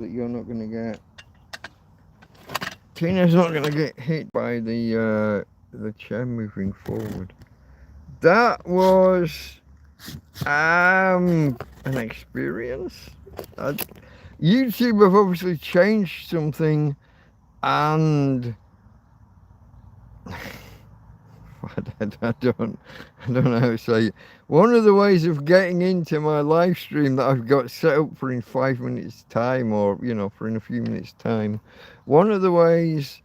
that you're not going to get. Tina's not going to get hit by the chair moving forward. That was an experience. YouTube have obviously changed something, and I don't know how to say it. One of the ways of getting into my live stream that I've got set up for in 5 minutes time, or for in a few minutes time, one of the ways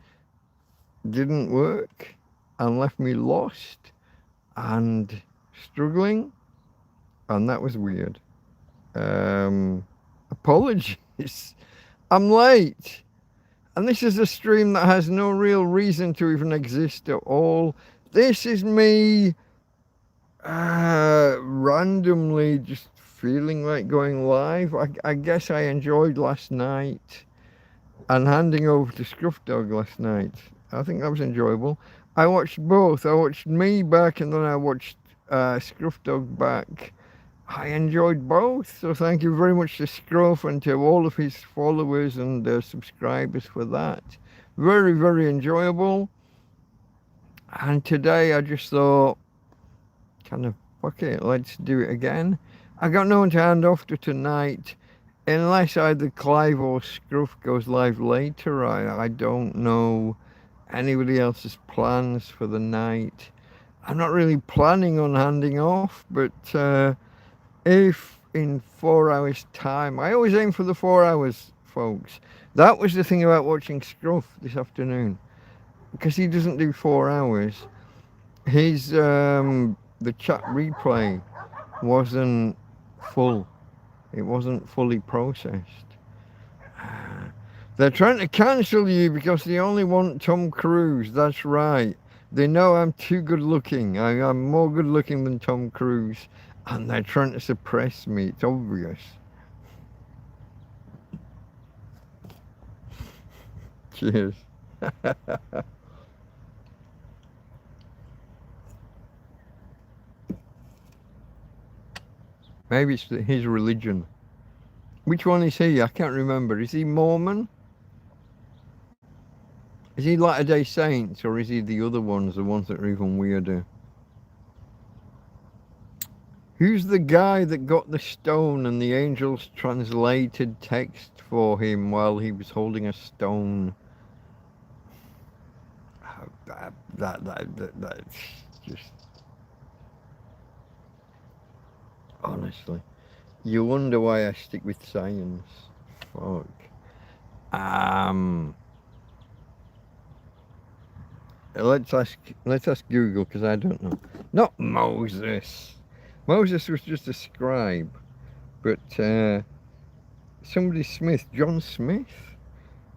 didn't work and left me lost and struggling, and that was weird. Apologies. I'm late. And this is a stream that has no real reason to even exist at all. This is me randomly just feeling like going live. I guess I enjoyed last night and handing over to Scruff Dog last night. I think that was enjoyable. I watched both. I watched me back and then I watched Scruff Dog back. I enjoyed both, so thank you very much to Scruff and to all of his followers and subscribers for that. Very, very enjoyable. And today I just thought, kind of, fuck it, let's do it again. I got no one to hand off to tonight, unless either Clive or Scruff goes live later. I don't know anybody else's plans for the night. I'm not really planning on handing off, but if in 4 hours time, I always aim for the 4 hours, folks. That was the thing about watching Scruff this afternoon, because he doesn't do 4 hours. His the chat replay wasn't full. It wasn't fully processed. They're trying to cancel you because they only want Tom Cruise. That's right. They know I'm too good looking. I'm more good looking than Tom Cruise. And they're trying to suppress me. It's obvious. Cheers. Maybe it's his religion. Which one is he? I can't remember. Is he Mormon? Is he Latter-day Saints, or is he the other ones, the ones that are even weirder? Who's the guy that got the stone and the angels translated text for him while he was holding a stone? That's just... Honestly. You wonder why I stick with science. Fuck. Let's ask Google, because I don't know. Not Moses. Moses was just a scribe, but somebody Smith, John Smith,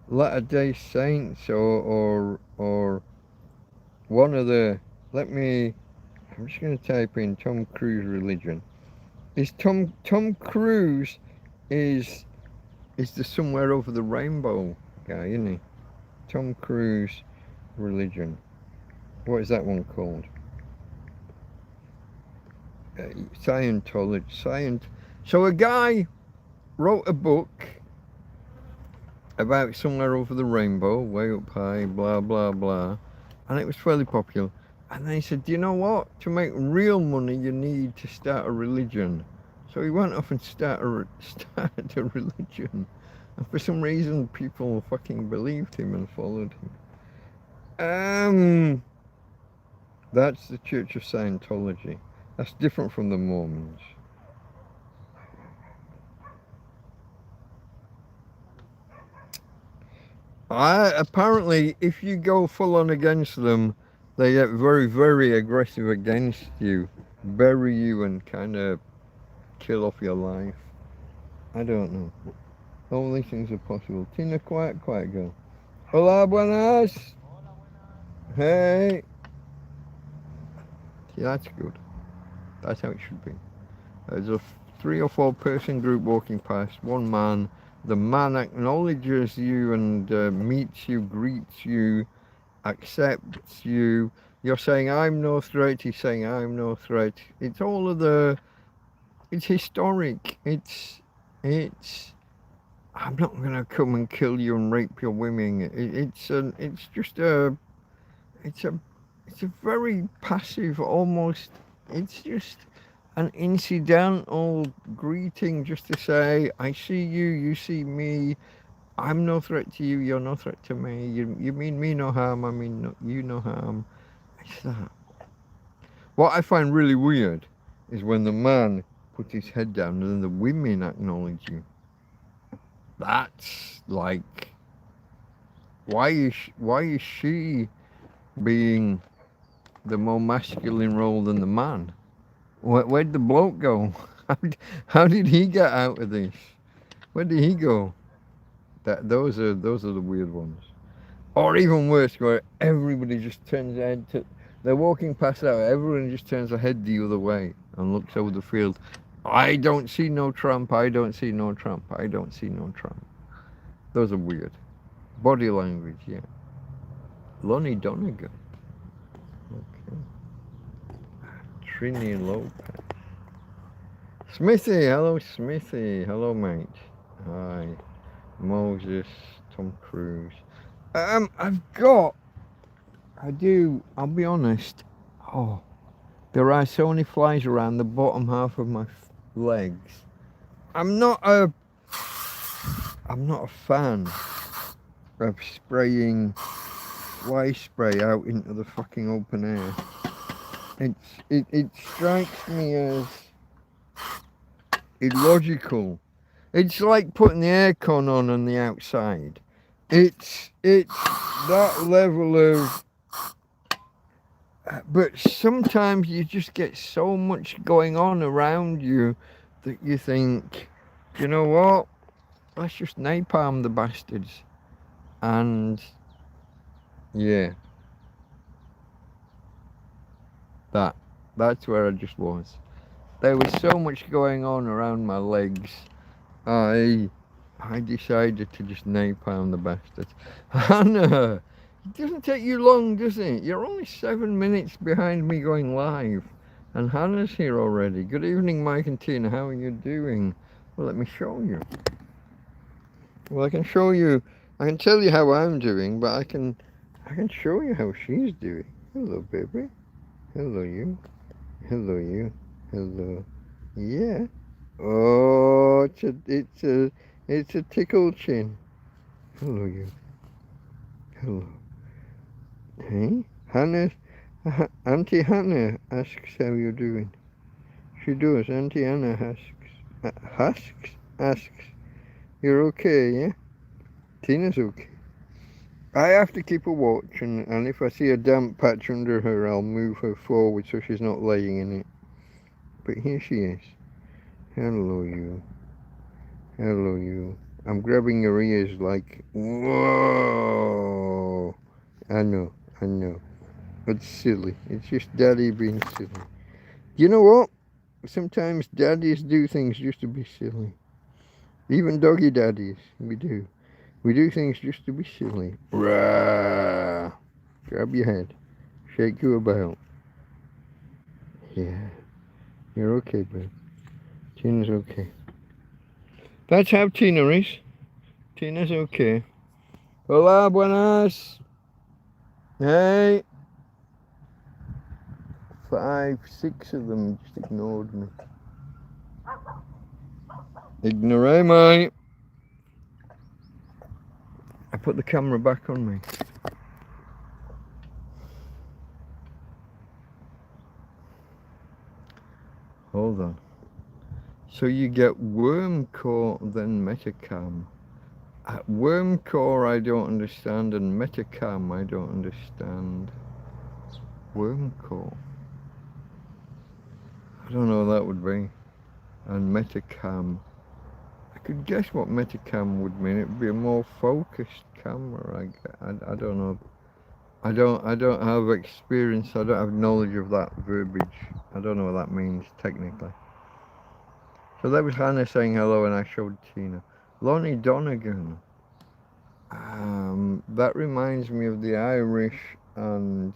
Latter-day Saints, or one of the. I'm just going to type in Tom Cruise religion. Is Tom Cruise is the somewhere over the rainbow guy, isn't he? Tom Cruise religion. What is that one called? Scientology. So a guy wrote a book about somewhere over the rainbow, way up high, blah blah blah, and it was fairly popular. And then he said, "Do you know what? To make real money, you need to start a religion." So he went off and started a religion, and for some reason, people fucking believed him and followed him. That's the Church of Scientology. That's different from the Mormons. Apparently, if you go full on against them, they get very, very aggressive against you, bury you, and kind of kill off your life. I don't know. All these things are possible. Tina, quiet girl. Hola, buenas. Hey. Yeah, that's good. That's how it should be. There's a 3 or 4 person group walking past, one man. The man acknowledges you and meets you, greets you, accepts you. You're saying, "I'm no threat," he's saying, "I'm no threat." It's all of the... It's historic. It's... I'm not gonna come and kill you and rape your women. It's it's a it's a very passive, almost. It's just an incidental greeting, just to say, I see you, you see me. I'm no threat to you. You're no threat to me. You mean me no harm. I mean you no harm. It's that. What I find really weird is when the man puts his head down and then the women acknowledge you. That's like, why is she being the more masculine role than the man? Where'd the bloke go? How did he get out of this? Where did he go? Those are the weird ones. Or even worse, where everybody just turns their head to, they're walking past out, everyone just turns their head the other way and looks over the field. I don't see no Tramp, I don't see no Tramp, I don't see no Tramp. Those are weird. Body language, yeah. Lonnie Donegan. Okay. Trini Lopez. Smithy, hello Smithy. Hello mate. Hi. Moses, Tom Cruise. I'll be honest. Oh, there are so many flies around the bottom half of my legs. I'm not a fan of spraying fly spray out into the fucking open air. It strikes me as illogical. It's like putting the aircon on the outside. It's that level of. But sometimes you just get so much going on around you that you think, you know what? Let's just napalm the bastards. And yeah, that's where I just was. There was so much going on around my legs. I decided to just napalm the bastards. Hannah, it doesn't take you long, does it? You're only 7 minutes behind me going live. And Hannah's here already. Good evening, Mike and Tina. How are you doing? Well, let me show you. Well, I can show you. I can tell you how I'm doing, but I can show you how she's doing. Hello, baby. Hello, you. Hello, you. Hello. Yeah. Oh, it's a tickle chin. Hello, you. Hello. Hey, Hannah. Auntie Hannah asks how you're doing. She does. Auntie Hannah asks. You're okay, yeah? Tina's okay. I have to keep her watch, and if I see a damp patch under her, I'll move her forward so she's not laying in it. But here she is. Hello, you. Hello, you. I'm grabbing your ears like, whoa. I know. It's silly. It's just daddy being silly. You know what? Sometimes daddies do things just to be silly. Even doggy daddies, we do. We do things just to be silly. Rah! Grab your head. Shake you about. Yeah. You're okay, babe. Tina's okay. That's how Tina is. Tina's okay. Hola, buenas. Hey. 5, 6 of them just ignored me. Ignore me. I put the camera back on me. Hold on. So you get Wormcore, then Metacam. Wormcore I don't understand, and Metacam I don't understand. Wormcore. I don't know what that would be. And Metacam. I could guess what Metacam would mean. It would be a more focused camera. I don't know. I don't have experience. I don't have knowledge of that verbiage. I don't know what that means technically. So that was Hannah saying hello, and I showed Tina. Lonnie Donegan. That reminds me of the Irish and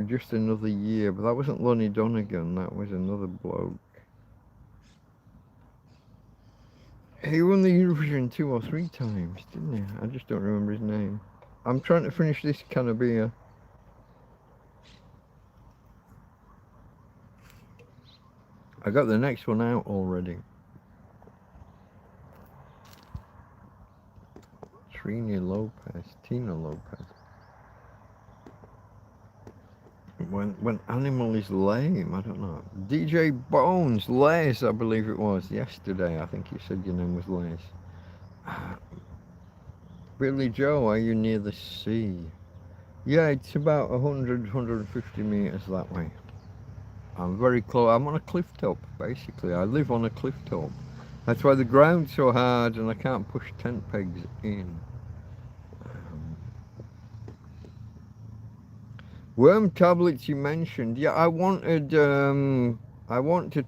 Just Another Year, but that wasn't Lonnie Donegan. That was another bloke. He won the Eurovision 2 or 3 times, didn't he? I just don't remember his name. I'm trying to finish this can of beer. I got the next one out already. Tina Lopez. When Animal is lame, I don't know. DJ Bones, Les, I believe it was, yesterday. I think you said your name was Les. Billy Joe, are you near the sea? Yeah, it's about 150 meters that way. I'm very close. I'm on a cliff top, basically. I live on a cliff top. That's why the ground's so hard and I can't push tent pegs in. Worm tablets you mentioned. Yeah, I want to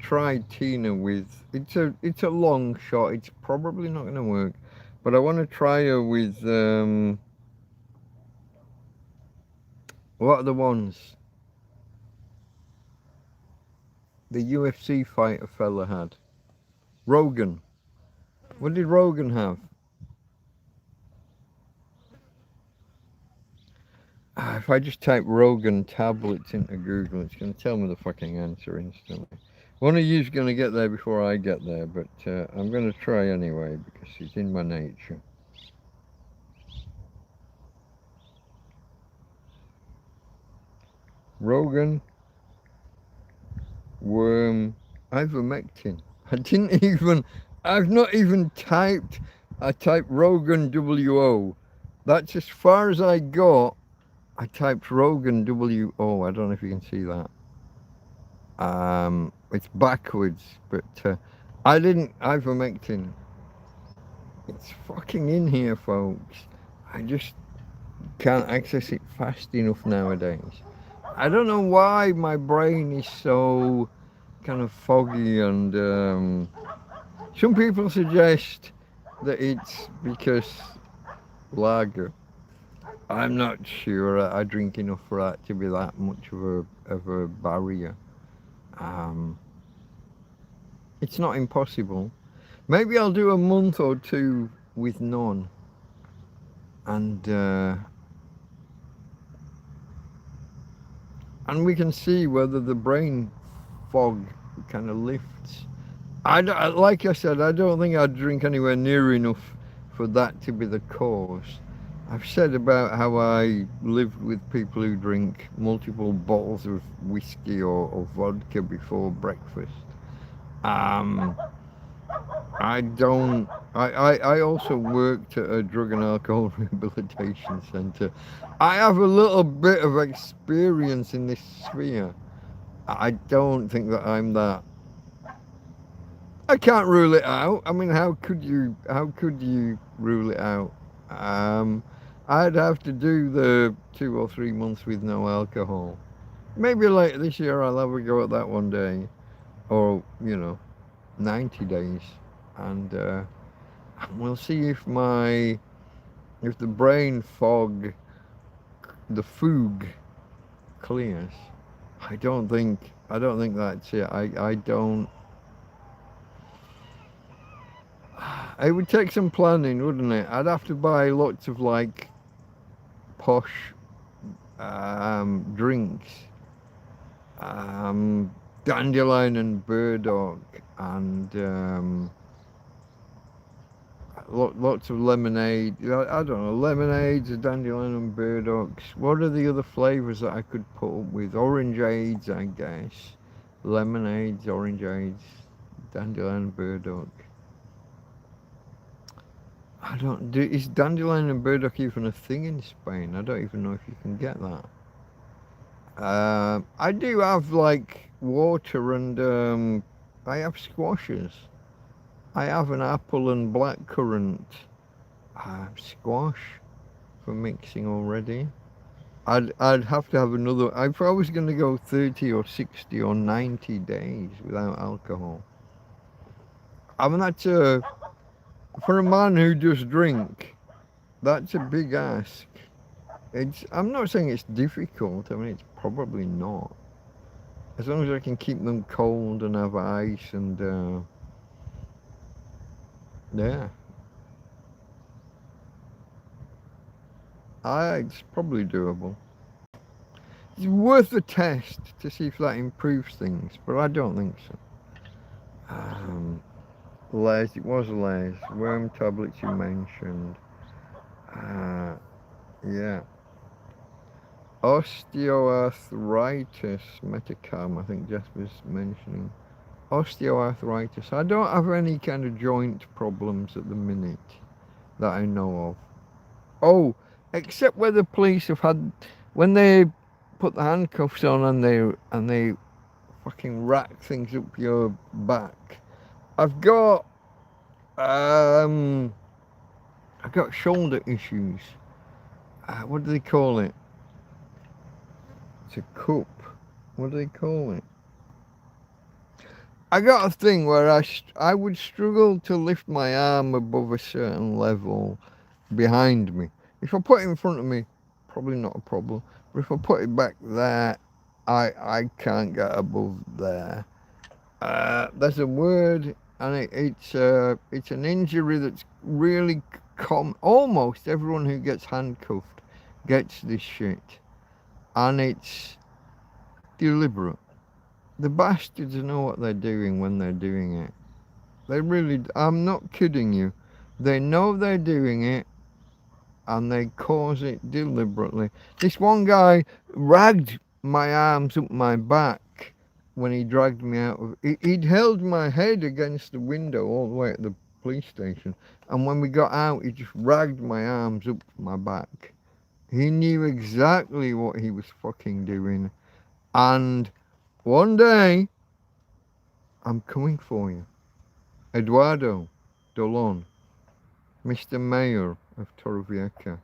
try Tina with, it's a long shot. It's probably not going to work, but I want to try her with, what are the ones? The UFC fighter fella had. Rogan. What did Rogan have? If I just type Rogan tablets into Google, it's going to tell me the fucking answer instantly. One of you's going to get there before I get there, but I'm going to try anyway because it's in my nature. Rogan, worm, ivermectin. I've not even typed, I typed Rogan WO. That's as far as I got. I typed Rogan WO. I don't know if you can see that. It's backwards, but I didn't, ivermectin. It's fucking in here, folks. I just can't access it fast enough nowadays. I don't know why my brain is so kind of foggy, and some people suggest that it's because lager. I'm not sure. I drink enough for that to be that much of a barrier. It's not impossible. Maybe I'll do a month or two with none, and we can see whether the brain fog kind of lifts. Like I said, I don't think I'd drink anywhere near enough for that to be the cause. I've said about how I lived with people who drink multiple bottles of whiskey or vodka before breakfast. I also worked at a drug and alcohol rehabilitation centre. I have a little bit of experience in this sphere. I don't think that I'm that. I can't rule it out. I mean, how could you rule it out? I'd have to do the 2 or 3 months with no alcohol. Maybe later this year I'll have a go at that one day, or 90 days, and we'll see if the brain fog, the foog, clears. I don't think that's it. I don't. It would take some planning, wouldn't it? I'd have to buy lots of like posh drinks, dandelion and burdock, and lots of lemonade. I don't know, lemonades, dandelion and burdocks. What are the other flavors that I could put up with? Orangeades, I guess. Lemonades, orangeades, dandelion and burdock. Is dandelion and burdock even a thing in Spain? I don't even know if you can get that. I do have like water, and I have squashes. I have an apple and blackcurrant squash for mixing already. I'd have to have another. If I was going to go 30 or 60 or 90 days without alcohol, I mean, that's for a man who does drink, that's a big ask. I'm not saying it's difficult. I mean, it's probably not. As long as I can keep them cold and have ice and Yeah. It's probably doable. It's worth a test to see if that improves things, but I don't think so. Les, it was Les. Worm tablets you mentioned. Yeah. Osteoarthritis, Metacam, I think Jeff was mentioning. Osteoarthritis. I don't have any kind of joint problems at the minute that I know of. Oh, except where the police have had, when they put the handcuffs on and they fucking rack things up your back. I've got shoulder issues. What do they call it? It's a cup. What do they call it? I got a thing where I would struggle to lift my arm above a certain level behind me. If I put it in front of me, probably not a problem. But if I put it back there, I can't get above there. There's a word, and it's an injury that's really common. Almost everyone who gets handcuffed gets this shit, and it's deliberate. The bastards know what they're doing when they're doing it. They really, I'm not kidding you. They know they're doing it, and they cause it deliberately. This one guy ragged my arms up my back when he dragged me out of. He'd held my head against the window all the way at the police station, and when we got out, he just ragged my arms up my back. He knew exactly what he was fucking doing, and one day, I'm coming for you. Eduardo Dolon, Mr. Mayor of Torrevieja.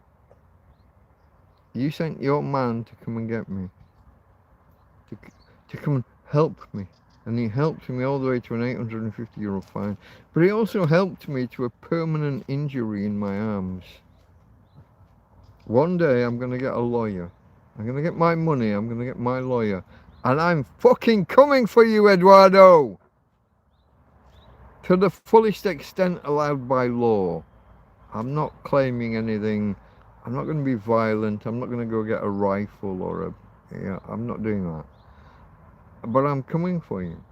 You sent your man to come and get me. To come and help me. And he helped me all the way to an €850 fine. But he also helped me to a permanent injury in my arms. One day I'm going to get a lawyer. I'm going to get my money. I'm going to get my lawyer. And I'm fucking coming for you, Eduardo! To the fullest extent allowed by law. I'm not claiming anything. I'm not going to be violent. I'm not going to go get a rifle or I'm not doing that. But I'm coming for you.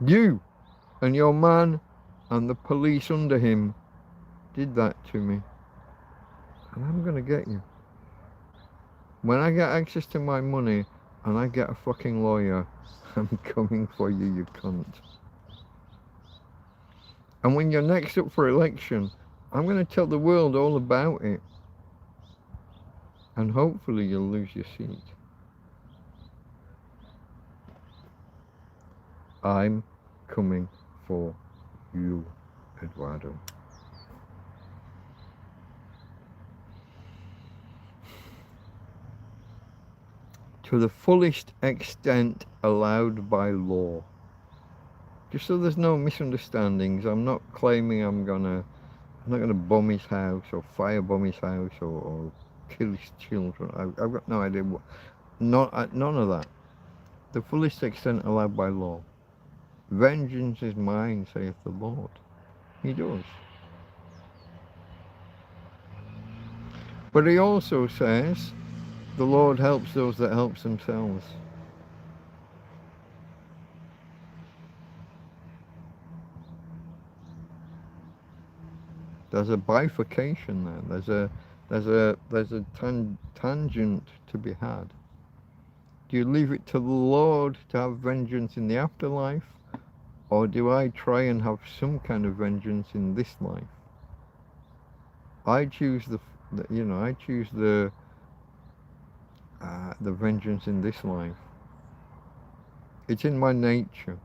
You and your man and the police under him did that to me. And I'm going to get you. When I get access to my money and I get a fucking lawyer, I'm coming for you, you cunt. And when you're next up for election, I'm going to tell the world all about it. And hopefully you'll lose your seat. I'm coming for you, Eduardo. To the fullest extent allowed by law. Just so there's no misunderstandings, I'm not claiming I'm not gonna bomb his house or firebomb his house or kill his children. I've got no idea what. None of that. The fullest extent allowed by law. Vengeance is mine, saith the Lord. He does. But he also says, the Lord helps those that help themselves. There's a bifurcation there. There's a tangent to be had. Do you leave it to the Lord to have vengeance in the afterlife, or do I try and have some kind of vengeance in this life? I choose the vengeance in this life. It's in my nature.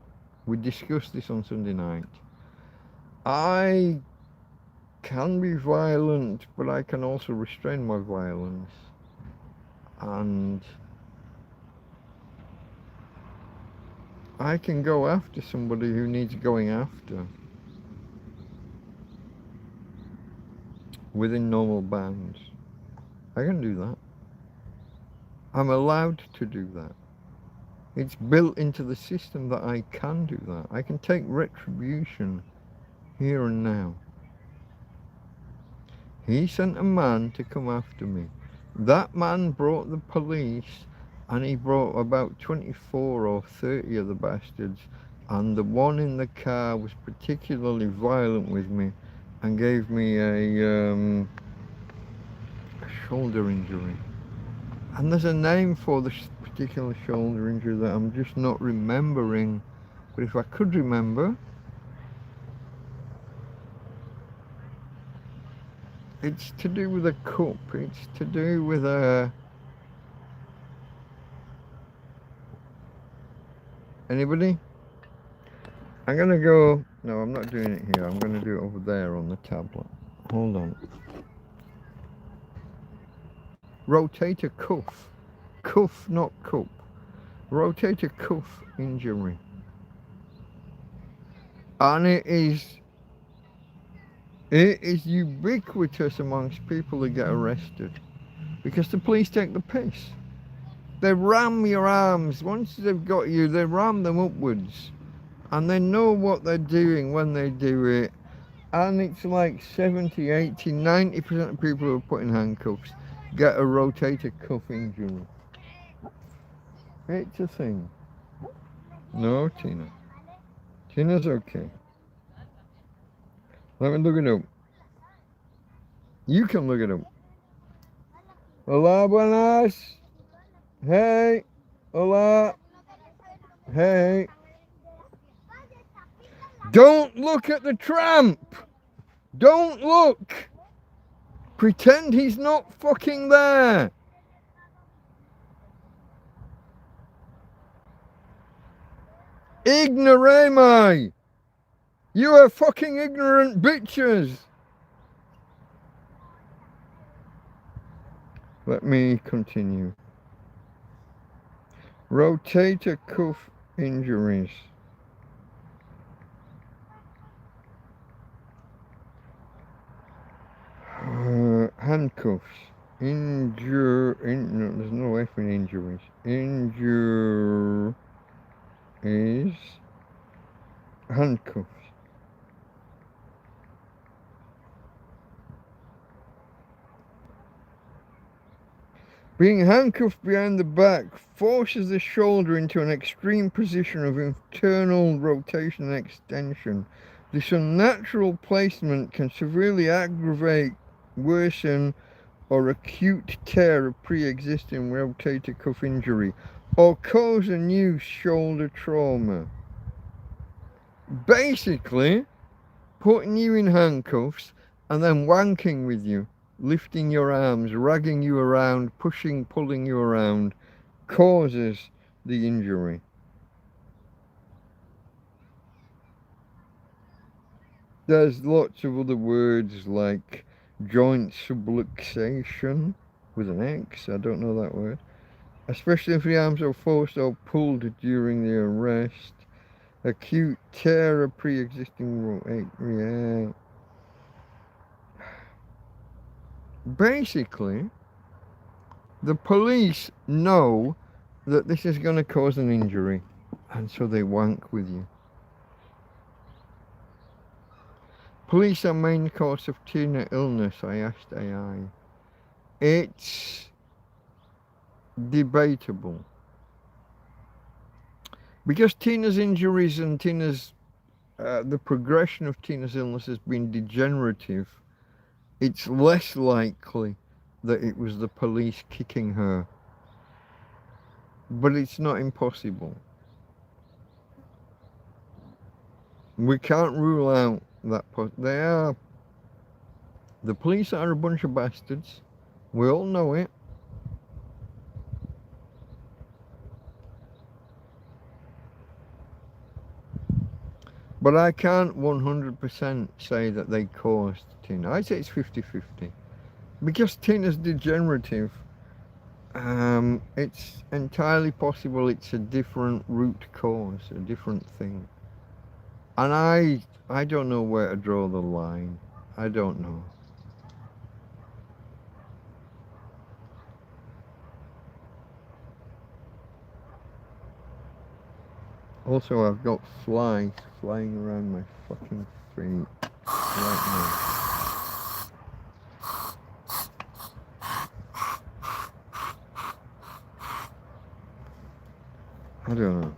We discussed this on Sunday night. I can be violent, but I can also restrain my violence. And I can go after somebody who needs going after within normal bounds. I can do that. I'm allowed to do that. It's built into the system that I can do that. I can take retribution here and now. He sent a man to come after me. That man brought the police, and he brought about 24 or 30 of the bastards, and the one in the car was particularly violent with me and gave me a shoulder injury. And there's a name for this particular shoulder injury that I'm just not remembering, but if I could remember, it's to do with a cup, it's to do with a... Anybody? I'm gonna go, no, I'm not doing it here, I'm gonna do it over there on the tablet. Hold on. Rotator cuff. Cuff, not cup. Rotator cuff injury. And it is ubiquitous amongst people that get arrested because the police take the piss. They ram your arms. Once they've got you, they ram them upwards. And they know what they're doing when they do it. And it's like 70, 80, 90% of people who are put in handcuffs get a rotator cuff injury. It's a thing. No, Tina. Tina's okay. Let me look it up. You can look it up. Hola, buenas. Hey. Hola. Hey. Don't look at the tramp. Don't look. Pretend he's not fucking there. Ignorame. You are fucking ignorant bitches. Let me continue. Rotator cuff injuries. Handcuffs. No, there's no F in injuries. Injuries. Handcuffs. Being handcuffed behind the back forces the shoulder into an extreme position of internal rotation and extension. This unnatural placement can severely aggravate, worsen, or acute tear a pre-existing rotator cuff injury, or cause a new shoulder trauma. Basically, putting you in handcuffs and then wanking with you, lifting your arms, ragging you around, pushing, pulling you around, causes the injury. There's lots of other words like joint subluxation with an X, I don't know that word, especially if the arms are forced or pulled during the arrest. Acute tear of pre-existing yeah. Basically, the police know that this is going to cause an injury, and so they wank with you. Police are main cause of teen illness, I asked AI. It's debatable. Because Tina's injuries and Tina's, the progression of Tina's illness has been degenerative, it's less likely that it was the police kicking her. But it's not impossible. We can't rule out that the police are a bunch of bastards. We all know it. But I can't 100% say that they caused Tina. I'd say it's 50-50. Because Tina's degenerative, it's entirely possible it's a different root cause, a different thing. And I don't know where to draw the line. I don't know. Also, I've got flies flying around my fucking feet. right now. I don't know.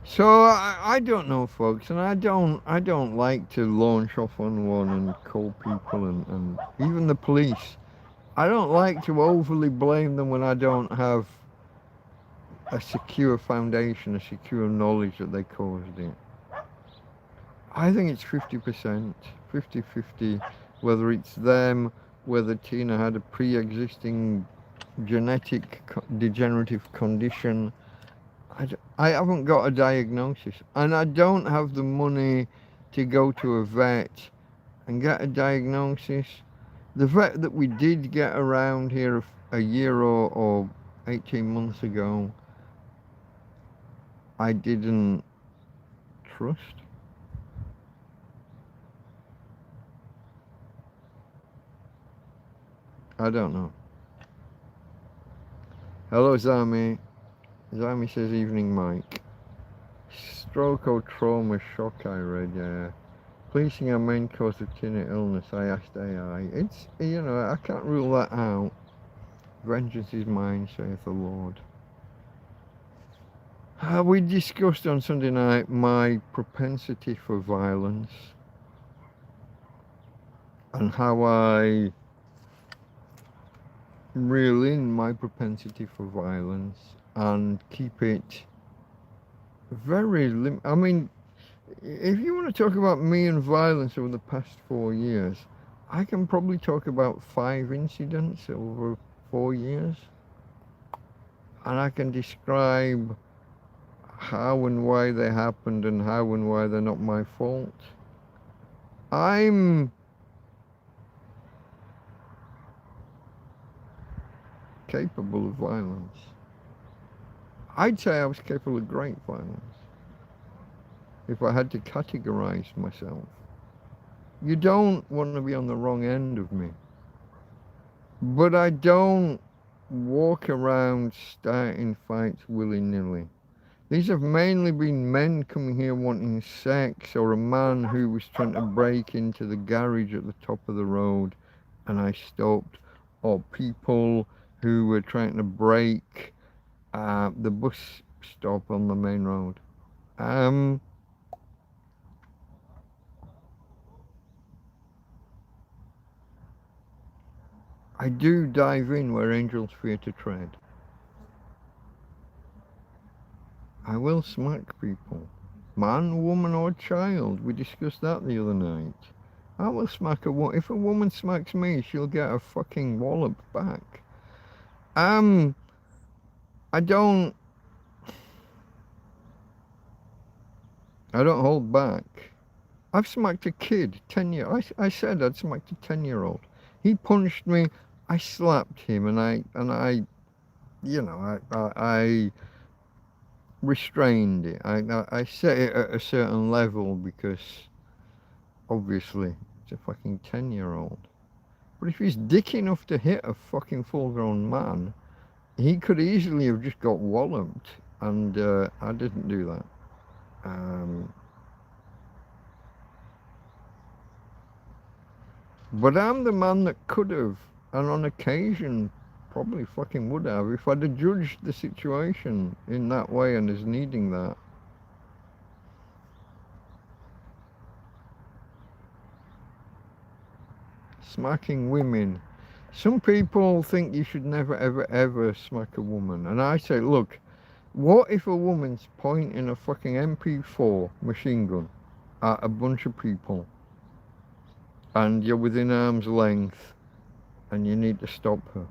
So I don't know, folks, and I don't like to launch off on one and call people and even the police. I don't like to overly blame them when I don't have a secure foundation, a secure knowledge that they caused it. I think it's 50%, 50-50, whether it's them, whether Tina had a pre-existing genetic degenerative condition. I haven't got a diagnosis, and I don't have the money to go to a vet and get a diagnosis. The vet that we did get around here a year or 18 months ago, I didn't trust. I don't know. Hello, Zami. Zami says, evening, Mike. Stroke or trauma shock, I read, yeah. Policing our main cause of teen illness, I asked AI. It's, you know, I can't rule that out. Vengeance is mine, saith the Lord. We discussed on Sunday night my propensity for violence and how I reel in my propensity for violence and keep it very I mean, if you want to talk about me and violence over the past 4 years, I can probably talk about 5 incidents over 4 years, and I can describe how and why they happened and how and why they're not my fault. I'm capable of violence. I'd say I was capable of great violence if I had to categorize myself. You don't want to be on the wrong end of me. But I don't walk around starting fights willy-nilly. These have mainly been men coming here wanting sex, or a man who was trying to break into the garage at the top of the road and I stopped, or people who were trying to break the bus stop on the main road. I do dive in where angels fear to tread. I will smack people. Man, woman or child. We discussed that the other night. I will smack a woman. If a woman smacks me, she'll get a fucking wallop back. I don't hold back. I've smacked a kid, 10 years. I said I'd smacked a 10-year-old. He punched me. I slapped him, and I, you know, I restrained it. I set it at a certain level because obviously it's a fucking 10-year-old. But if he's dick enough to hit a fucking full-grown man, he could easily have just got walloped, and I didn't do that. But I'm the man that could have, and on occasion probably fucking would have, if I'd have judged the situation in that way and as needing that. Smacking women. Some people think you should never ever ever smack a woman, and I say, look, what if a woman's pointing a fucking MP4 machine gun at a bunch of people and you're within arm's length and you need to stop her?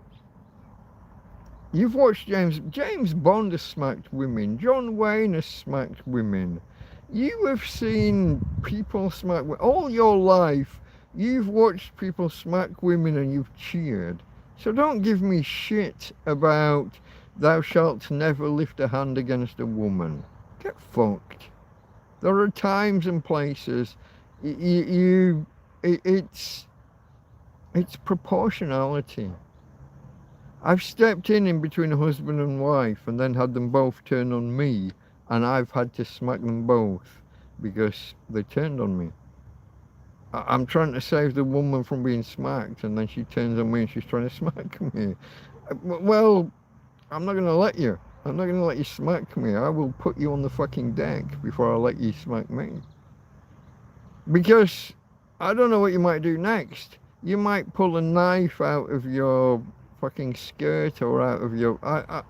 You've watched James Bond has smacked women. John Wayne has smacked women. You have seen people smack women. All your life, you've watched people smack women and you've cheered. So don't give me shit about thou shalt never lift a hand against a woman. Get fucked. There are times and places. It's proportionality. I've stepped in between a husband and wife and then had them both turn on me, and I've had to smack them both. because they turned on me. I'm trying to save the woman from being smacked, and then she turns on me and she's trying to smack me. Well, I'm not going to let you. I'm not going to let you smack me. I will put you on the fucking deck before I let you smack me. Because I don't know what you might do next. You might pull a knife out of your fucking skirt or out of your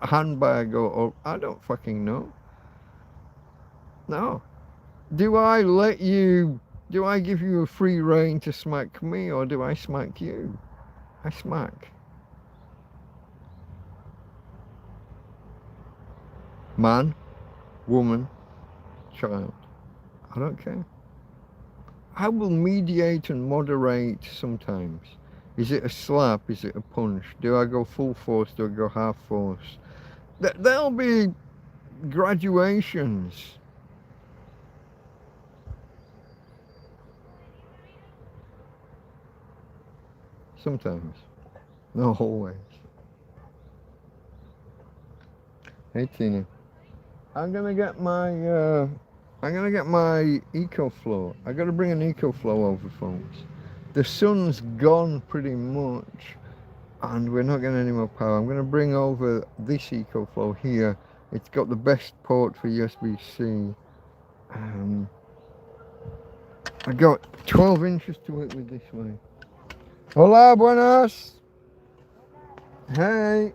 handbag or I don't fucking know. No. Do I give you a free rein to smack me, or do I smack you? I smack. Man, woman, child. I don't care. I will mediate and moderate sometimes. Is it a slap? Is it a punch? Do I go full force? Do I go half force? There'll be graduations. Sometimes. Not always. Hey Tina. I'm gonna get my EcoFlow. I gotta bring an EcoFlow over, folks. The sun's gone pretty much and we're not getting any more power. I'm gonna bring over this EcoFlow here. It's got the best port for USB-C. I got 12 inches to work with this way. Hola, buenas. Hey.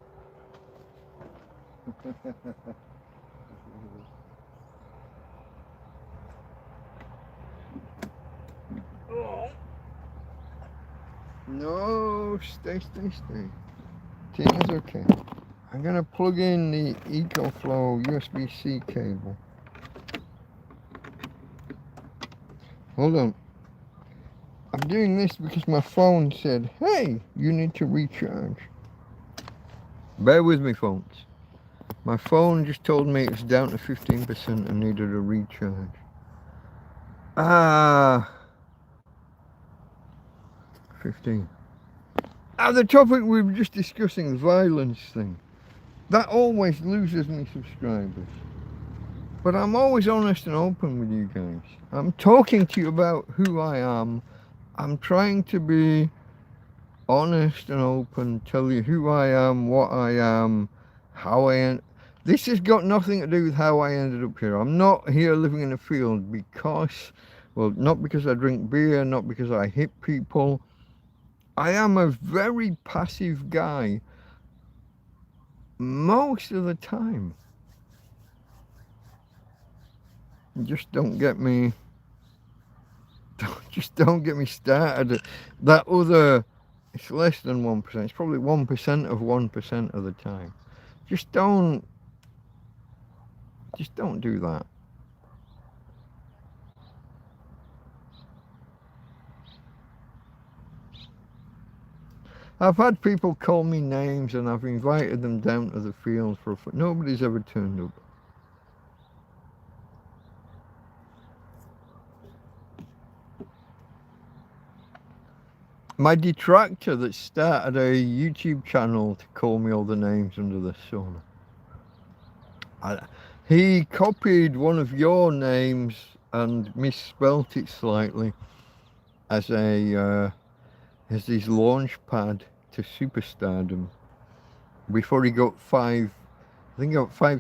No, stay. Tina's okay. I'm gonna plug in the EcoFlow USB-C cable. Hold on. I'm doing this because my phone said, hey, you need to recharge. Bear with me, folks. My phone just told me it was down to 15% and needed a recharge. 15. The topic we were just discussing, the violence thing. That always loses me subscribers. But I'm always honest and open with you guys. I'm talking to you about who I am. I'm trying to be honest and open, tell you who I am, what I am, how I am. This has got nothing to do with how I ended up here. I'm not here living in a field because, well, not because I drink beer, not because I hit people. I am a very passive guy most of the time. Just don't get me started. That other, it's less than 1%. It's probably 1% of 1% of the time. Just don't do that. I've had people call me names and I've invited them down to the field for nobody's ever turned up. My detractor that started a YouTube channel to call me all the names under the sun. He copied one of your names and misspelt it slightly as his launch pad to superstardom before he got 5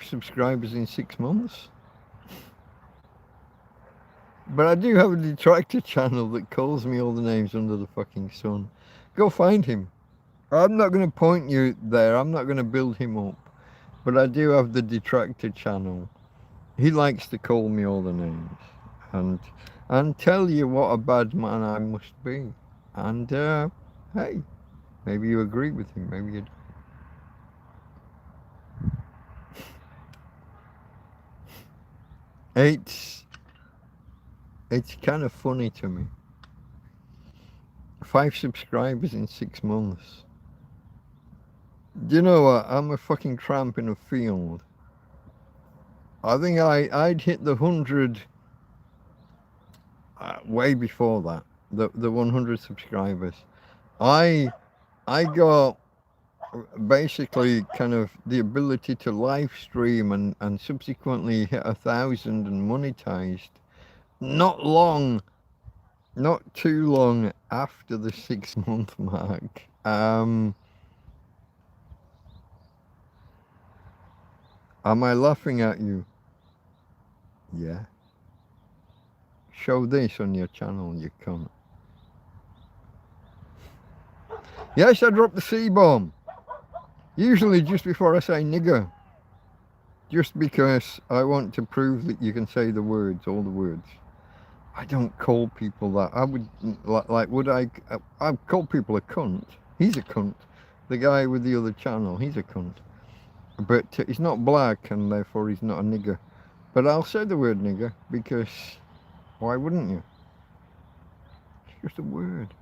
subscribers in 6 months. But I do have a detractor channel that calls me all the names under the fucking sun. Go find him. I'm not going to point you there. I'm not going to build him up. But I do have the detractor channel. He likes to call me all the names. And tell you what a bad man I must be. And, hey, maybe you agree with him. Maybe you don't. It's kind of funny to me. 5 subscribers in 6 months. Do you know what? I'm a fucking tramp in a field. I think I'd hit the 100 way before that. The 100 subscribers. I got basically kind of the ability to live stream and subsequently hit 1,000 and monetized not long, not too long after the 6-month mark. Am I laughing at you? Yeah. Show this on your channel, you cunt. Yes, I dropped the C-bomb. Usually just before I say nigger. Just because I want to prove that you can say the words, all the words. I don't call people that. I would, would I call people a cunt. He's a cunt. The guy with the other channel, he's a cunt. But he's not black and therefore he's not a nigger. But I'll say the word nigger because why wouldn't you? It's just a word.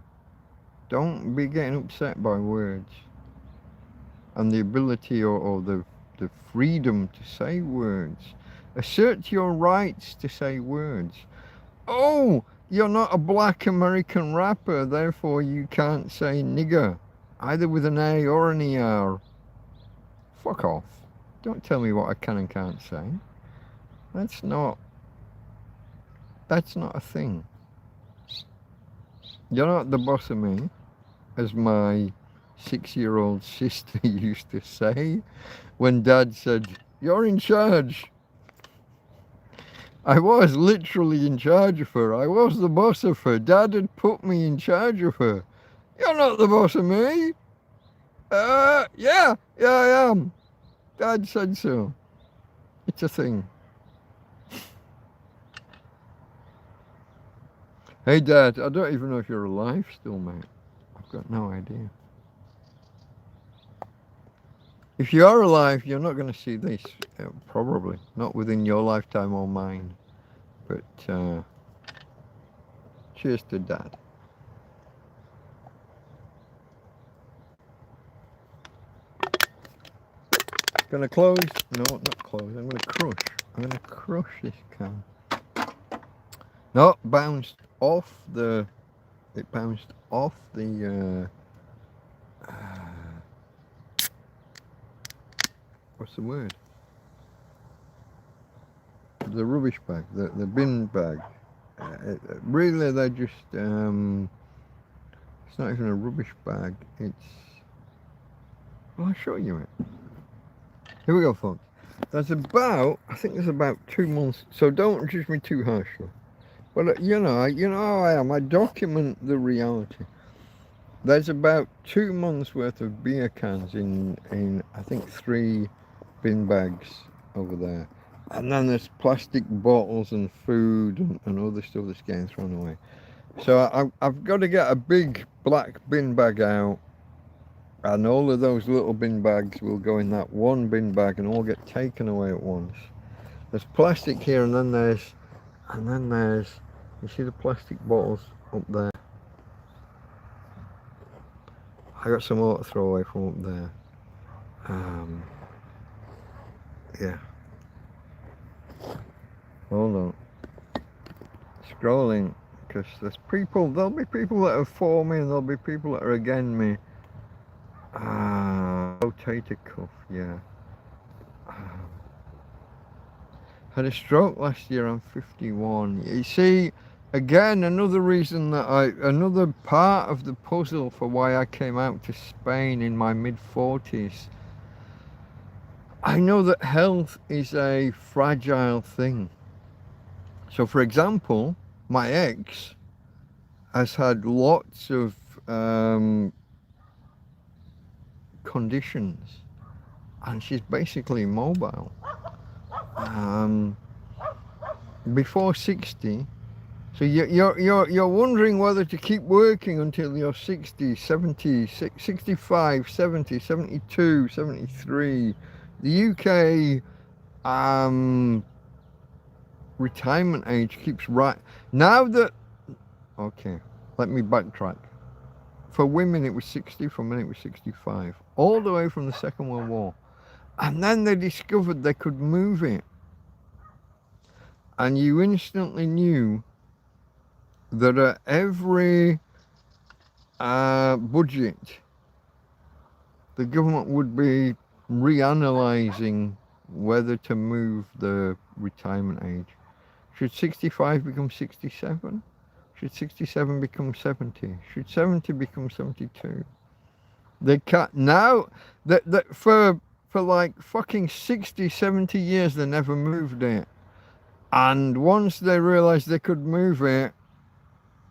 Don't be getting upset by words. And the ability or the freedom to say words. Assert your rights to say words. Oh, you're not a black American rapper, therefore you can't say nigger, either with an A or an ER. Fuck off. Don't tell me what I can and can't say. That's not a thing. You're not the boss of me, as my 6-year-old sister used to say when Dad said, "You're in charge." I was literally in charge of her. I was the boss of her. Dad had put me in charge of her. You're not the boss of me. Yeah, I am. Dad said so. It's a thing. Hey Dad, I don't even know if you're alive still, mate. I've got no idea. If you are alive, you're not going to see this, probably. Not within your lifetime or mine. But, cheers to Dad. Gonna close? No, not close. I'm gonna crush. I'm gonna crush this can. No, bounced off the... It bounced off the... what's the word? The rubbish bag, the bin bag. Really, they're just... it's not even a rubbish bag. It's... Well, I'll show you it. Here we go, folks. There's about... I think there's about 2 months... So don't judge me too harshly. But you know how I am. I document the reality. There's about 2 months worth of beer cans in I think 3 bin bags over there. And then there's plastic bottles and food and other stuff that's getting thrown away. So I've got to get a big black bin bag out, and all of those little bin bags will go in that one bin bag and all get taken away at once. There's plastic here, and then there's, you see the plastic bottles up there? I got some more to throw away from up there. Yeah. Hold on. Scrolling, because there's people, there'll be people that are for me and there'll be people that are against me. Rotator cuff, yeah. Had a stroke last year, I'm 51. You see, again, another reason that another part of the puzzle for why I came out to Spain in my mid-40s. I know that health is a fragile thing. So, for example, my ex has had lots of conditions, and she's basically immobile. Before 60, so you're wondering whether to keep working until you're 60, 70, 65, 70, 72, 73. The UK retirement age keeps right now that, okay, let me backtrack. For women it was 60, for men it was 65, all the way from the Second World War. And then they discovered they could move it. And you instantly knew that at every budget, the government would be reanalyzing whether to move the retirement age. Should 65 become 67? Should 67 become 70? Should 70 become 72? They can't now. That for like fucking 60, 70 years they never moved it, and once they realized they could move it,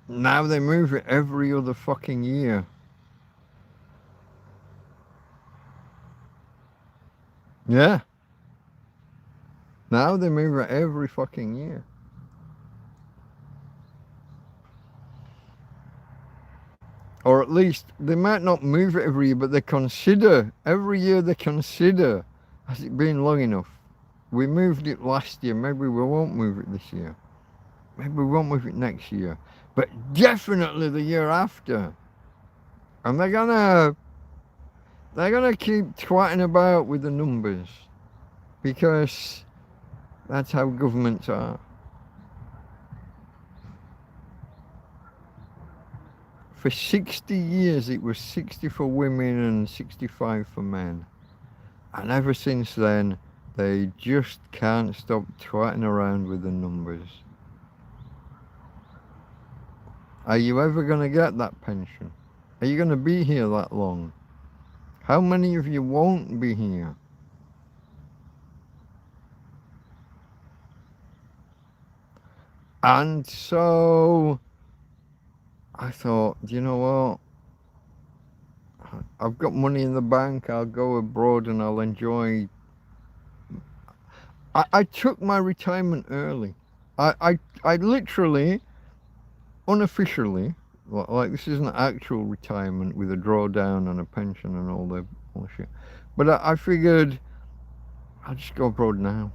now they move it every other fucking year. Yeah. Now they move it every fucking year. Or at least they might not move it every year, but they consider, every year they consider, has it been long enough? We moved it last year, maybe we won't move it this year. Maybe we won't move it next year. But definitely the year after. And they're gonna keep twatting about with the numbers. Because that's how governments are. For 60 years it was 60 for women and 65 for men. And ever since then, they just can't stop twatting around with the numbers. Are you ever going to get that pension? Are you going to be here that long? How many of you won't be here? And so I thought, you know what? I've got money in the bank, I'll go abroad and I'll enjoy. I took my retirement early. I literally, unofficially, like this isn't actual retirement with a drawdown and a pension and all the bullshit, but I figured I'll just go abroad now.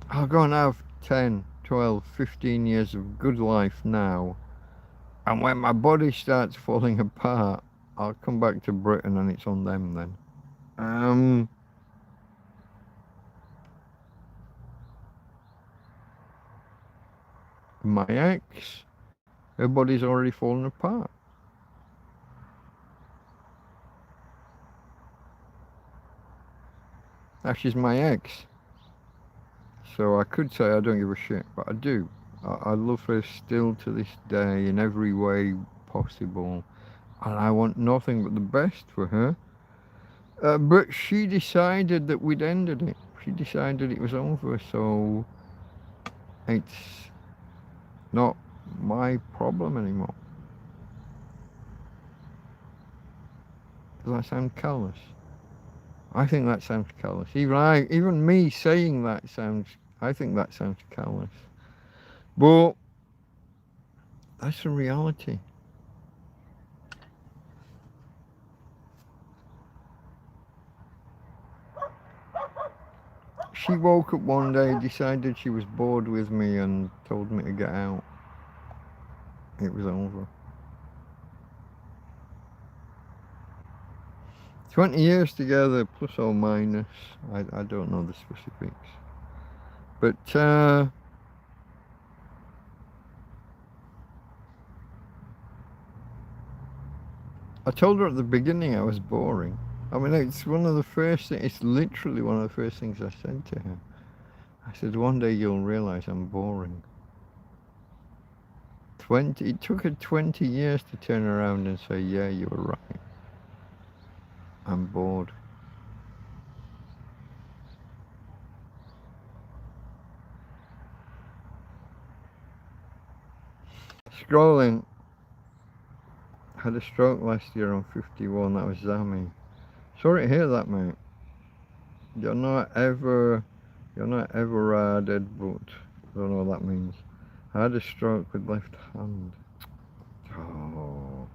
I'll go and have 10, 12, 15 years of good life now. And when my body starts falling apart, I'll come back to Britain and it's on them then. My ex, her body's already fallen apart. Now she's my ex. So I could say I don't give a shit, but I do. I love her still to this day in every way possible. And I want nothing but the best for her. But she decided that we'd ended it. She decided it was over, so it's not my problem anymore. Does that sound callous? I think that sounds callous. Even me saying that I think that sounds callous. But that's the reality. She woke up one day, decided she was bored with me and told me to get out. It was over. 20 years together, plus or minus. I don't know the specifics. But I told her at the beginning I was boring. I mean, it's one of the first things, it's literally one of the first things I said to her. I said, one day you'll realize I'm boring. It took her 20 years to turn around and say, yeah, you were right. I'm bored. Scrolling. Had a stroke last year on 51, that was Zammy. Sorry to hear that, mate. You're not ever dead, but I don't know what that means. I had a stroke with left hand. Oh.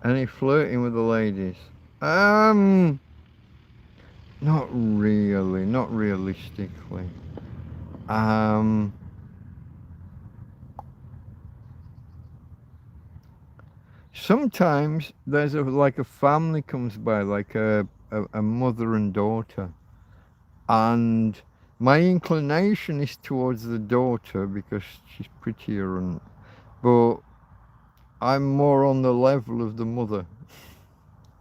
Any flirting with the ladies? Not really, not realistically. Sometimes there's like a family comes by, like a mother and daughter, and my inclination is towards the daughter because she's prettier, but I'm more on the level of the mother.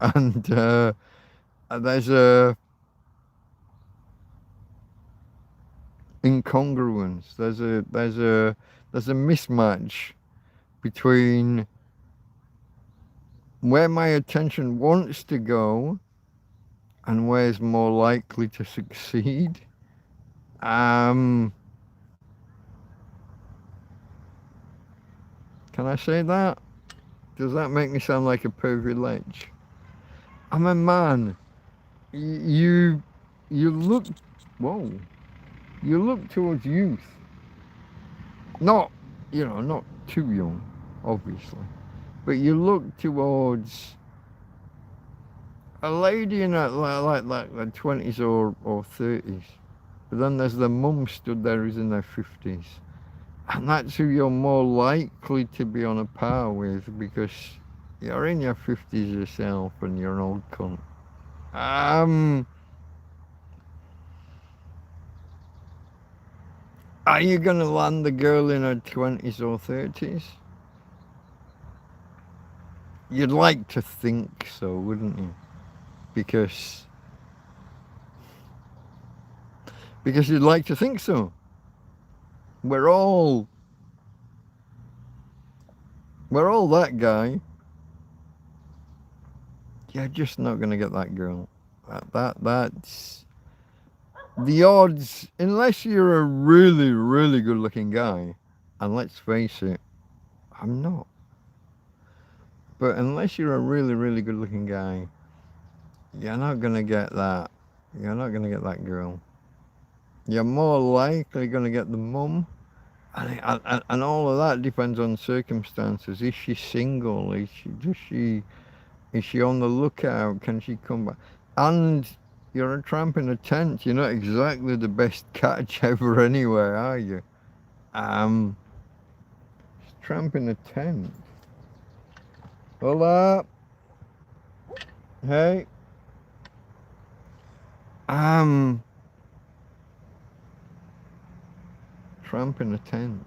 And there's incongruence. There's a mismatch between where my attention wants to go and where's more likely to succeed. Can I say that? Does that make me sound like a privilege? I'm a man. You look, whoa, you look towards youth. Not, not too young, obviously. But you look towards a lady in her, like 20s or 30s. But then there's the mum stood there who's in their 50s. And that's who you're more likely to be on a par with, because you're in your 50s yourself and you're an old cunt. Are you going to land the girl in her 20s or 30s? You'd like to think so, wouldn't you? Because you'd like to think so. We're all that guy. You're just not going to get that girl. That's the odds, unless you're a really, really good looking guy, and let's face it, I'm not. But unless you're a really, really good looking guy, you're not going to get that. You're not going to get that girl. You're more likely going to get the mum. And all of that depends on circumstances. Is she single? Is she on the lookout? Can she come back? And you're a tramp in a tent. You're not exactly the best catch ever anyway, are you? Tramp in a tent. Hola. Hey. Tramp in a tent.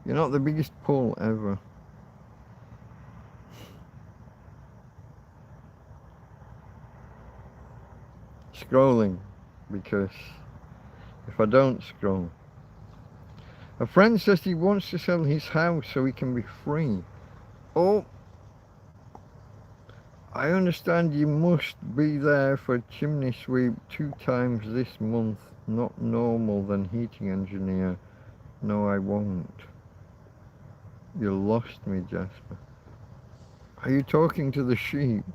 You're not the biggest pull ever. Scrolling, because if I don't scroll. A friend says he wants to sell his house so he can be free. Oh, I understand you must be there for chimney sweep 2 times this month. Not normal, then heating engineer. No, I won't. You lost me, Jasper. Are you talking to the sheep?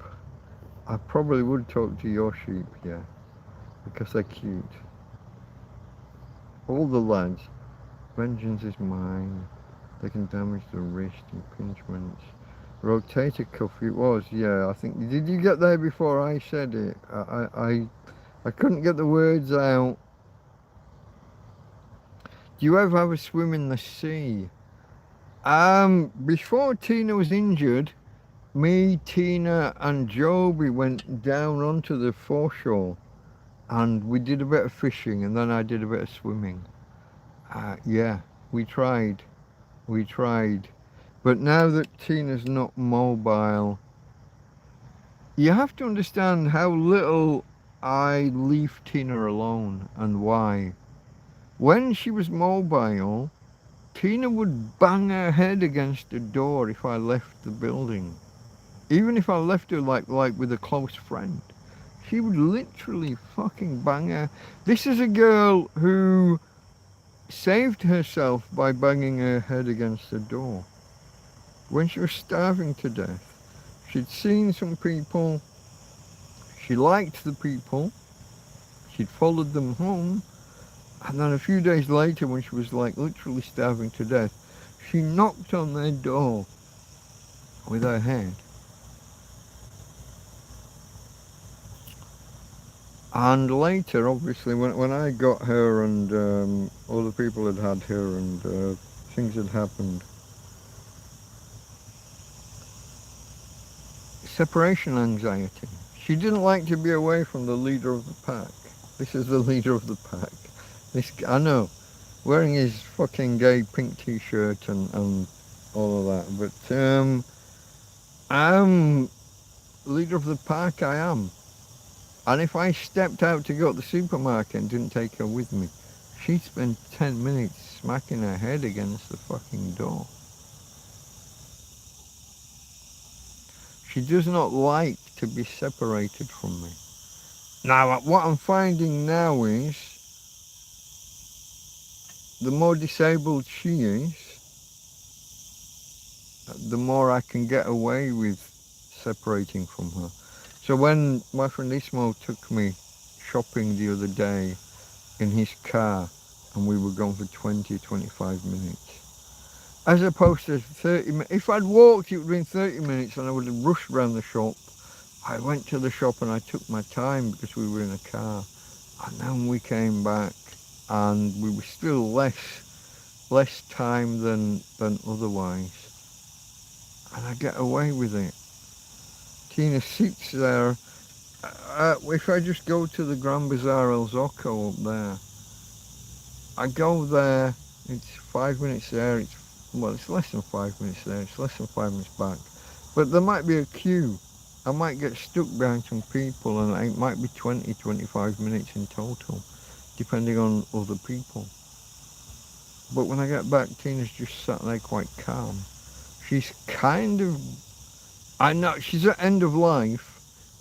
I probably would talk to your sheep, yeah. Because they're cute. All the lads. Vengeance is mine. They can damage the wrist, impingements. Rotator cuff, it was, yeah, I think. Did you get there before I said it? I couldn't get the words out. Do you ever have a swim in the sea? Before Tina was injured, me, Tina and Joby went down onto the foreshore and we did a bit of fishing, and then I did a bit of swimming. Yeah, we tried. But now that Tina's not mobile, you have to understand how little I leave Tina alone and why. When she was mobile, Tina would bang her head against the door if I left the building. Even if I left her like with a close friend. She would literally fucking bang her. This is a girl who saved herself by banging her head against the door. When she was starving to death, she'd seen some people, she liked the people, she'd followed them home, and then a few days later, when she was like literally starving to death, she knocked on their door with her head. And later, obviously, when I got her and other people had had her and things had happened, separation anxiety. She didn't like to be away from the leader of the pack. This is the leader of the pack. This, I know, wearing his fucking gay pink t-shirt and all of that, but I'm leader of the pack, I am. And if I stepped out to go to the supermarket and didn't take her with me, she'd spend 10 minutes smacking her head against the fucking door. She does not like to be separated from me. Now, what I'm finding now is, the more disabled she is, the more I can get away with separating from her. So when my friend Ismo took me shopping the other day in his car, and we were gone for 20, 25 minutes, as opposed to 30 minutes. If I'd walked, it would have been 30 minutes and I would have rushed around the shop. I went to the shop and I took my time because we were in a car. And then we came back and we were still less time than otherwise. And I get away with it. Tina sits there. If I just go to the Grand Bazaar El Zocco up there, I go there, it's 5 minutes there, it's less than 5 minutes there, it's less than 5 minutes back. But there might be a queue. I might get stuck behind some people and it might be 20, 25 minutes in total, depending on other people. But when I get back, Tina's just sat there quite calm. She's kind of, I know she's at end of life,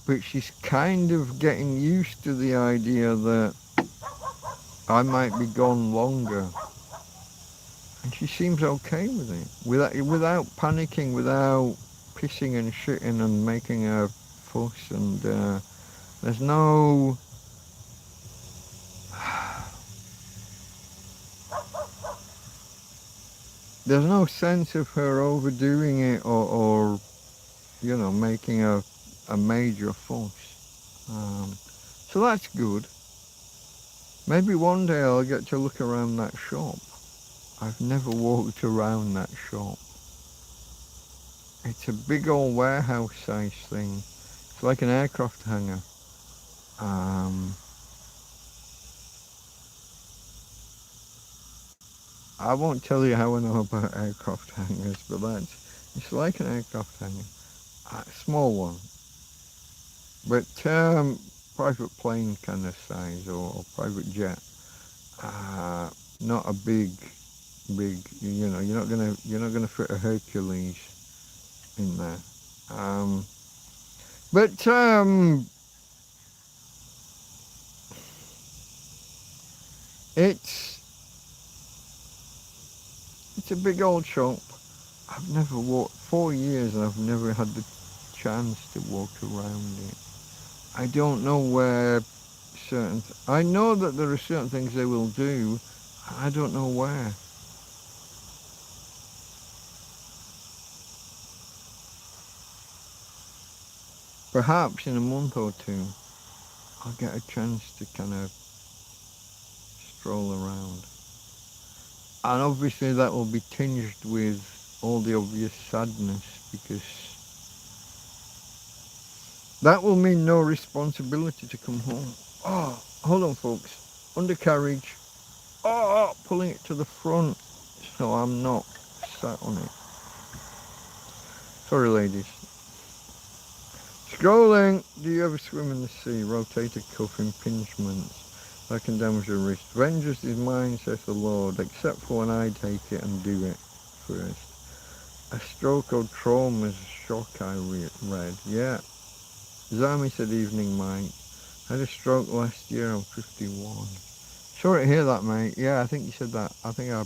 but she's kind of getting used to the idea that I might be gone longer. And she seems okay with it, without panicking, without pissing and shitting and making a fuss, and there's no... There's no sense of her overdoing it or you know, making a major fuss. So that's good. Maybe one day I'll get to look around that shop. I've never walked around that shop. It's a big old warehouse size thing. It's like an aircraft hangar. I won't tell you how I know about aircraft hangars, but it's like an aircraft hangar. A small one. But private plane kind of size or private jet. Not a big, you know, you're not gonna fit a Hercules in there. It's a big old shop. I've never walked 4 years and I've never had the chance to walk around it. I don't know where I know that there are certain things they will do. I don't know where. Perhaps in a month or two, I'll get a chance to kind of stroll around. And obviously that will be tinged with all the obvious sadness, because that will mean no responsibility to come home. Oh, hold on folks. Undercarriage. Oh, pulling it to the front so I'm not sat on it. Sorry ladies. Scrolling. Do you ever swim in the sea? Rotator cuff impingements. That can damage your wrist. Vengeance is mine, saith the Lord, except for when I take it and do it first. A stroke or trauma is a shock, I read. Yeah. Zami said, evening, Mike. I had a stroke last year, I'm 51. Sorry to hear that, mate. Yeah, I think you said that. I think I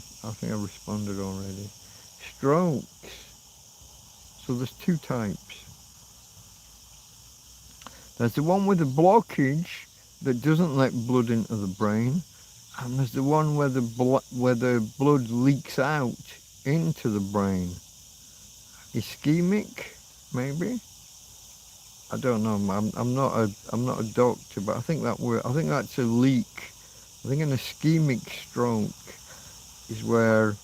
responded already. Strokes. So there's two types. There's the one with the blockage that doesn't let blood into the brain, and there's the one where the blood leaks out into the brain. Ischemic, maybe. I don't know. I'm not a doctor, but I think that's a leak. I think an ischemic stroke is where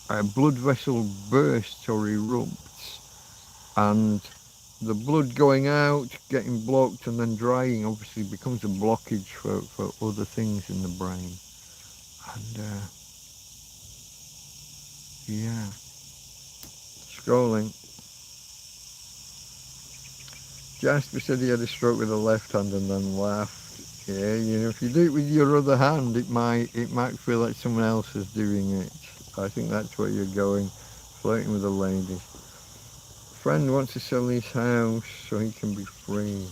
a blood vessel bursts or erupts, and the blood going out, getting blocked, and then drying obviously becomes a blockage for other things in the brain. And yeah, scrolling. Jasper said he had a stroke with the left hand and then laughed. Yeah, you know, if you do it with your other hand, it might feel like someone else is doing it. I think that's where you're going, flirting with a lady. Friend wants to sell his house so he can be free.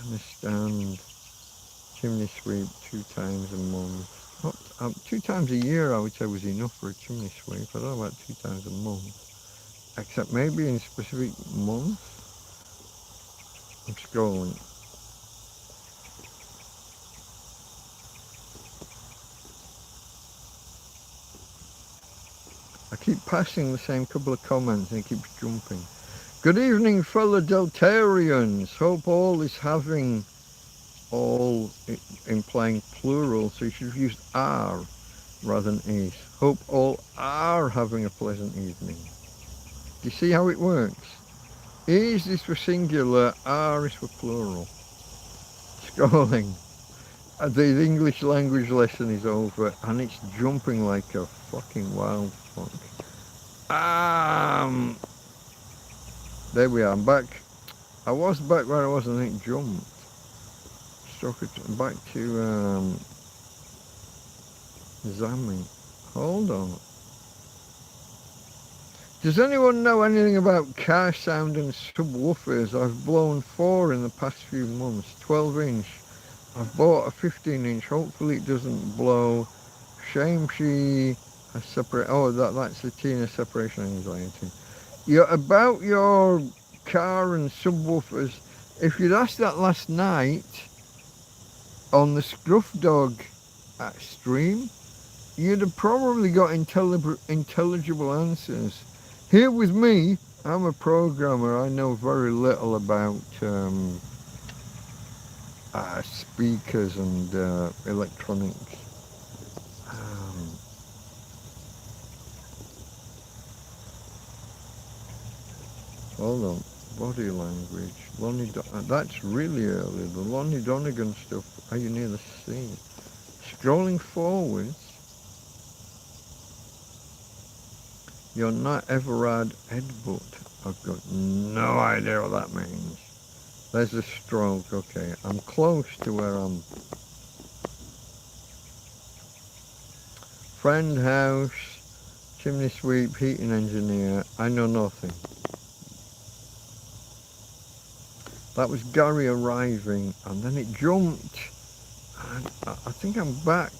Understand. Chimney sweep 2 times a month. 2 times a year I would say was enough for a chimney sweep. I don't know about 2 times a month. Except maybe in specific months. I'm scrolling. I keep passing the same couple of comments and it keeps jumping. Good evening, fellow Deltarians. Hope all is having all implying plural, so you should have used are rather than is. Hope all are having a pleasant evening. Do you see how it works? Is is for singular, are is for plural. Scrolling. The English language lesson is over and it's jumping like a fucking wild fuck. There we are, I'm back. I was back where I was and it jumped. Back to Zammy. Hold on. Does anyone know anything about car sound and subwoofers? I've blown 4 in the past few months. 12-inch. I've bought a 15-inch. Hopefully it doesn't blow. Shame she has separate. Oh, that's the Tina separation anxiety. About your car and subwoofers. If you'd asked that last night on the Scruff Dog stream, you'd have probably got intelligible answers. Here with me, I'm a programmer. I know very little about speakers and electronics. Hold on, body language. That's really early. The Lonnie Donegan stuff. Are you near the sea? Scrolling forwards. You're not Everard Edbutt. I've got no idea what that means. There's a stroke. Okay, I'm close to where I'm. Friend house, chimney sweep, heating engineer. I know nothing. That was Gary arriving, and then it jumped. And I think I'm back.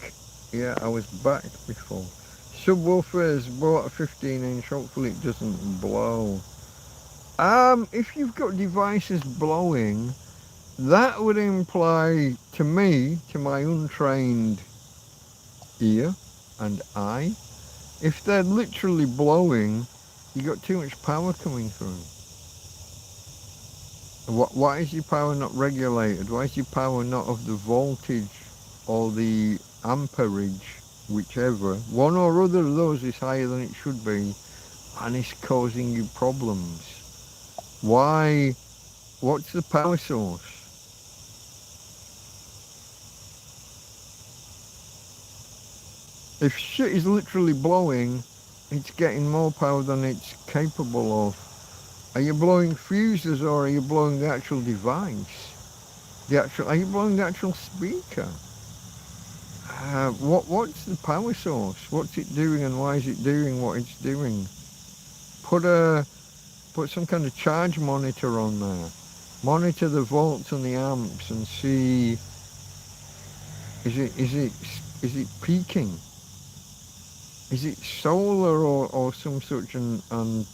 Yeah, I was back before. Subwoofers, bought a 15-inch. Hopefully it doesn't blow. If you've got devices blowing, that would imply to me, to my untrained ear and eye, if they're literally blowing, you got too much power coming through. Why is your power not regulated? Why is your power not of the voltage or the amperage, whichever? One or other of those is higher than it should be, and it's causing you problems. Why? What's the power source? If shit is literally blowing, it's getting more power than it's capable of. Are you blowing fuses or are you blowing the actual device? Are you blowing the actual speaker? What's the power source? What's it doing and why is it doing what it's doing? Put some kind of charge monitor on there. Monitor the volts and the amps and see, is it peaking? Is it solar or some such and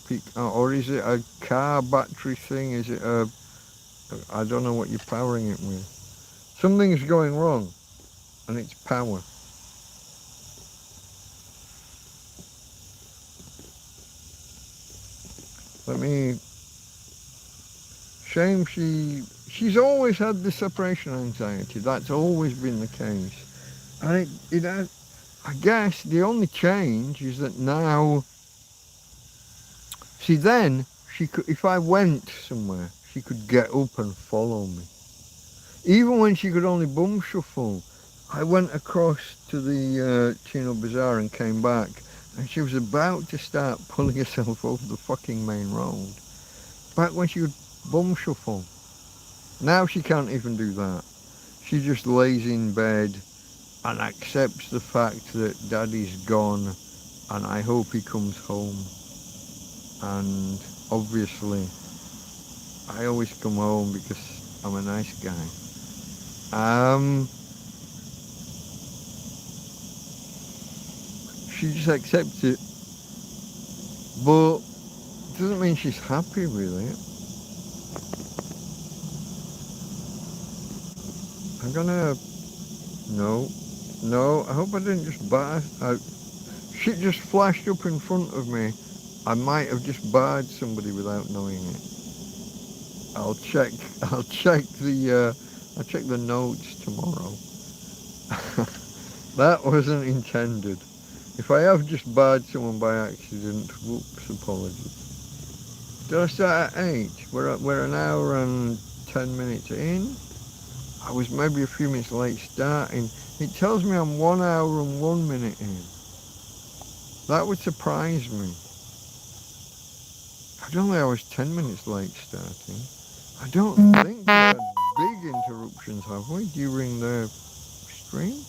peak, or is it a car battery thing? Is it I don't know what you're powering it with. Something's going wrong, and it's power. Shame she's always had the separation anxiety. That's always been the case, and it has. I guess the only change is that now, see then, she could, if I went somewhere, she could get up and follow me. Even when she could only bum shuffle, I went across to the Chino Bazaar and came back, and she was about to start pulling herself over the fucking main road. Back when she could bum shuffle. Now she can't even do that. She just lays in bed and accepts the fact that Daddy's gone, and I hope he comes home. And obviously, I always come home because I'm a nice guy. She just accepts it, but it doesn't mean she's happy with it. I'm gonna... No, I hope I didn't just barge. Shit just flashed up in front of me. I might have just barred somebody without knowing it. I'll check the notes tomorrow. That wasn't intended. If I have just barred someone by accident, whoops, apologies. Did I start at 8? We're an hour and 10 minutes in. I was maybe a few minutes late starting. It tells me I'm 1 hour and 1 minute in. That would surprise me. I don't think I was 10 minutes late starting. I don't think we had big interruptions, have we, during the stream?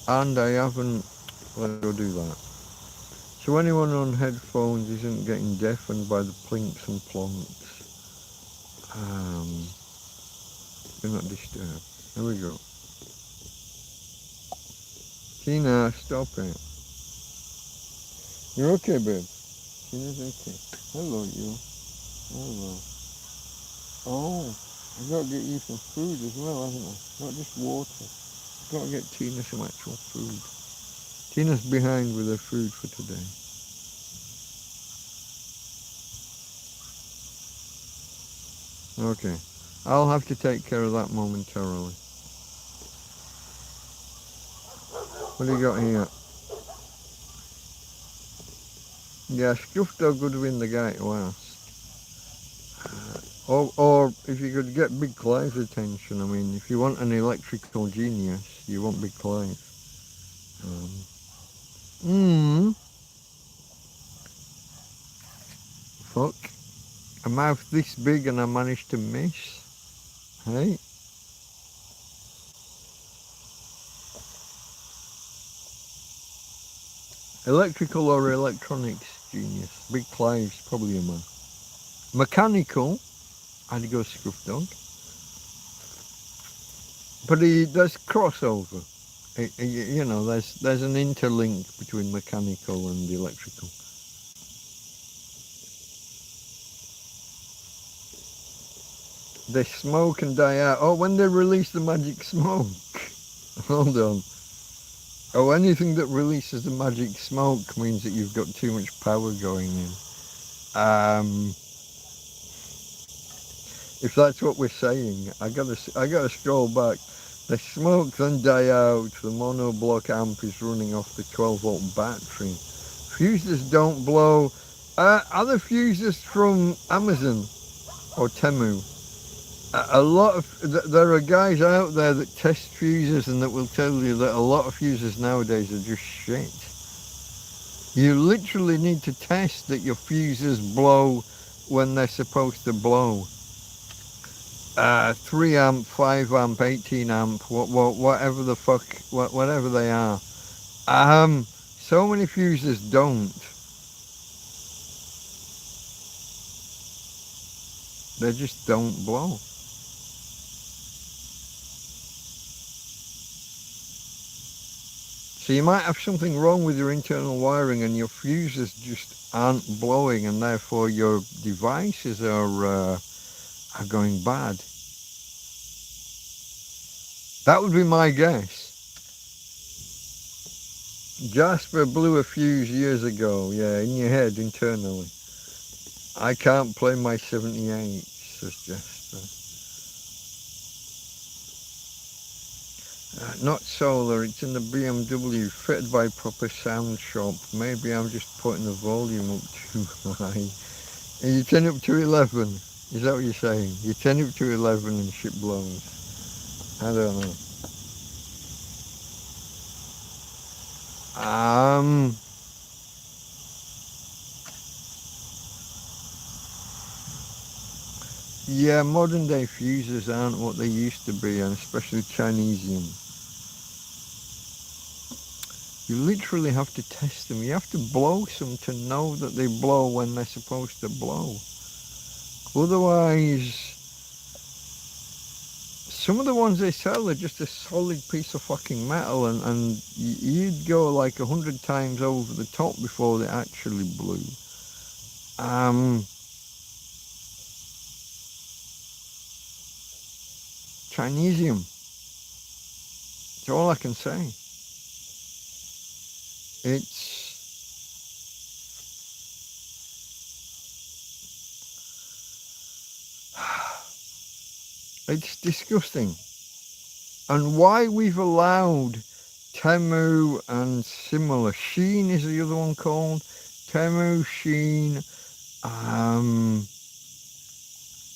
And I haven't... Let's go do that. So anyone on headphones isn't getting deafened by the plinks and plonks. Do not disturb. Here we go. Tina, stop it. You're okay, babe? Tina's okay. Hello, you. Hello. Oh, I've got to get you some food as well, haven't I? Not just water. I've got to get Tina some actual food. Tina's behind with her food for today. Okay. I'll have to take care of that momentarily. What do you got here? Yeah, Scuff Dog would win the guy to ask. Or if you could get Big Clive's attention, I mean, if you want an electrical genius, you want Big Clive. Fuck. A mouth this big and I managed to miss. Hey? Electrical or electronics genius. Big Clive's probably a man. Mechanical, I'd go Scruff Dog. But there's crossover. You know, there's an interlink between mechanical and electrical. They smoke and die out. Oh, when they release the magic smoke. Hold on. Oh, anything that releases the magic smoke means that you've got too much power going in. If that's what we're saying, I gotta scroll back. They smoke then die out. The monoblock amp is running off the 12-volt battery. Fuses don't blow. Are the fuses from Amazon or Temu? A lot of there are guys out there that test fuses and that will tell you that a lot of fuses nowadays are just shit. You literally need to test that your fuses blow when they're supposed to blow. 3 amp, 5 amp, 18 amp, whatever the fuck, whatever they are. So many fuses don't. They just don't blow. So you might have something wrong with your internal wiring and your fuses just aren't blowing, and therefore your devices are going bad. That would be my guess. Jasper blew a fuse years ago, yeah, in your head internally. I can't play my 78, says Jasper. Not solar, it's in the BMW, fitted by proper sound shop. Maybe I'm just putting the volume up too high. And you turn up to 11, is that what you're saying? You turn up to 11 and shit blows. I don't know. Yeah, modern day fuses aren't what they used to be, and especially Chinesium. You literally have to test them. You have to blow some to know that they blow when they're supposed to blow. Otherwise, some of the ones they sell are just a solid piece of fucking metal, and you'd go like 100 times over the top before they actually blew. Chinesium. That's all I can say. It's disgusting. And why we've allowed Temu and similar, Sheen is the other one called, Temu, Sheen,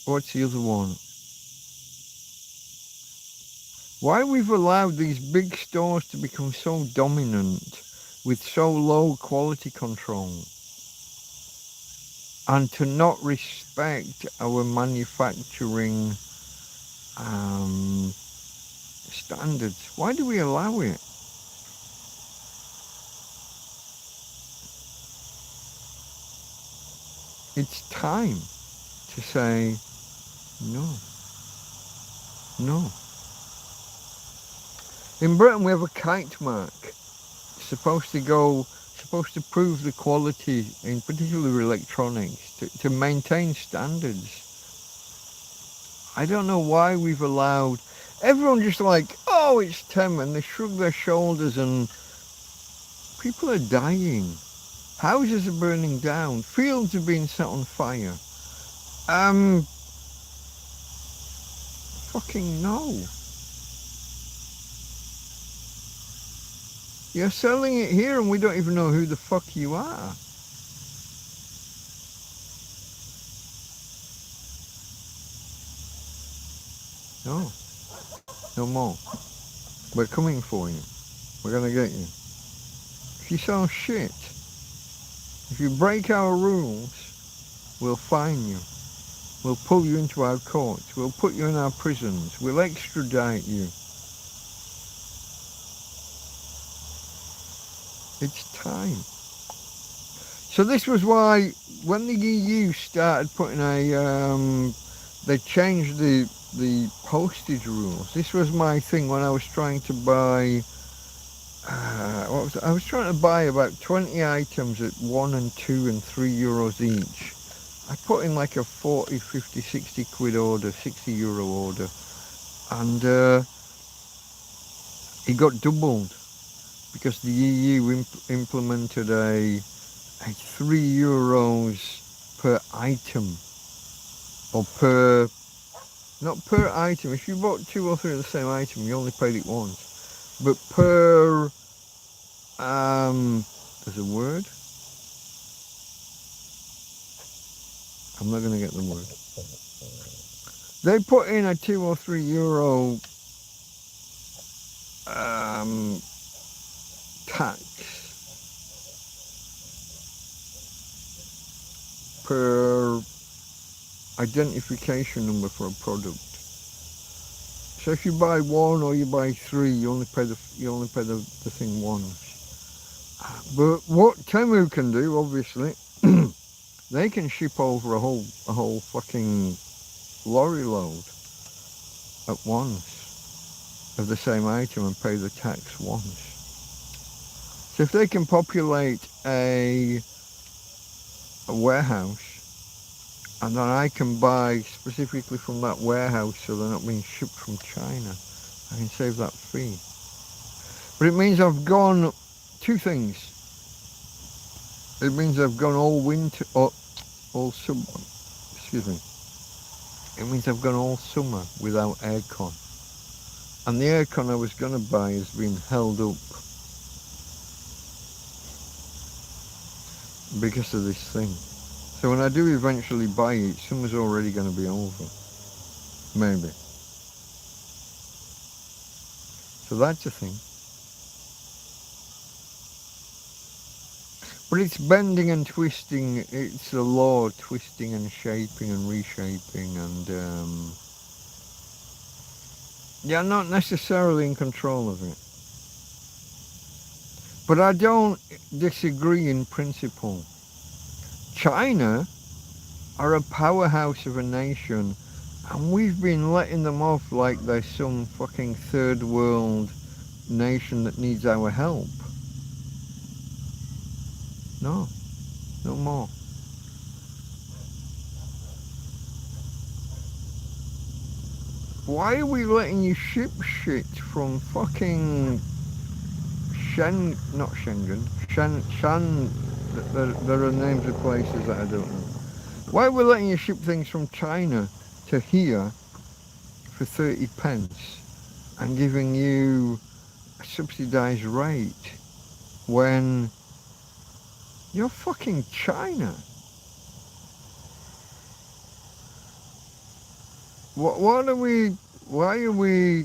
what's the other one? Why we've allowed these big stores to become so dominant with so low quality control and to not respect our manufacturing standards. Why do we allow it? It's time to say no. No. In Britain we have a kite mark. It's supposed to prove the quality in particular electronics, to maintain standards. I don't know why we've allowed everyone just like, oh, it's Tem, and they shrug their shoulders, and people are dying. Houses are burning down. Fields are being set on fire. Fucking no. You're selling it here and we don't even know who the fuck you are. No. No more. We're coming for you. We're gonna get you. If you sell shit, if you break our rules, we'll fine you. We'll pull you into our courts. We'll put you in our prisons. We'll extradite you. It's time. So this was why when the EU started putting they changed the postage rules. This was my thing when I was trying to buy, I was trying to buy about 20 items at 1 and 2 and 3 euros each. I put in like a 40, 50, 60 quid order, 60 euro order, and it got doubled because the EU implemented a 3 euros per item, or not per item. If you bought 2 or 3 of the same item, you only paid it once. But per, there's a word. I'm not going to get the word. They put in a 2 or 3 euro tax per identification number for a product. So if you buy 1 or you buy 3, you only pay the thing once. But what Temu can do, obviously, they can ship over a whole fucking lorry load at once of the same item and pay the tax once. So if they can populate a warehouse, and then I can buy specifically from that warehouse so they're not being shipped from China, I can save that fee. But it means I've gone 2 things. It means I've gone all winter, excuse me. It means I've gone all summer without aircon. And the aircon I was going to buy has been held up because of this thing. So when I do eventually buy it, summer's already going to be over. Maybe. So that's a thing. But it's bending and twisting. It's the law, twisting and shaping and reshaping, and you're not necessarily in control of it. But I don't disagree in principle. China are a powerhouse of a nation, and we've been letting them off like they're some fucking third world nation that needs our help. No, no more. Why are we letting you ship shit from fucking not Schengen, there are names of places that I don't know. Why are we letting you ship things from China to here for 30 pence and giving you a subsidised rate when you're fucking China? What are we, why are we,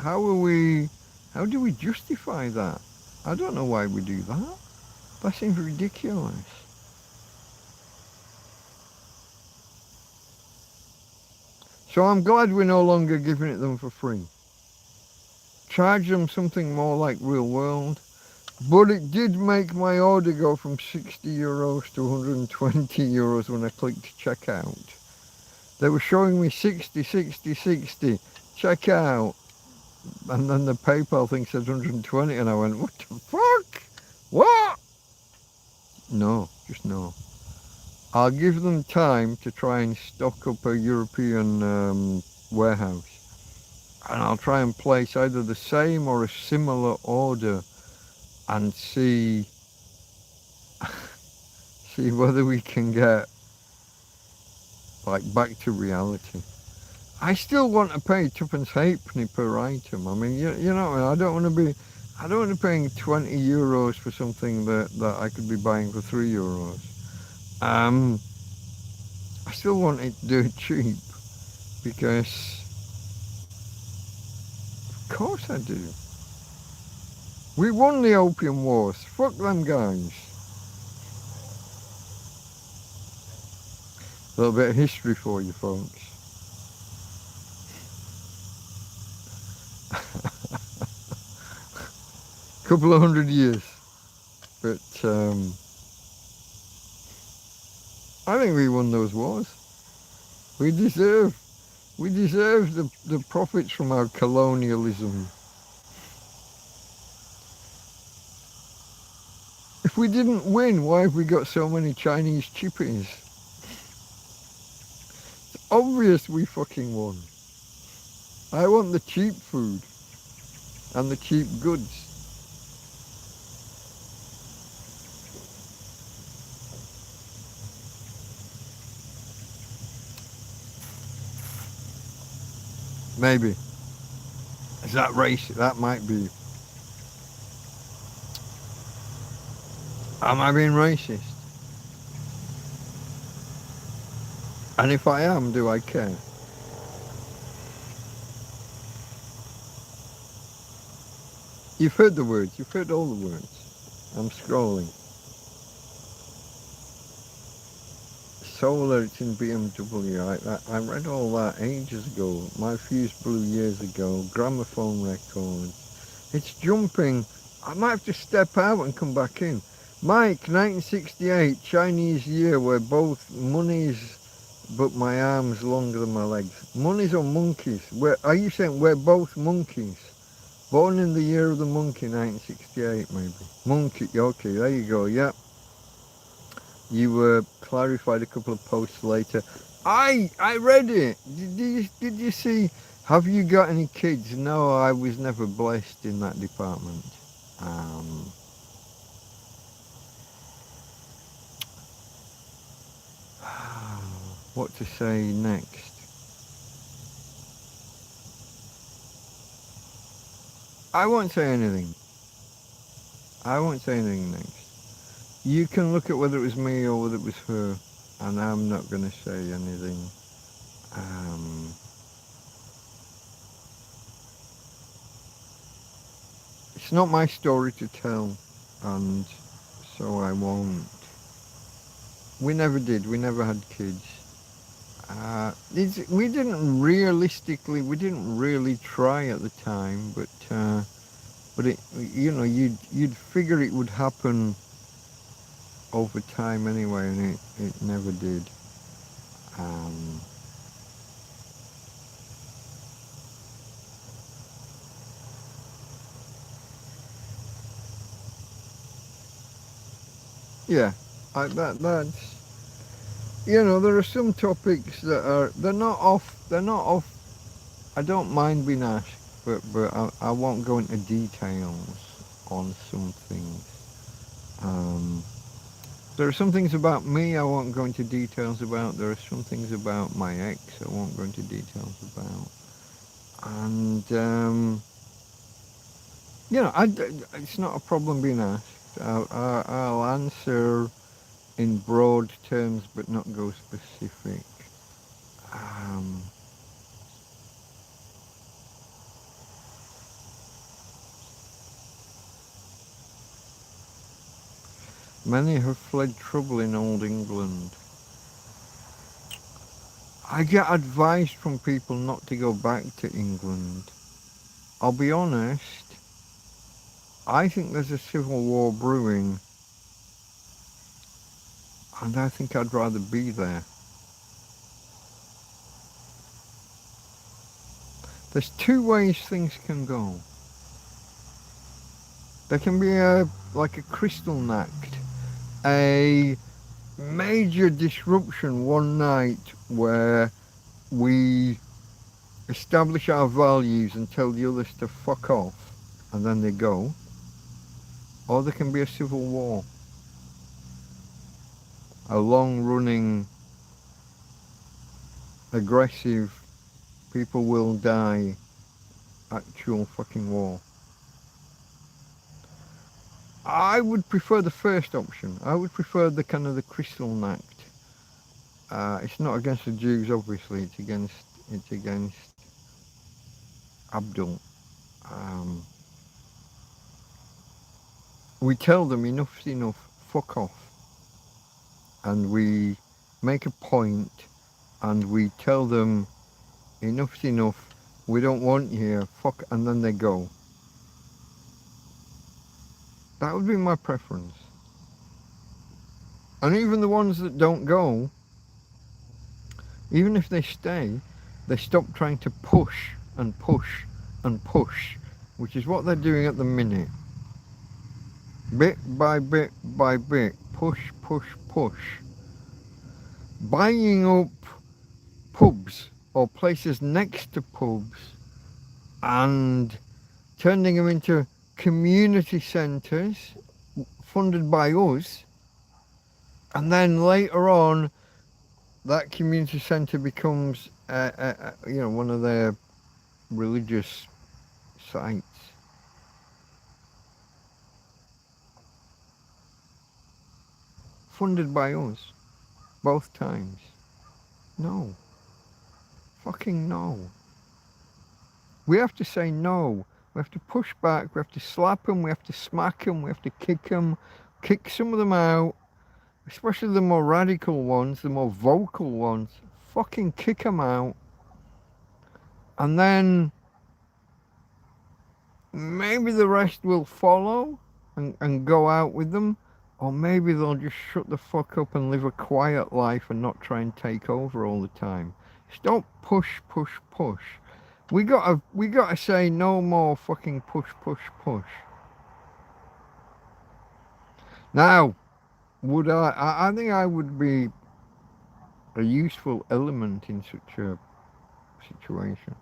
how do we justify that? I don't know why we do that. That seems ridiculous. So I'm glad we're no longer giving it them for free. Charge them something more like real world. But it did make my order go from 60 euros to 120 euros when I clicked checkout. They were showing me 60, 60, 60, checkout. And then the PayPal thing said 120 and I went, what the fuck? What? No, just no. I'll give them time to try and stock up a European warehouse. And I'll try and place either the same or a similar order and see whether we can get like back to reality. I still want to pay twopence halfpenny per item. I mean, you know, I don't want to be paying 20 euros for something that I could be buying for 3 euros. I still want it dirt cheap because, of course I do. We won the Opium Wars. Fuck them guys. A little bit of history for you folks. Couple of 100 years. But I think we won those wars. We deserve the profits from our colonialism. If we didn't win, why have we got so many Chinese chippies? It's obvious we fucking won. I want the cheap food and the cheap goods. Maybe. Is that racist? That might be. Am I being racist? And if I am, do I care? You've heard the words. You've heard all the words. I'm scrolling. Solar, it's in BMW. I read all that ages ago. My fuse blew years ago. Gramophone records. It's jumping. I might have to step out and come back in. Mike, 1968, Chinese year where both monies, but my arms longer than my legs. Monies or monkeys? Where are you saying we're both monkeys? Born in the year of the monkey, 1968 maybe. Monkey, okay, there you go, yeah. You clarified a couple of posts later. I read it. Did you see? Have you got any kids? No, I was never blessed in that department. What to say next? I won't say anything. I won't say anything next. You can look at whether it was me or whether it was her, and I'm not going to say anything. It's not my story to tell, and so I won't. We never did. We never had kids. We didn't really try at the time, but it, you'd figure it would happen over time anyway, and it never did. Yeah, that's, there are some topics that they're not off. I don't mind being asked, but I won't go into details on some things. There are some things about me I won't go into details about. There are some things about my ex I won't go into details about. And, it's not a problem being asked. I'll answer in broad terms but not go specific. Many have fled trouble in old England. I get advice from people not to go back to England. I'll be honest, I think there's a civil war brewing, and I think I'd rather be there. There's two ways things can go. There can be like a crystal knacked, a major disruption one night where we establish our values and tell the others to fuck off, and then they go. Or there can be a civil war, a long-running, aggressive, people will die, actual fucking war. I would prefer the first option. I would prefer the kind of the crystal knacked. It's not against the Jews, obviously. It's against Abdul. We tell them enough's enough, fuck off. And we make a point and we tell them enough's enough, we don't want you here, fuck, and then they go. That would be my preference. And even the ones that don't go, even if they stay, they stop trying to push and push and push, which is what they're doing at the minute. Bit by bit by bit, push, push, push. Buying up pubs or places next to pubs and turning them into community centres funded by us, and then later on that community centre becomes one of their religious sites. Funded by us both times. No. Fucking no. We have to say no. We have to push back, we have to slap them, we have to smack them, we have to kick them, kick some of them out, especially the more radical ones, the more vocal ones. Fucking kick them out. And then maybe the rest will follow and go out with them, or maybe they'll just shut the fuck up and live a quiet life and not try and take over all the time. Stop push, push, push. We gotta say no more fucking push, push, push. Now, would I think I would be a useful element in such a situation.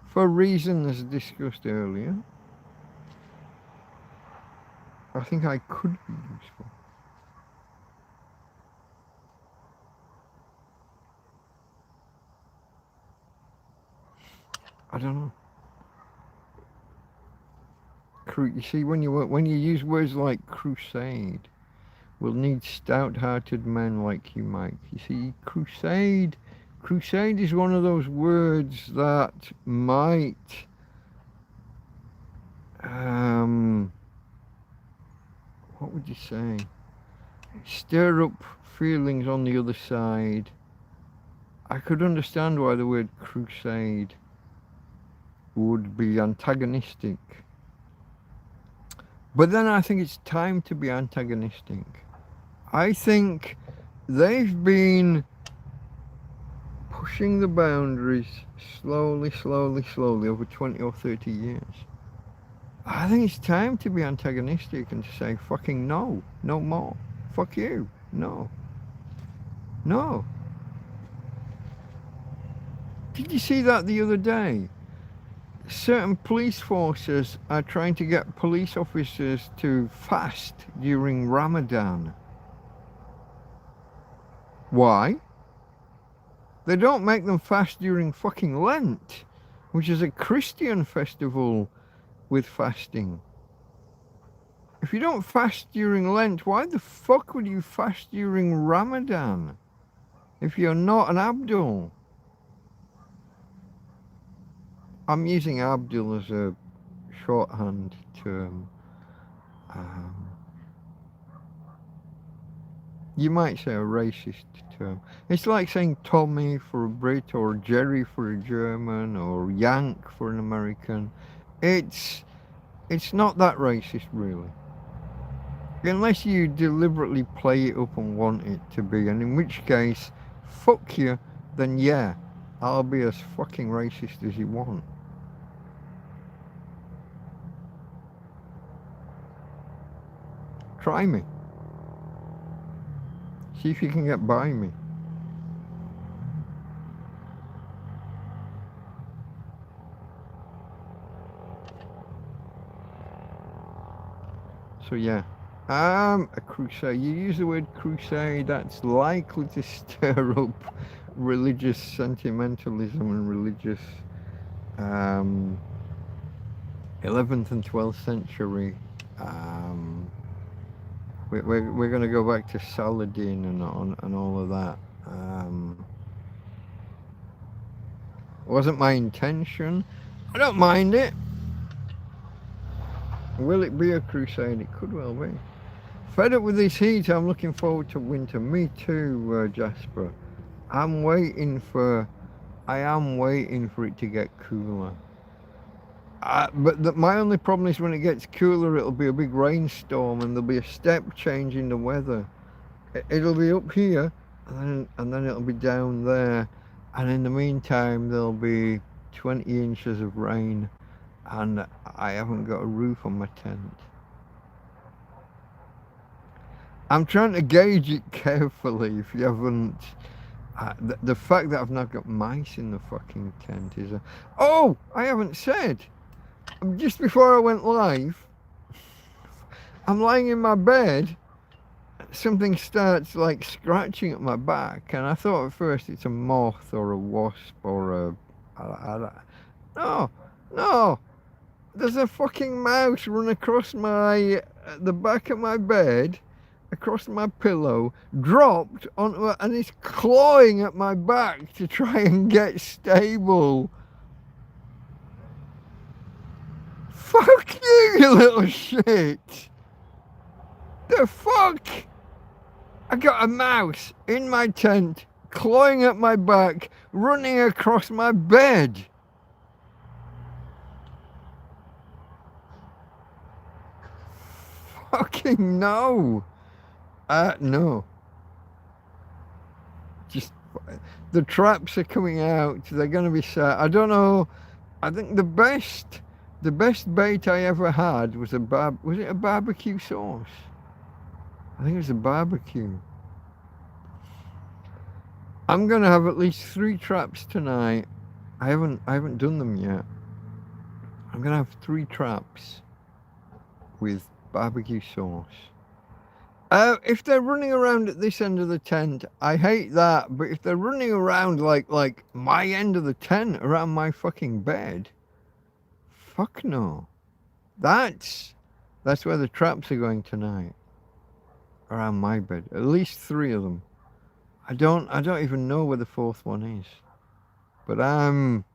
For reasons discussed earlier, I think I could be useful. I don't know. You see, when you use words like crusade, we'll need stout-hearted men like you, Mike. You see, crusade is one of those words that might would you say? Stir up feelings on the other side. I could understand why the word crusade would be antagonistic. But then I think it's time to be antagonistic. I think they've been pushing the boundaries slowly over 20 or 30 years. I think it's time to be antagonistic and to say fucking no, no more. Fuck you, no. No. Did you see that the other day? Certain police forces are trying to get police officers to fast during Ramadan. Why? They don't make them fast during fucking Lent, which is a Christian festival with fasting. If you don't fast during Lent, why the fuck would you fast during Ramadan if you're not an Abdul? I'm using Abdul as a shorthand term. You might say a racist term. It's like saying Tommy for a Brit, or Jerry for a German, or Yank for an American. It's not that racist, really. Unless you deliberately play it up and want it to be, and in which case, fuck you, then yeah, I'll be as fucking racist as you want. Try me. See if you can get by me. So yeah, a crusade. You use the word crusade, that's likely to stir up religious sentimentalism and religious 11th and 12th century. We're going to go back to Saladin and all of that. Wasn't my intention. I don't mind it. Will it be a crusade? It could well be. Fed up with this heat, I'm looking forward to winter. Me too, Jasper. I am waiting for it to get cooler. But my only problem is when it gets cooler, it'll be a big rainstorm and there'll be a step change in the weather. It'll be up here and then it'll be down there. And in the meantime, there'll be 20 inches of rain and I haven't got a roof on my tent. I'm trying to gauge it carefully if you haven't. The fact that I've not got mice in the fucking tent is Oh, I haven't said. Just before I went live, I'm lying in my bed, something starts like scratching at my back, and I thought at first it's a moth or a wasp or no, there's a fucking mouse run across the back of my bed, across my pillow, dropped onto it, and it's clawing at my back to try and get stable. Fuck you, you little shit! The fuck? I got a mouse in my tent, clawing at my back, running across my bed. Fucking no. No. Just, the traps are coming out, they're gonna be set. I don't know, I think the best bait I ever had was was it a barbecue sauce? I think it was a barbecue. I'm gonna have at least 3 traps tonight. I haven't done them yet. I'm gonna have 3 traps with barbecue sauce. If they're running around at this end of the tent, I hate that. But if they're running around like my end of the tent, around my fucking bed, fuck no. That's where the traps are going tonight. Around my bed. At least 3 of them. I don't even know where the 4th one is. But I'm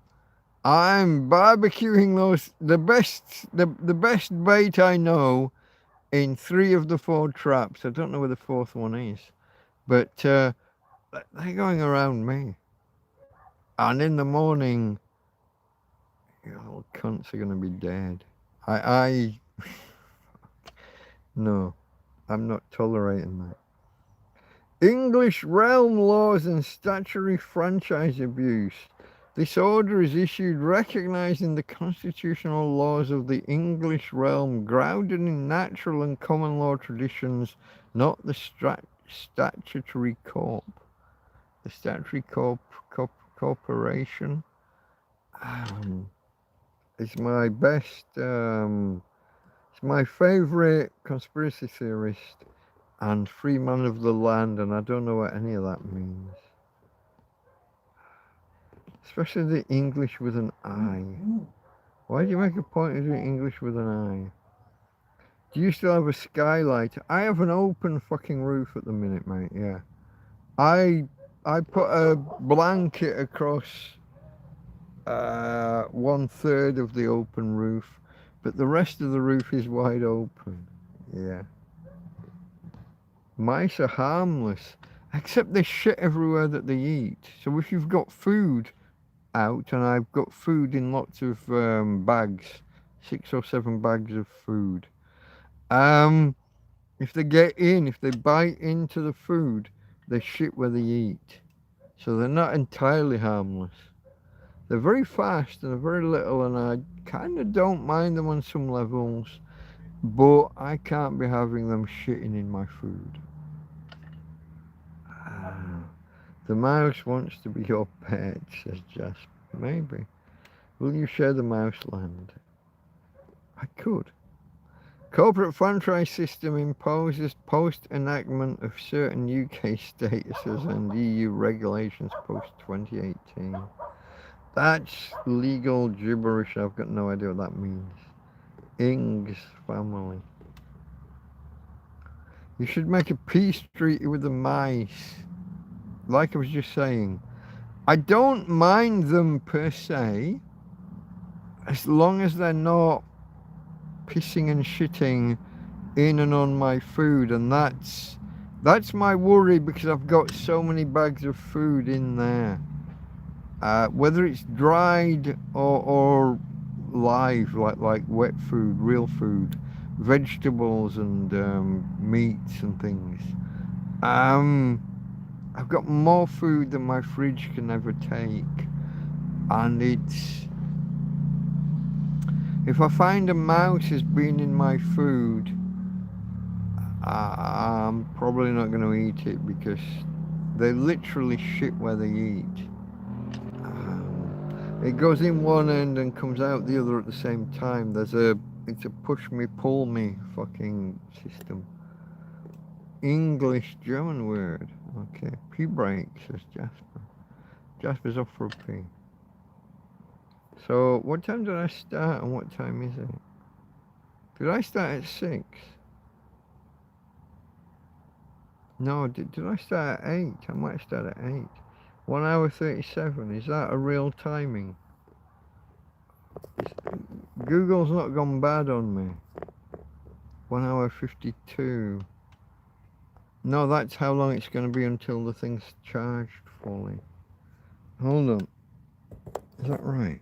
barbecuing those. The best bait I know in 3 of the 4 traps. I don't know where the 4th one is, but they're going around me. And in the morning, you little cunts are going to be dead. No, I'm not tolerating that. English realm laws and statutory franchise abuse. This order is issued recognizing the constitutional laws of the English realm, grounded in natural and common law traditions, not the statutory corp. The statutory corporation. It's my best, it's my favourite conspiracy theorist and free man of the land, and I don't know what any of that means. Especially the English with an I. Why do you make a point of doing English with an I? Do you still have a skylight? I have an open fucking roof at the minute, mate, yeah. I put a blanket across 1/3 of the open roof, but the rest of the roof is wide open. Yeah. Mice are harmless, except they shit everywhere that they eat. So if you've got food out, and I've got food in lots of bags, 6 or 7 bags of food, if they get in, if they bite into the food, they shit where they eat. So they're not entirely harmless. They're very fast and they're very little, and I kind of don't mind them on some levels, but I can't be having them shitting in my food. The mouse wants to be your pet, says Jasper. Maybe. Will you share the mouse land? I could. Corporate franchise system imposes post-enactment of certain UK statuses and EU regulations post-2018. That's legal gibberish. I've got no idea what that means. Ing's family. You should make a peace treaty with the mice. Like I was just saying, I don't mind them per se, as long as they're not pissing and shitting in and on my food, and that's my worry, because I've got so many bags of food in there. Whether it's dried or live, like wet food, real food, vegetables and meats and things. I've got more food than my fridge can ever take, and if I find a mouse has been in my food, I'm probably not going to eat it, because they literally shit where they eat. It goes in one end and comes out the other at the same time. It's a push me, pull me fucking system. English German word. Okay. Pee break, says Jasper. Jasper's off for a pee. So what time did I start and what time is it? Did I start at 6? No, did I start at 8? I might start at 8. 1 hour 37. Is that a real timing? Google's not gone bad on me. 1 hour 52. No, that's how long it's going to be until the thing's charged fully. Hold on. Is that right?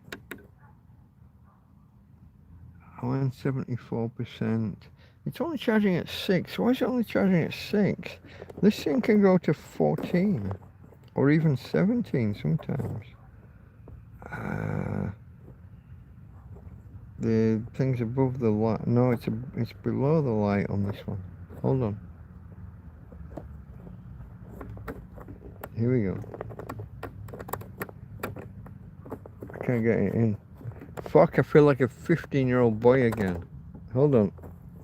I'm on 74%. It's only charging at 6. Why is it only charging at 6? This thing can go to 14. Or even 17 sometimes. The thing's above the light. No, it's below the light on this one. Hold on. Here we go. I can't get it in. Fuck, I feel like a 15-year-old boy again. Hold on.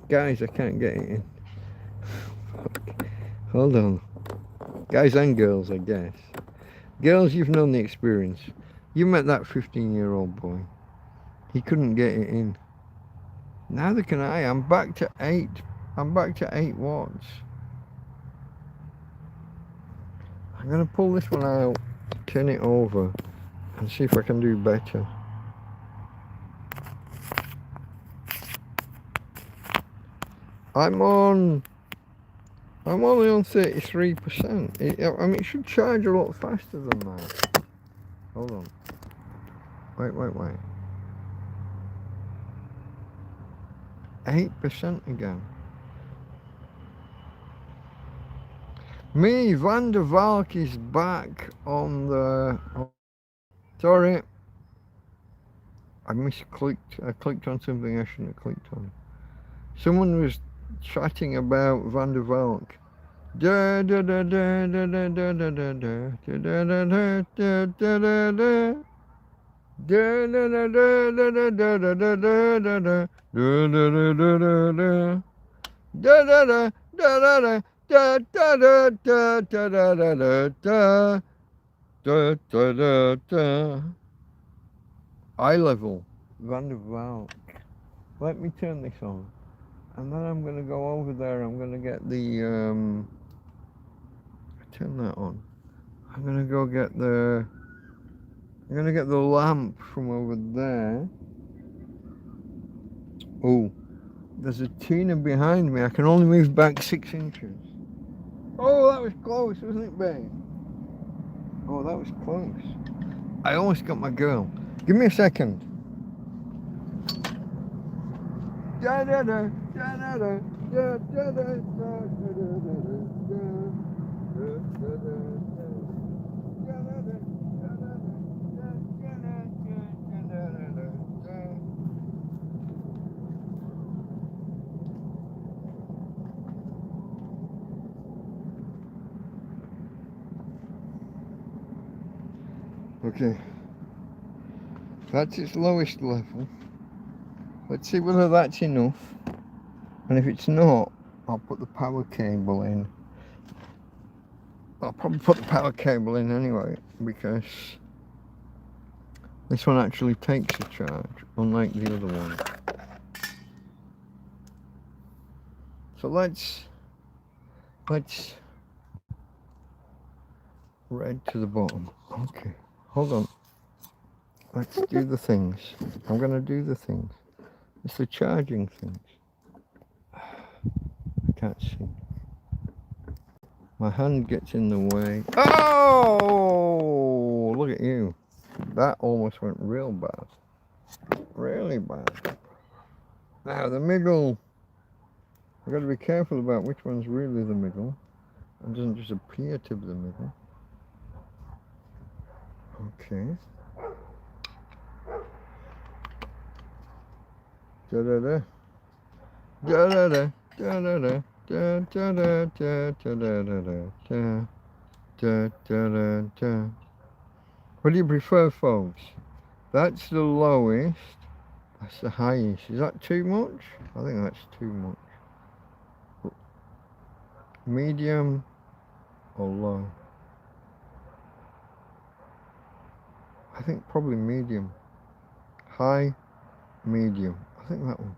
Guys, I can't get it in. Fuck. Hold on. Guys and girls, I guess. Girls, you've known the experience. You met that 15-year-old boy. He couldn't get it in. Neither can I. I'm back to 8. I'm back to 8 watts. I'm going to pull this one out, turn it over, and see if I can do better. I'm only on 33%. I mean, it should charge a lot faster than that. Hold on. Wait. 8% again. Me, Van der Valk is back on the... Sorry. I misclicked. I clicked on something I shouldn't have clicked on. Someone was chatting about Van der Valk. Da da da da da da da da da da da da da da da da. Da da da da da da da da da da da da da da da da da da. Eye level, Van der Valk. Let me turn this on, and then I'm gonna go over there. I'm gonna get the turn that on. I'm gonna go get the. I'm gonna get the lamp from over there. Oh, there's a Tina behind me. I can only move back 6 inches. Oh, that was close, wasn't it, babe? Oh, that was close. I almost got my girl. Give me a second. Da da da da da da da da da Okay, that's its lowest level. Let's see whether that's enough, and if it's not, I'll put the power cable in. I'll probably put the power cable in anyway, because this one actually takes a charge, unlike the other one. So let's red to the bottom. Okay, hold on. Let's do the things. I'm gonna do the things. It's the charging things. I can't see. My hand gets in the way. Oh, look at you. That almost went real bad. Really bad. Now the middle, I've got to be careful about which one's really the middle. It doesn't just appear to be the middle. Okay. Da da da. Da da da. Da da da. Da da da da da da da da da da. What do you prefer, folks? That's the lowest. That's the highest. Is that too much? I think that's too much. Medium or low? I think probably medium. High, medium. I think that one.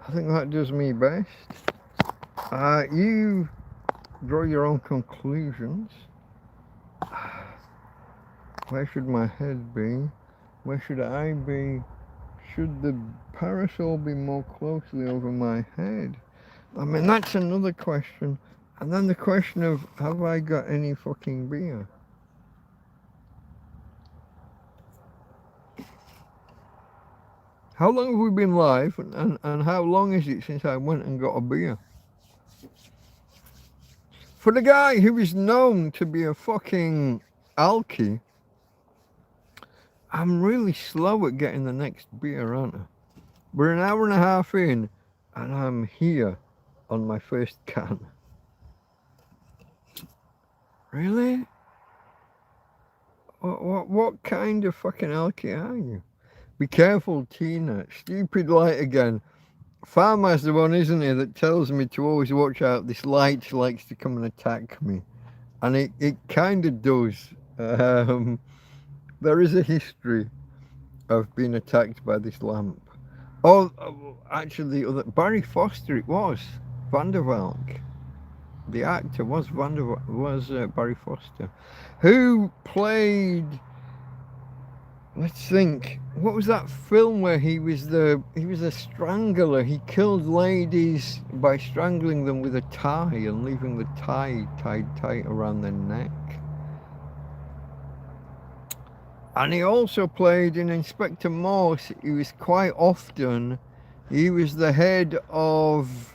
I think that does me best. You draw your own conclusions. Where should my head be? Where should I be? Should the parasol be more closely over my head? I mean, that's another question. And then the question of, have I got any fucking beer? How long have we been live, and how long is it since I went and got a beer? For the guy who is known to be a fucking alky, I'm really slow at getting the next beer, aren't I? We're an hour and a half in, and I'm here on my first can. Really? What kind of fucking alky are you? Be careful, Tina. Stupid light again. Farmer's the one, isn't he, that tells me to always watch out. This light likes to come and attack me. And it kind of does. There is a history of being attacked by this lamp. Oh, actually, the other Barry Foster, it was. Van der Valk. The actor was Barry Foster. Who played Let's think. What was that film where he was a strangler? He killed ladies by strangling them with a tie and leaving the tie tied tight around their neck. And he also played in Inspector Morse. He was quite often. He was the head of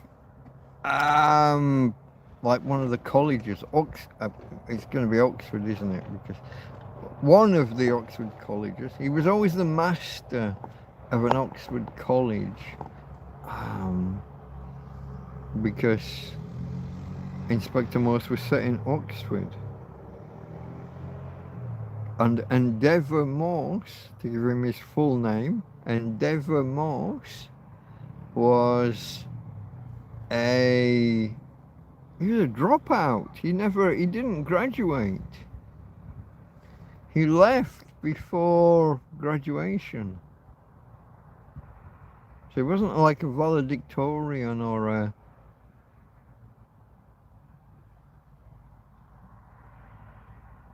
like one of the colleges. It's going to be Oxford, isn't it? Because one of the Oxford colleges. He was always the master of an Oxford college, because Inspector Morse was set in Oxford. And Endeavour Morse, to give him his full name, Endeavour Morse was he was a dropout. He didn't graduate. He left before graduation. So he wasn't like a valedictorian or a...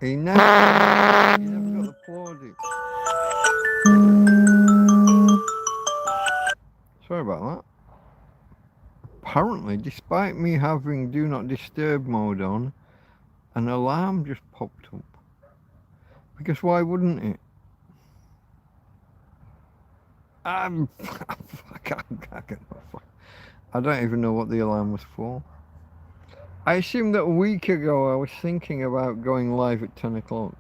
He never got applauded. Sorry about that. Apparently, despite me having Do Not Disturb mode on, an alarm just popped up. Because why wouldn't it? I don't even know what the alarm was for. I assumed that a week ago I was thinking about going live at 10 o'clock.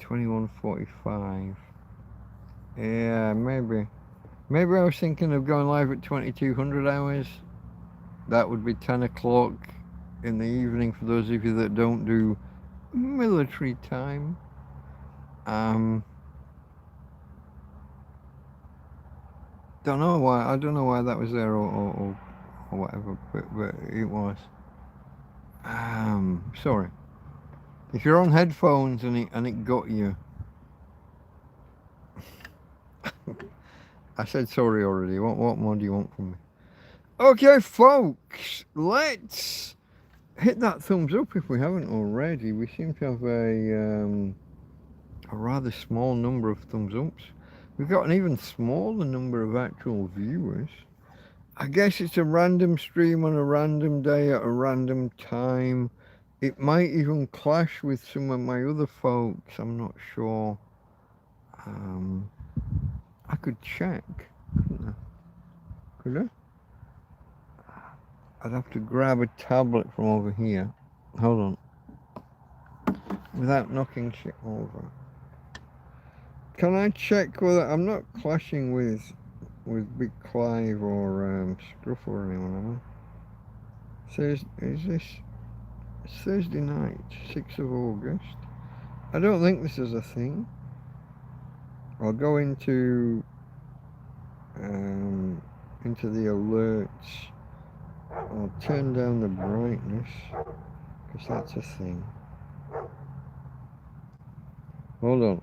21:45. Yeah, maybe. Maybe I was thinking of going live at 2200 hours. That would be 10 o'clock in the evening for those of you that don't do military time. Don't know why. I don't know why that was there or whatever, but it was. Sorry. If you're on headphones and it got you. I said sorry already. What more do you want from me? Okay, folks, let's hit that thumbs up if we haven't already. We seem to have a rather small number of thumbs ups. We've got an even smaller number of actual viewers. I guess it's a random stream on a random day at a random time. It might even clash with some of my other folks. I'm not sure. I could check, couldn't I? Could I? I'd have to grab a tablet from over here. Hold on. Without knocking shit over. Can I check whether I'm not clashing with Big Clive or Scruff or anyone, am I? So is this Thursday night, 6th of August? I don't think this is a thing. I'll go into the alerts. I'll turn down the brightness because that's a thing. Hold on.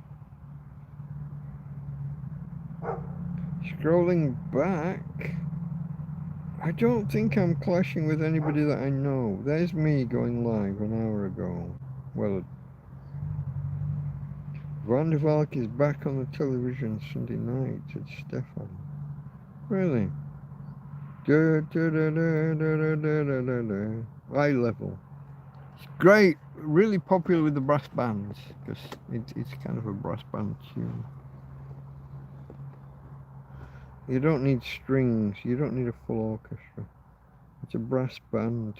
Scrolling back, I don't think I'm clashing with anybody that I know. There's me going live an hour ago. Well, Van der Valk is back on the television Sunday night at Stefan. Really? Eye level. It's great, really popular with the brass bands because it's kind of a brass band tune. You don't need strings, you don't need a full orchestra. It's a brass band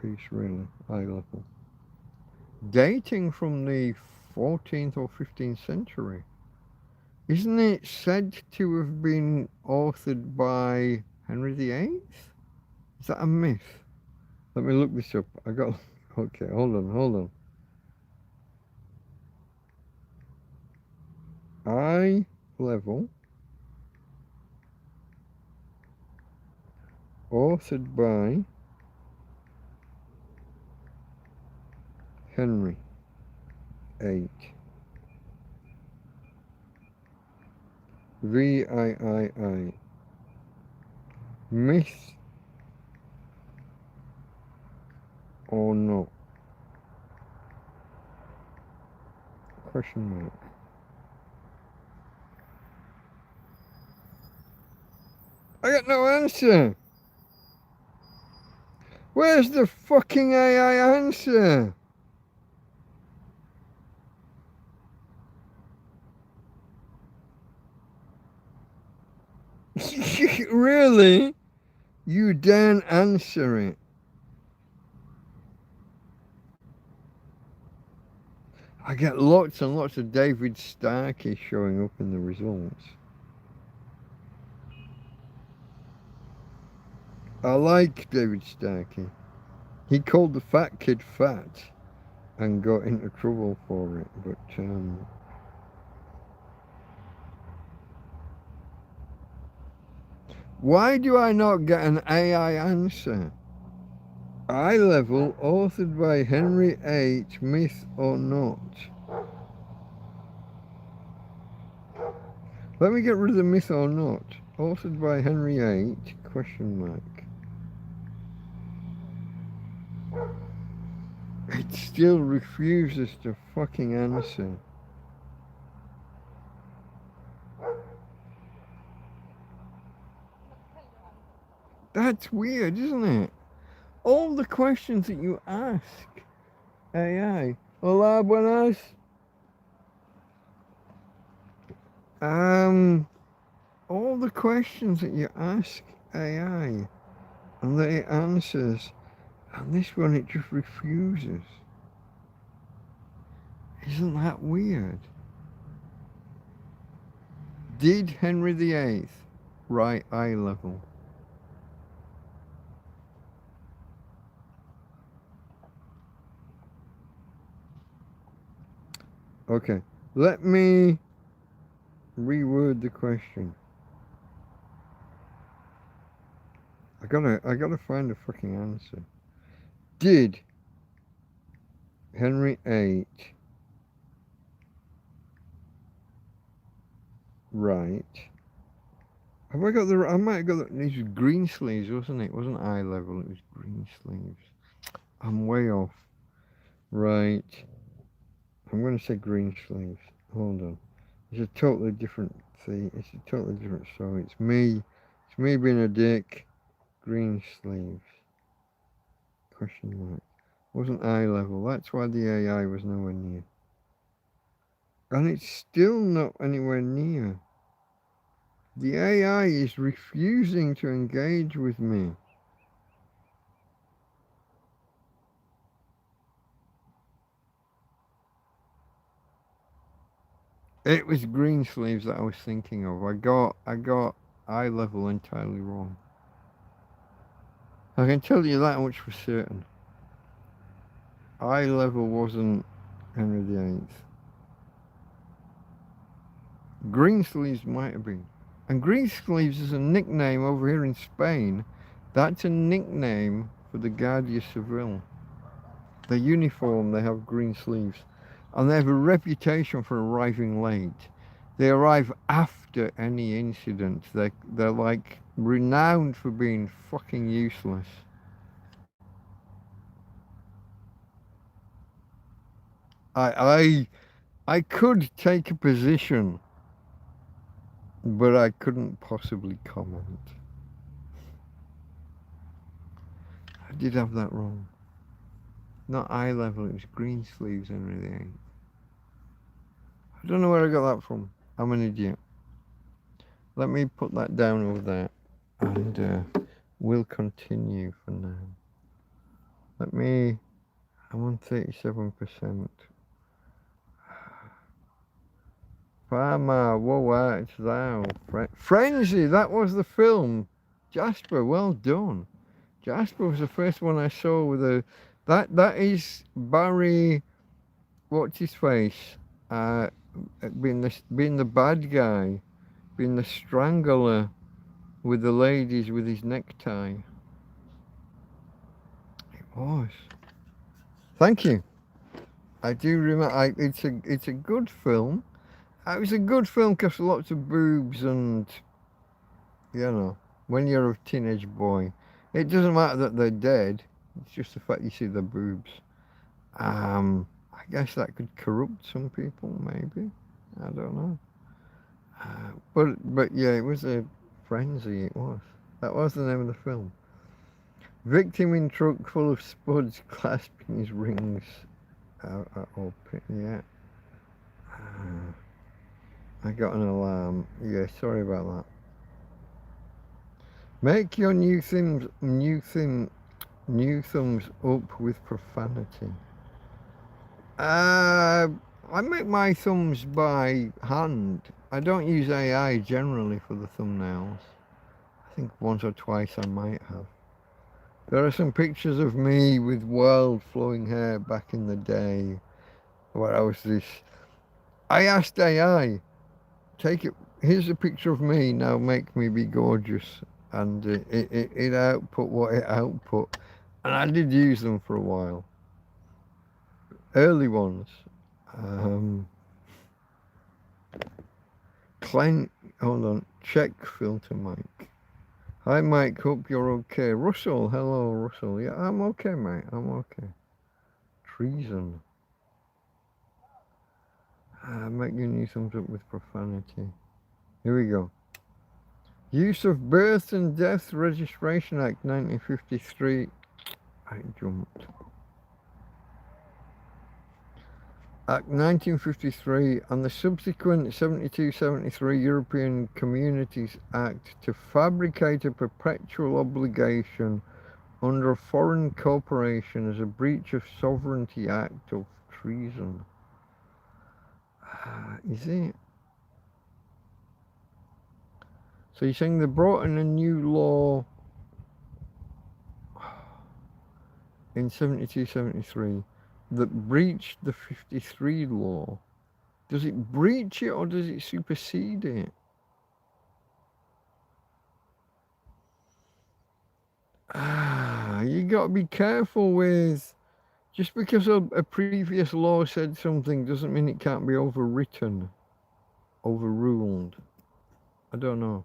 piece, really, eye level. Dating from the 14th or 15th century. Isn't it said to have been authored by Henry VIII? Is that a myth? Let me look this up. Okay, hold on. Eye level. Authored by Henry VIII. VIII. Myth or not? Question mark. I got no answer. Where's the fucking AI answer? Really? You daren't answer it. I get lots and lots of David Starkey showing up in the results. I like David Starkey. He called the fat kid fat and got into trouble for it, but why do I not get an AI answer? Eye Level, authored by Henry H. Myth or not? Let me get rid of the myth or not. Authored by Henry H. question mark. It still refuses to fucking answer. That's weird, isn't it? All the questions that you ask AI. Hola, buenas. All the questions that you ask AI and that it answers, and this one it just refuses. Isn't that weird? Did Henry VIII write eye level? Okay, let me reword the question. I gotta find a fucking answer. Did Henry VIII write? Have I got the? I might have got the. These were green sleeves, wasn't it? It wasn't eye level. It was green sleeves. I'm way off. Right. I'm going to say green sleeves. Hold on. It's a totally different thing. It's a totally different story. It's me. It's me being a dick. Green sleeves. Question mark. Wasn't eye level. That's why the AI was nowhere near. And it's still not anywhere near. The AI is refusing to engage with me. It was green sleeves that I was thinking of. I got eye level entirely wrong. I can tell you that much for certain. Eye level wasn't Henry VIII. Green sleeves might have been. And green sleeves is a nickname over here in Spain. That's a nickname for the Guardia Civil. Their uniform, they have green sleeves. And they have a reputation for arriving late. They arrive after any incident. They're like renowned for being fucking useless. I could take a position, but I couldn't possibly comment. I did have that wrong. Not eye level, it was green sleeves and everything. I don't know where I got that from. I'm an idiot. Let me put that down over there and we'll continue for now. I'm on 37%. Farmer, whoa, art thou. Frenzy, that was the film. Jasper, well done. Jasper was the first one I saw with a... That is Barry... What's his face? Being the bad guy. Being the strangler with the ladies with his necktie. It was. Thank you. I do remember... It's a good film. It was a good film because lots of boobs and, you know, when you're a teenage boy, it doesn't matter that they're dead. It's just the fact you see the boobs. I guess that could corrupt some people, maybe. I don't know. But yeah, it was a frenzy. It was. That was the name of the film. Victim in truck full of spuds clasping his rings. Yeah. I got an alarm. Yeah, sorry about that. Make your new thumbs up with profanity. I make my thumbs by hand. I don't use AI generally for the thumbnails. I think once or twice I might have. There are some pictures of me with wild flowing hair back in the day where I was this. I asked AI, take it, here's a picture of me, now make me be gorgeous. And it output what it output. And I did use them for a while. Early ones. Hold on, check filter Mike. Hi Mike, hope you're okay. Russell, hello Russell. Yeah, I'm okay mate, I'm okay. Treason. Make your new thumbs up with profanity. Here we go. Use of Birth and Death Registration Act 1953. I jumped. Act 1953 and the subsequent 72-73 European Communities Act to fabricate a perpetual obligation under a foreign corporation as a breach of sovereignty act of treason. Is it? So you're saying they brought in a new law in 72-73 that breached the 53 law. Does it breach it or does it supersede it? You got to be careful with, just because a previous law said something doesn't mean it can't be overwritten, overruled. I don't know.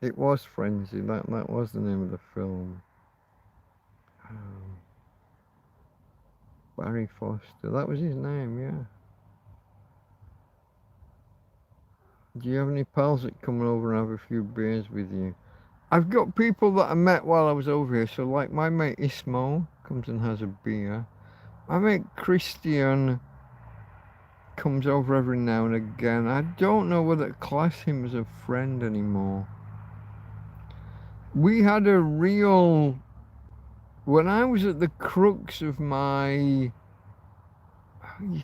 It was Frenzy, that was the name of the film. Barry Foster, that was his name, yeah. Do you have any pals that come over and have a few beers with you? I've got people that I met while I was over here, so like my mate Ismo comes and has a beer. My mate Christian comes over every now and again. I don't know whether to class him as a friend anymore. We had a real, when I was at the crux of my, you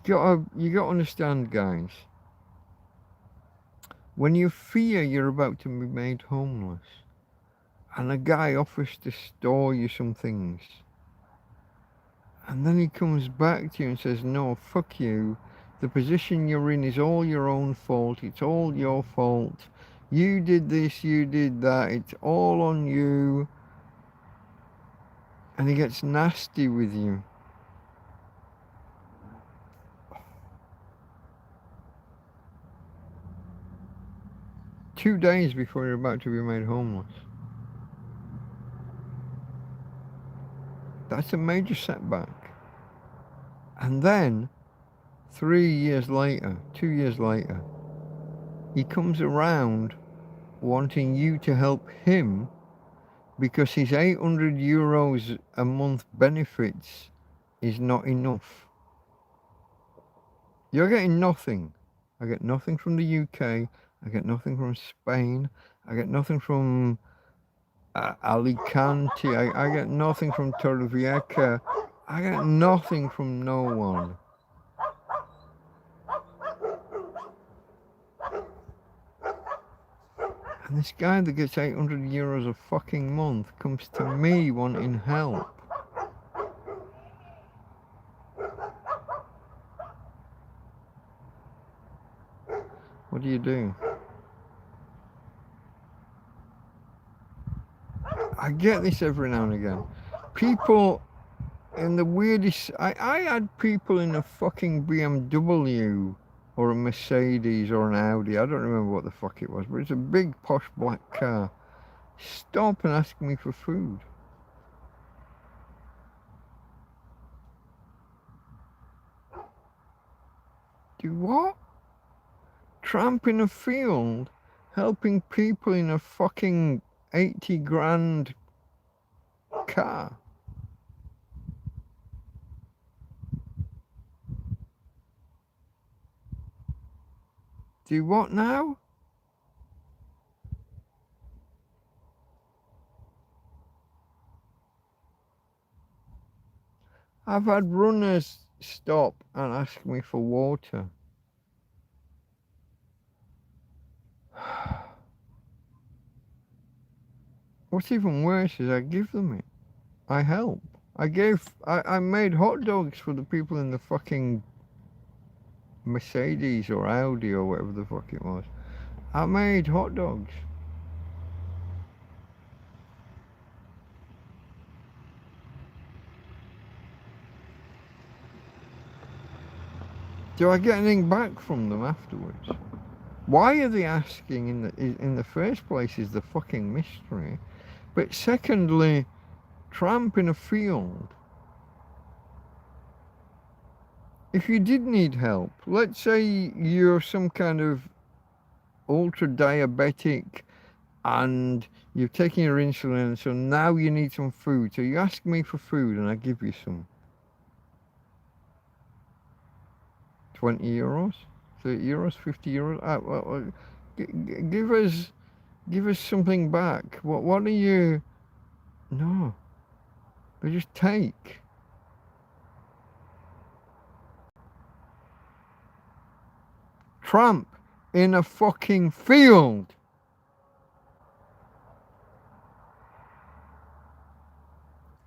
gotta understand guys, when you fear you're about to be made homeless and a guy offers to store you some things and then he comes back to you and says, no, fuck you, the position you're in is all your own fault, it's all your fault, you did this, you did that, it's all on you, and he gets nasty with you. Two days before you're about to be made homeless. That's a major setback. And then 3 years later, 2 years later, he comes around wanting you to help him because his 800 euros a month benefits is not enough. You're getting nothing. I get nothing from the UK. I get nothing from Spain. I get nothing from Alicante. I get nothing from Torrevieja. I get nothing from no one. And this guy that gets 800 euros a fucking month comes to me wanting help. What do you do? I get this every now and again. People in the weirdest, I had people in a fucking BMW or a Mercedes or an Audi, I don't remember what the fuck it was, but it's a big posh black car, stop and ask me for food. Do what? tramp in a field, helping people in a fucking 80 grand car. Do what now? I've had runners stop and ask me for water. What's even worse is I give them it. I help. I made hot dogs for the people in the fucking Mercedes or Audi or whatever the fuck it was. I made hot dogs. Do I get anything back from them afterwards? Why are they asking in the first place is the fucking mystery. But secondly, tramp in a field. If you did need help, let's say you're some kind of ultra diabetic and you're taking your insulin, so now you need some food. So you ask me for food and I give you some. 20 euros, 30 euros, 50 euros. Give us something back. What are you? No, they just take. Tramp in a fucking field.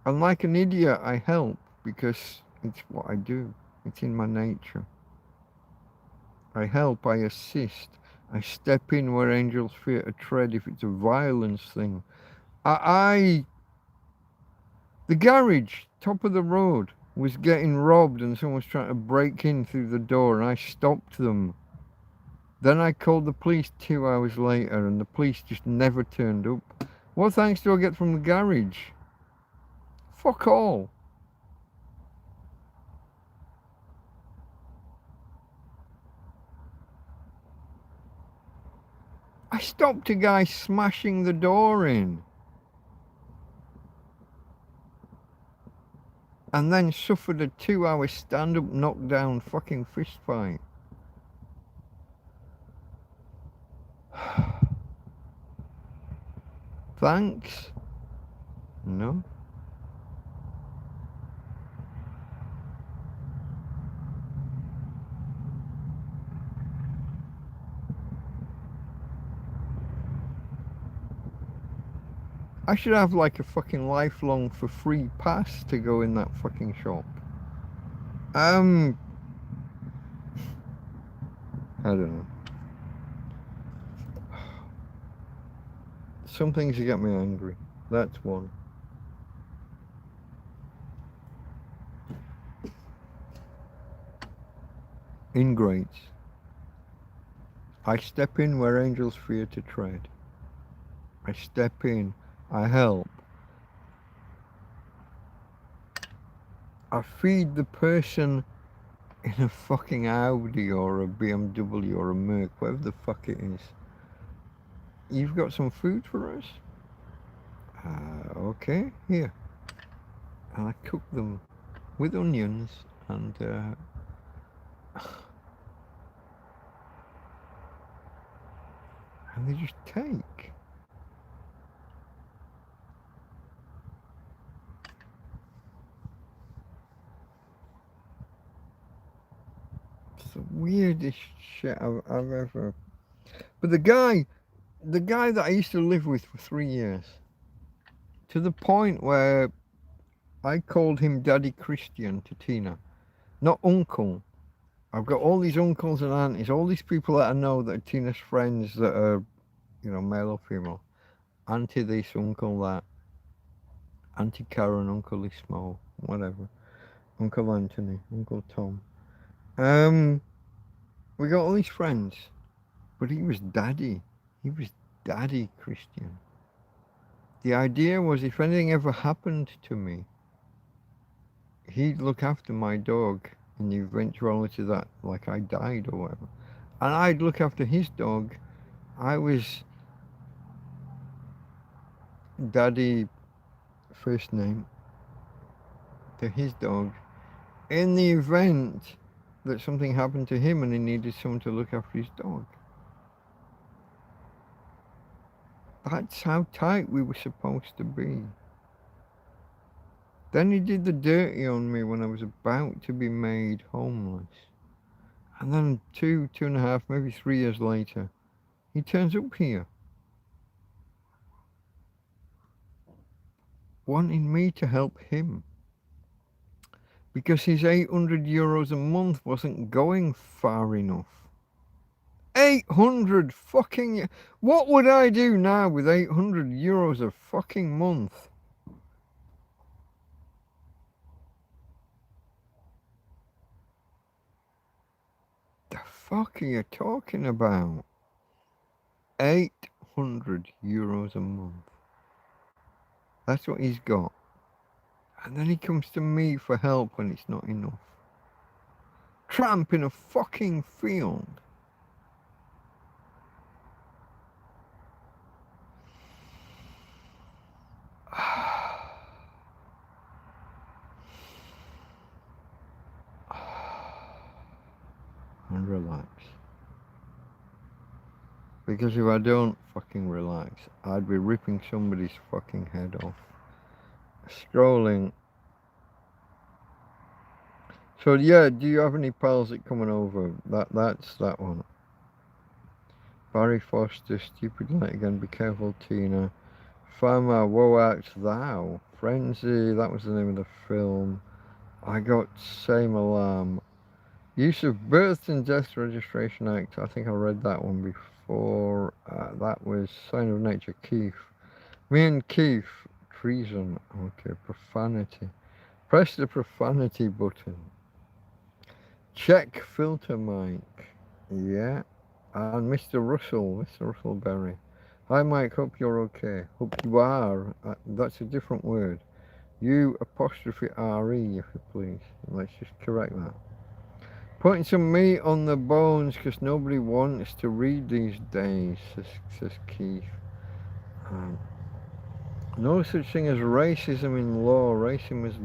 And like an idiot, I help because it's what I do. It's in my nature. I help, I assist, I step in where angels fear to tread if it's a violence thing. The garage, top of the road, was getting robbed and someone was trying to break in through the door and I stopped them. Then I called the police 2 hours later and the police just never turned up. What thanks do I get from the garage? Fuck all. I stopped a guy smashing the door in. And then suffered a 2-hour stand-up knockdown fucking fist fight. Thanks? No. I should have like a fucking lifelong for free pass to go in that fucking shop. I don't know. Some things that get me angry. That's one. Ingrates. I step in where angels fear to tread. I step in. I help. I feed the person in a fucking Audi or a BMW or a Merc, whatever the fuck it is. You've got some food for us? Okay, here. And I cook them with onions and they just take. It's the weirdest shit I've ever. But the guy that I used to live with for 3 years, to the point where I called him Daddy Christian to Tina, not uncle. I've got all these uncles and aunties, all these people that I know that are Tina's friends that are, you know, male or female. Auntie this, uncle that, Auntie Karen, Uncle Ismo, whatever. Uncle Anthony, Uncle Tom. We got all these friends, but he was Daddy. He was Daddy Christian. The idea was if anything ever happened to me, he'd look after my dog in the eventuality that, like, I died or whatever. and I'd look after his dog. I was daddy first name to his dog in the event that something happened to him and he needed someone to look after his dog. That's how tight we were supposed to be. Then he did the dirty on me when I was about to be made homeless. And then 2.5, maybe 3 years later, he turns up here, wanting me to help him. Because his €800 a month wasn't going far enough. 800 fucking... What would I do now with €800 a fucking month? The fuck are you talking about? €800 a month. That's what he's got. And then he comes to me for help when it's not enough. Tramp in a fucking field. And relax. Because if I don't fucking relax, I'd be ripping somebody's fucking head off. Scrolling. So yeah, do you have any pals that coming over? That's that one. Barry Foster, Stupid Light Again, Be Careful Tina. Fama, Woe Art Thou. Frenzy, that was the name of the film. I got Same Alarm. Use of Birth and Death Registration Act. I think I read that one before. That was Sign of Nature, Keith. Me and Keith. Treason. Okay, profanity. Press the profanity button. Check filter Mike. Yeah. And Mr. Russell Berry. Hi Mike, hope you're okay. Hope you are. That's a different word. You apostrophe RE, if you please. Let's just correct that. Putting some meat on the bones because nobody wants to read these days, says Keith. No such thing as racism in law. Racism is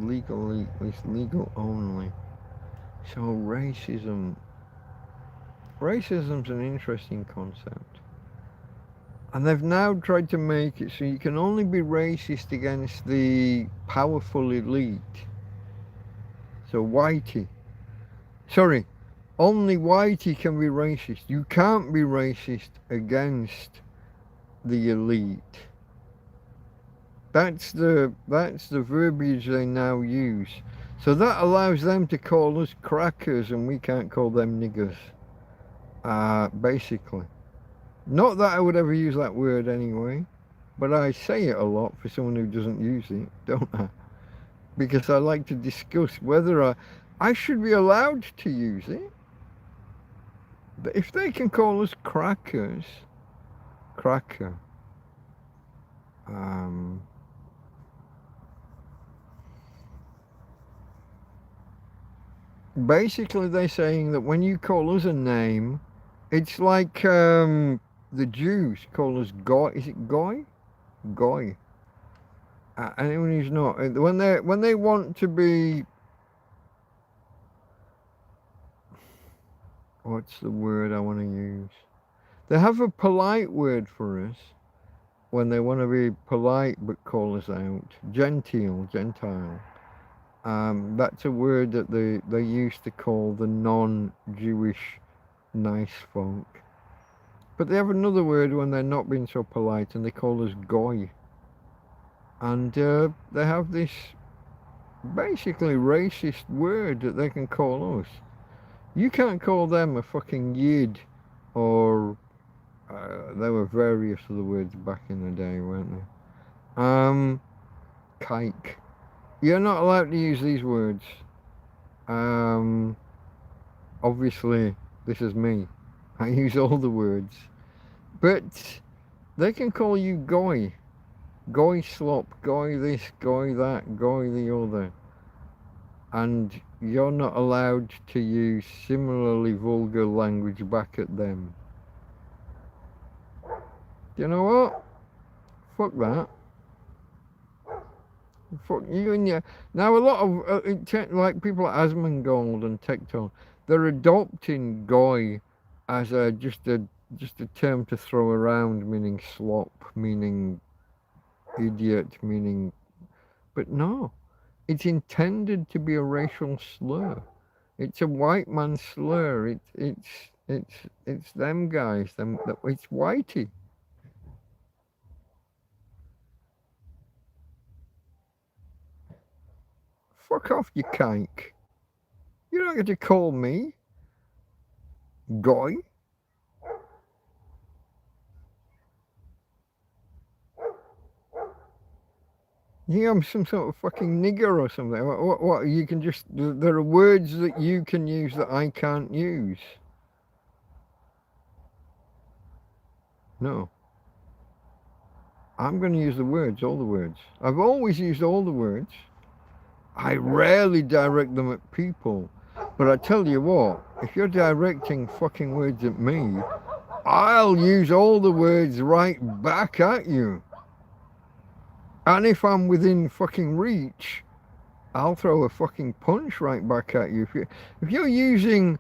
legal only. So racism's an interesting concept. And they've now tried to make it so you can only be racist against the powerful elite. So whitey. Sorry, only whitey can be racist. You can't be racist against the elite. That's the verbiage they now use. So that allows them to call us crackers and we can't call them niggers. Basically. Not that I would ever use that word anyway, but I say it a lot for someone who doesn't use it, don't I? Because I like to discuss whether I should be allowed to use it. But if they can call us crackers, cracker, basically they're saying that when you call us a name, it's like the Jews call us Goy. Is it Goy? Goy. Anyone who's not, when they want to be, what's the word I want to use? They have a polite word for us when they want to be polite but call us out. Gentile. That's a word that they used to call the non-Jewish nice folk. But they have another word when they're not being so polite and they call us Goy. And they have this basically racist word that they can call us. You can't call them a fucking Yid or there were various other words back in the day, weren't there? Kike. You're not allowed to use these words. Obviously, this is me. I use all the words. But they can call you Goy. Goy slop, Goy this, Goy that, Goy the other. And you're not allowed to use similarly vulgar language back at them. You know what? Fuck that. Fuck you and your... Now a lot of, like people like Asmongold and Tectone, they're adopting goy as just a term to throw around, meaning slop, meaning idiot, meaning... But no, it's intended to be a racial slur. It's a white man slur. It's them guys. It's whitey. Fuck off, you kike. You're not going to call me goy. Yeah, I'm some sort of fucking nigger or something. What? You can just... There are words that you can use that I can't use. No. I'm going to use the words, all the words. I've always used all the words. I rarely direct them at people. But I tell you what, if you're directing fucking words at me, I'll use all the words right back at you. And if I'm within fucking reach, I'll throw a fucking punch right back at you. If you're using...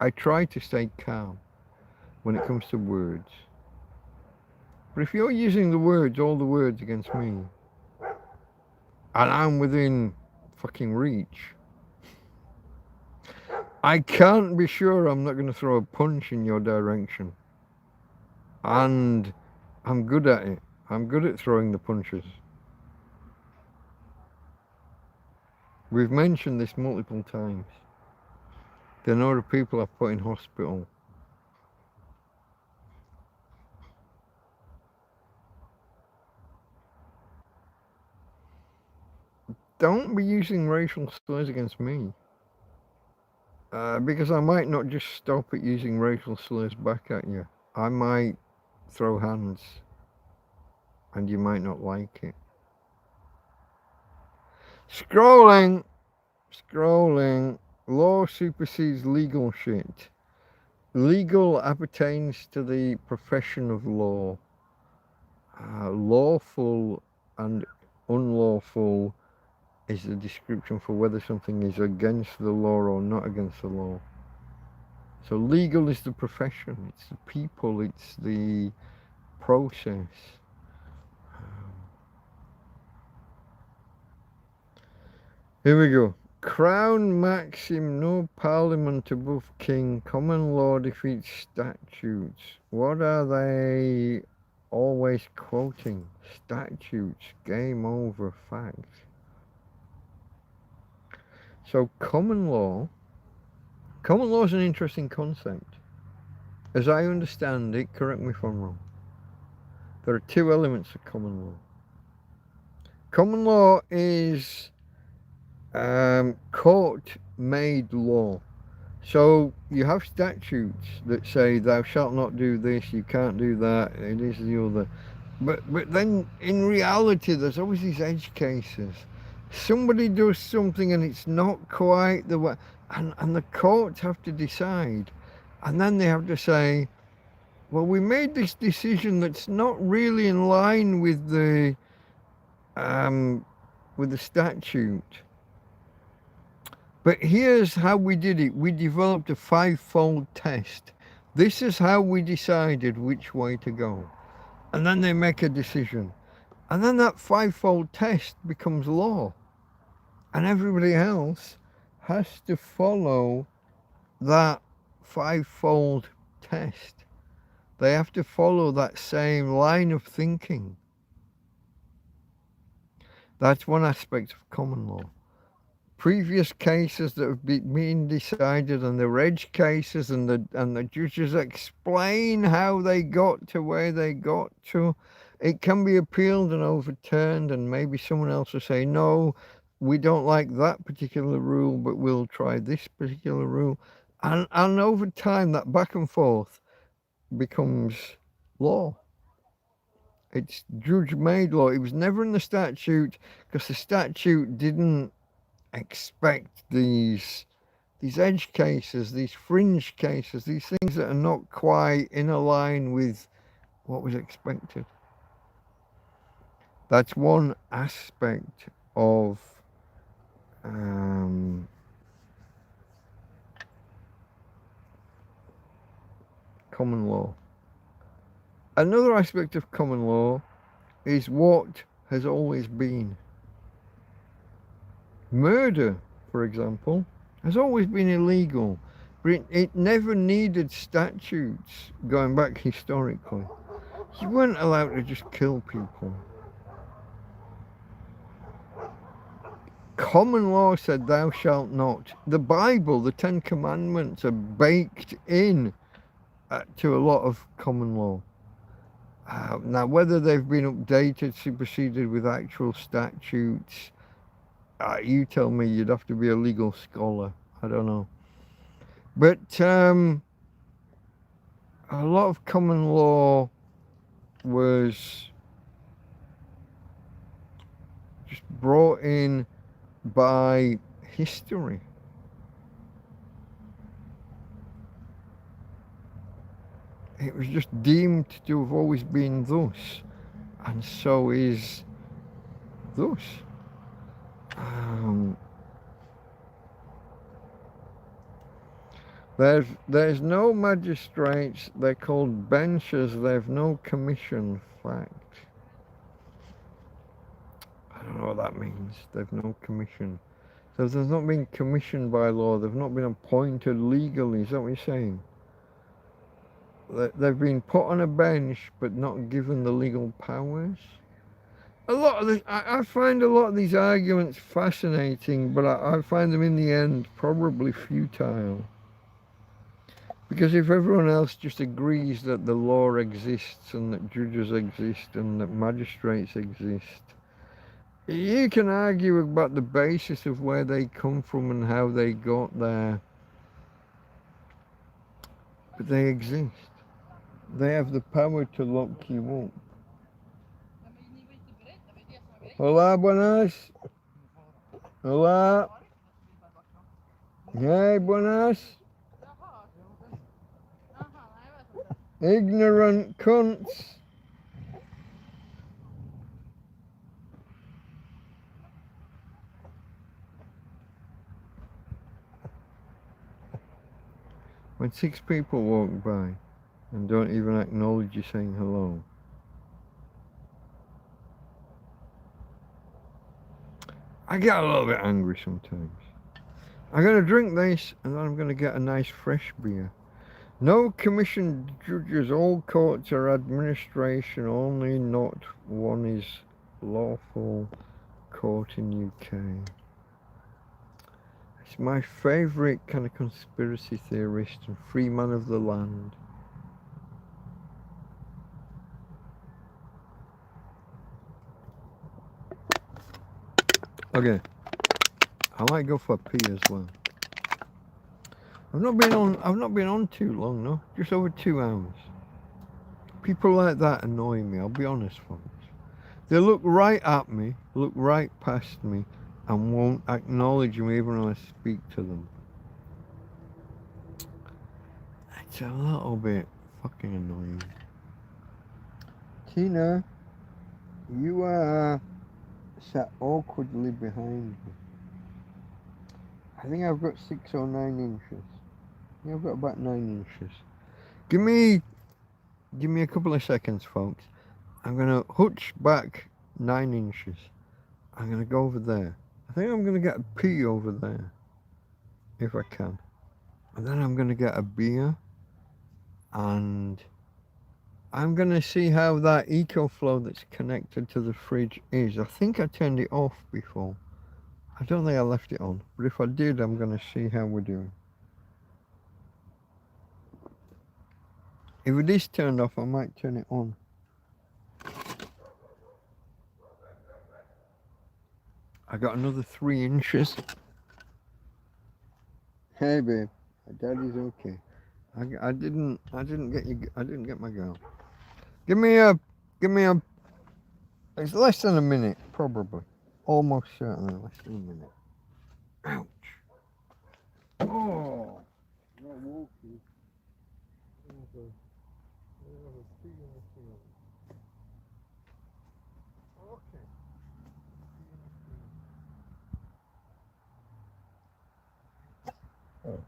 I try to stay calm when it comes to words. But if you're using the words, all the words against me, and I'm within fucking reach, I can't be sure I'm not going to throw a punch in your direction. And I'm good at it. I'm good at throwing the punches. We've mentioned this multiple times. The number of people I've put in hospital. Don't be using racial slurs against me. Because I might not just stop at using racial slurs back at you. I might throw hands. And you might not like it. Scrolling. Law supersedes legal shit. Legal appertains to the profession of law. Lawful and unlawful is the description for whether something is against the law or not against the law. So legal is the profession, it's the people, it's the process. Here we go. Crown maxim, no parliament above king, common law defeats statutes. What are they always quoting? Statutes, game over, facts. So common law is an interesting concept. As I understand it, correct me if I'm wrong, there are two elements of common law. Common law is court-made law. So you have statutes that say thou shalt not do this, you can't do that, it is the other. But then in reality there's always these edge cases. Somebody does something and it's not quite the way, and the courts have to decide. And then they have to say, well, we made this decision that's not really in line with the statute. But here's how we did it. We developed a 5-fold test. This is how we decided which way to go. And then they make a decision. And then that 5-fold test becomes law. And everybody else has to follow that 5-fold test. They have to follow that same line of thinking. That's one aspect of common law. Previous cases that have been decided, and the edge cases, and the judges explain how they got to where they got to. It can be appealed and overturned, and maybe someone else will say, no, we don't like that particular rule, but we'll try this particular rule. And over time, that back and forth, becomes law. It's judge-made law. It was never in the statute because the statute didn't expect these edge cases, these fringe cases, these things that are not quite in a line with what was expected. That's one aspect of common law. Another aspect of common law is what has always been. Murder, for example, has always been illegal, but it never needed statutes going back historically. You weren't allowed to just kill people. Common law said thou shalt not. The Bible, the Ten Commandments, are baked in to a lot of common law. Now, whether they've been updated, superseded with actual statutes, you tell me. You'd have to be a legal scholar. I don't know. But a lot of common law was just brought in by history. It was just deemed to have always been thus, and so is thus. There's no magistrates. They're called benches. They've no commission. Fact. I don't know what that means. They've no commission. So if they've not been commissioned by law, they've not been appointed legally. Is that what you're saying? They've been put on a bench, but not given the legal powers. A lot of this, I find a lot of these arguments fascinating, but I find them in the end probably futile. Because if everyone else just agrees that the law exists and that judges exist and that magistrates exist, you can argue about the basis of where they come from and how they got there. But they exist. They have the power to lock you up. Hola, buenas. Hola. Hey, buenas. Ignorant cunts. When 6 people walk by and don't even acknowledge you saying hello, I get a little bit angry sometimes. I'm going to drink this and then I'm going to get a nice fresh beer. No commissioned judges, all courts are administration only, not one is lawful court in UK. It's my favourite kind of conspiracy theorist and free man of the land. Okay, I might go for a pee as well. I've not been on too long, no, just over 2 hours. People like that annoy me, I'll be honest, folks. They look right at me, look right past me, and won't acknowledge me even when I speak to them. It's a little bit fucking annoying. Tina, you are sat awkwardly behind me. I think I've got 6 or 9 inches. Yeah, I've got about 9 inches. Give me a couple of seconds, folks. I'm gonna hutch back 9 inches. I'm gonna go over there. I think I'm gonna get a pee over there, if I can. And then I'm gonna get a beer, and I'm gonna see how that EcoFlow that's connected to the fridge is. I think I turned it off before. I don't think I left it on, but if I did, I'm gonna see how we're doing. If it is turned off, I might turn it on. I got another 3 inches. Hey babe, daddy's okay. I didn't get you. I didn't get my girl. Give me a. It's less than a minute, probably. Almost certainly less than a minute. Ouch. Oh. Not walking. Okay. Oh.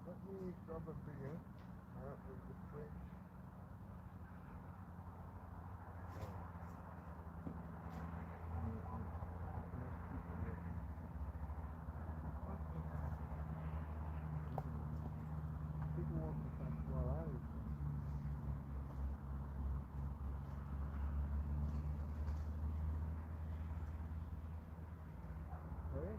Let me grab a beer out of the fridge. People want to catch my eyes. Hey?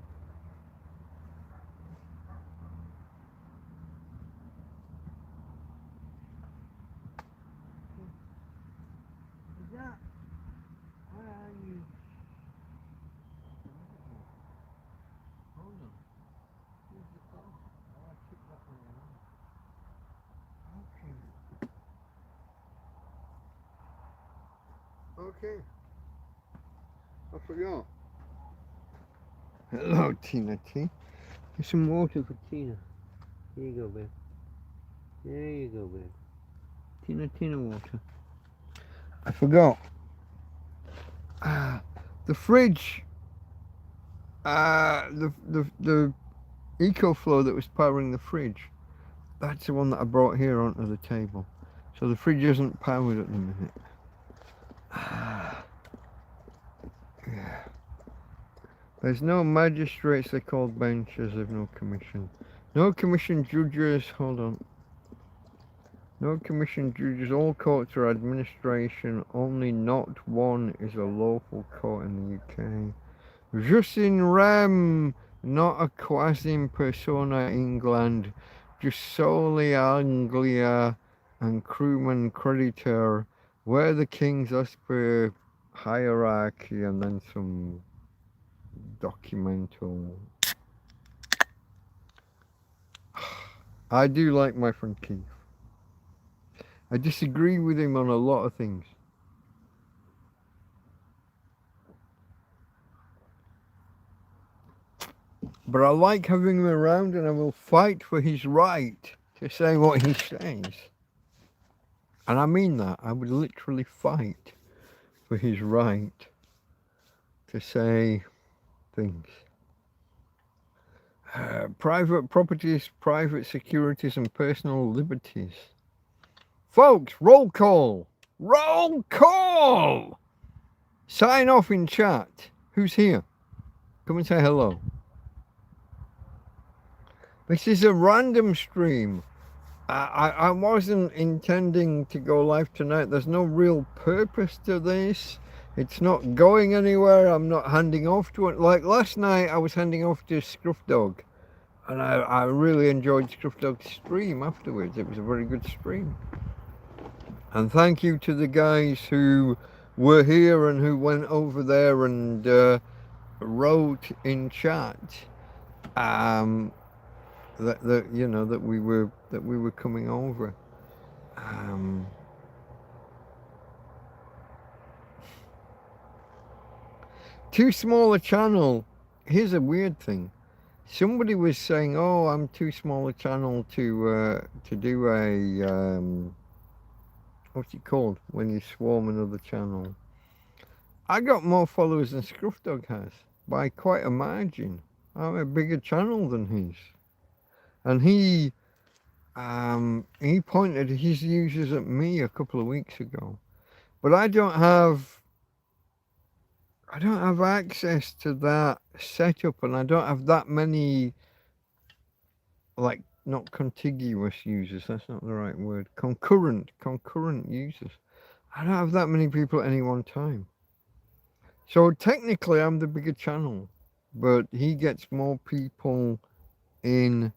Is that? Where are you? Hold on. Here's the phone. Oh, I took that one around. Okay. Okay. I forgot. Hello, Tina T. Here's some water for Tina. Here you go, babe. There you go, babe. Tina water. I forgot. The fridge. The EcoFlow that was powering the fridge. That's the one that I brought here onto the table. So the fridge isn't powered at the minute. Yeah. There's no magistrates, they're called benches of no commission. No commission judges, hold on. No commission judges, all courts are administration, only not one is a lawful court in the UK. Jus in rem, not a quasim persona England, just solely Anglia and crewman creditor, where the king's as per hierarchy, and then some documental. I do like my friend Keith. I disagree with him on a lot of things. But I like having him around, and I will fight for his right to say what he says. And I mean that. I would literally fight for his right to say things. Private properties, private securities, and personal liberties. Folks, roll call. Roll call! Sign off in chat. Who's here? Come and say hello. This is a random stream. I wasn't intending to go live tonight. There's no real purpose to this. It's not going anywhere. I'm not handing off to it. Like last night, I was handing off to Scruff Dog. And I really enjoyed Scruff Dog's stream afterwards. It was a very good stream. And thank you to the guys who were here and who went over there and wrote in chat that you know that we were coming over. Too small a channel. Here's a weird thing. Somebody was saying, "Oh, I'm too small a channel to do a what's it called when you swarm another channel." I got more followers than Scruff Dog has by quite a margin. I'm a bigger channel than his, and he pointed his users at me a couple of weeks ago, but I don't have access to that setup, and I don't have that many like not contiguous users. That's not the right word. Concurrent users. I don't have that many people at any one time. So technically, I'm the bigger channel, but he gets more people in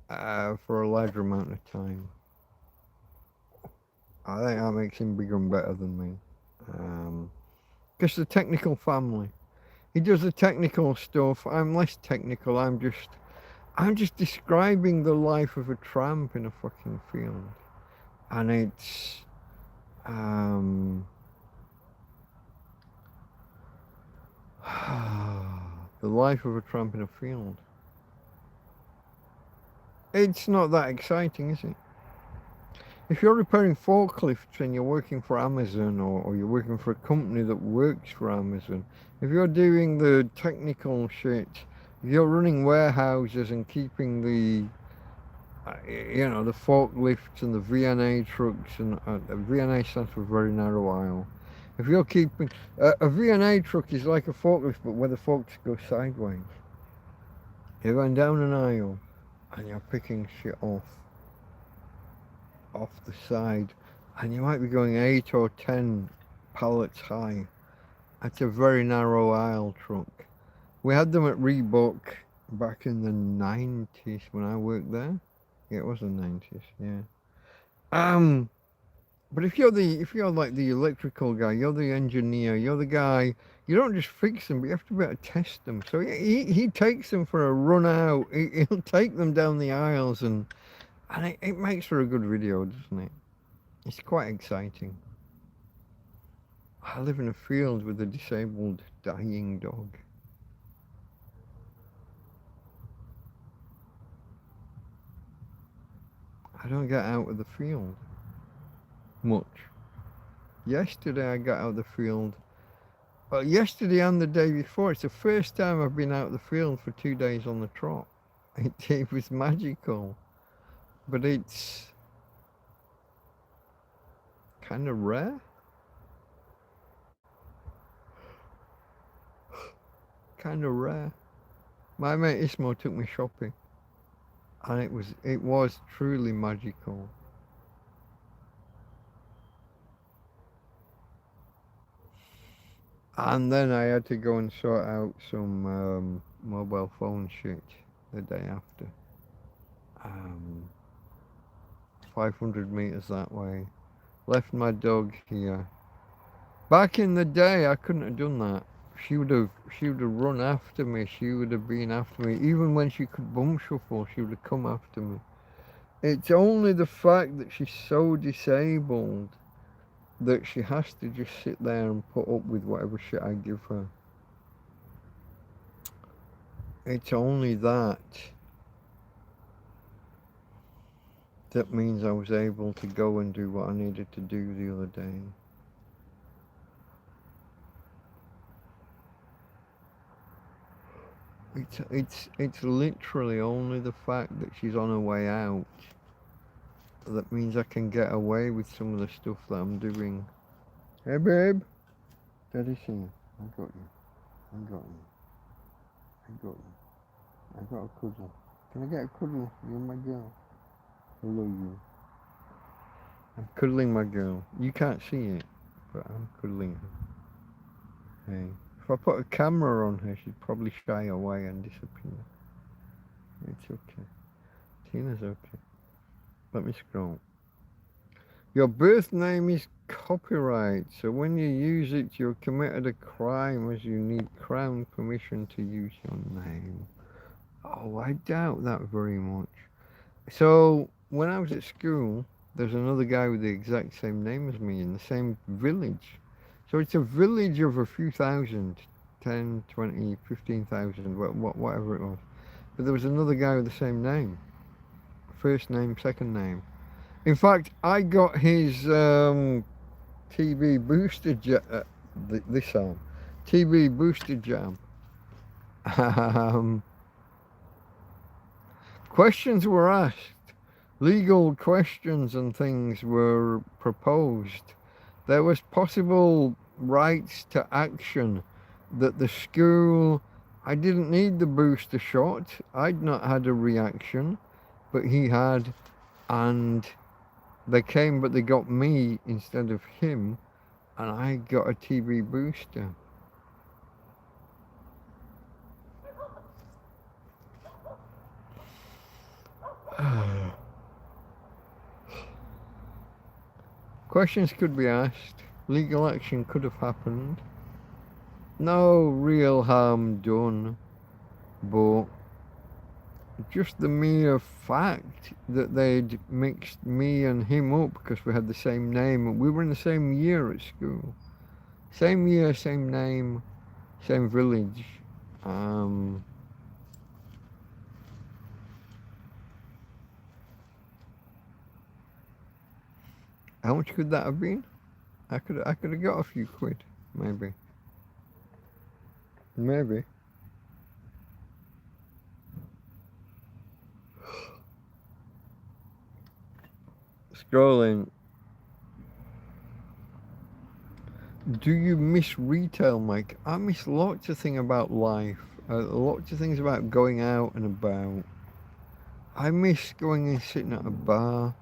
for a larger amount of time. I think that makes him bigger and better than me. Because the technical family. He does the technical stuff. I'm less technical. I'm just describing the life of a tramp in a fucking field. And it's the life of a tramp in a field. It's not that exciting, is it? If you're repairing forklifts and you're working for Amazon or you're working for a company that works for Amazon, if you're doing the technical shit, if you're running warehouses and keeping the, the forklifts and the VNA trucks, and VNA stands for very narrow aisle. If you're keeping, a VNA truck is like a forklift, but where the forks go sideways. You're going down an aisle and you're picking shit off the side, and you might be going 8 or 10 pallets high. That's a very narrow aisle truck. We had them at Reebok back in the 90s when I worked there. Yeah, it was the 90s, yeah. But if you're like the electrical guy, you're the engineer, you're the guy, you don't just fix them, but you have to be able to test them. So he takes them for a run out. He'll take them down the aisles, and it makes for a good video, doesn't it? It's quite exciting. I live in a field with a disabled, dying dog. I don't get out of the field much. Yesterday I got out of the field. Well, yesterday and the day before, it's the first time I've been out of the field for 2 days on the trot. It was magical. But it's kind of rare. Kind of rare. My mate Ismo took me shopping, and it was truly magical. And then I had to go and sort out some mobile phone shit the day after. 500 meters that way. Left my dog here. Back in the day, I couldn't have done that. She would have run after me. She would have been after me. Even when she could bum shuffle, she would have come after me. It's only the fact that she's so disabled that she has to just sit there and put up with whatever shit I give her. It's only that means I was able to go and do what I needed to do the other day. It's literally only the fact that she's on her way out that means I can get away with some of the stuff that I'm doing. Hey babe, Daddy's here. I got you. I got you. I got a cuddle. Can I get a cuddle? You and my girl. Hello you. I'm cuddling my girl. You can't see it, but I'm cuddling her. Hey. If I put a camera on her, she'd probably shy away and disappear. It's okay. Tina's okay. Let me scroll. Your birth name is copyright, so when you use it, you've committed a crime as you need Crown permission to use your name. Oh, I doubt that very much. So, when I was at school, there's another guy with the exact same name as me in the same village. So it's a village of a few thousand, 10, 20, 15,000, whatever it was. But there was another guy with the same name. First name, second name. In fact, I got his TB booster this arm. TB booster jam. Questions were asked. Legal questions and things were proposed. There was possible rights to action that the school, I didn't need the booster shot. I'd not had a reaction. but he had, and they came, but they got me instead of him, and I got a TV booster. Questions could be asked. Legal action could have happened. No real harm done, but just the mere fact that they'd mixed me and him up because we had the same name. We were in the same year at school. Same year, same name, same village. How much could that have been? I could have got a few quid, maybe. Maybe. Scrolling. Do you miss retail, Mike? I miss lots of things about life. Lots of things about going out and about. I miss going and sitting at a bar.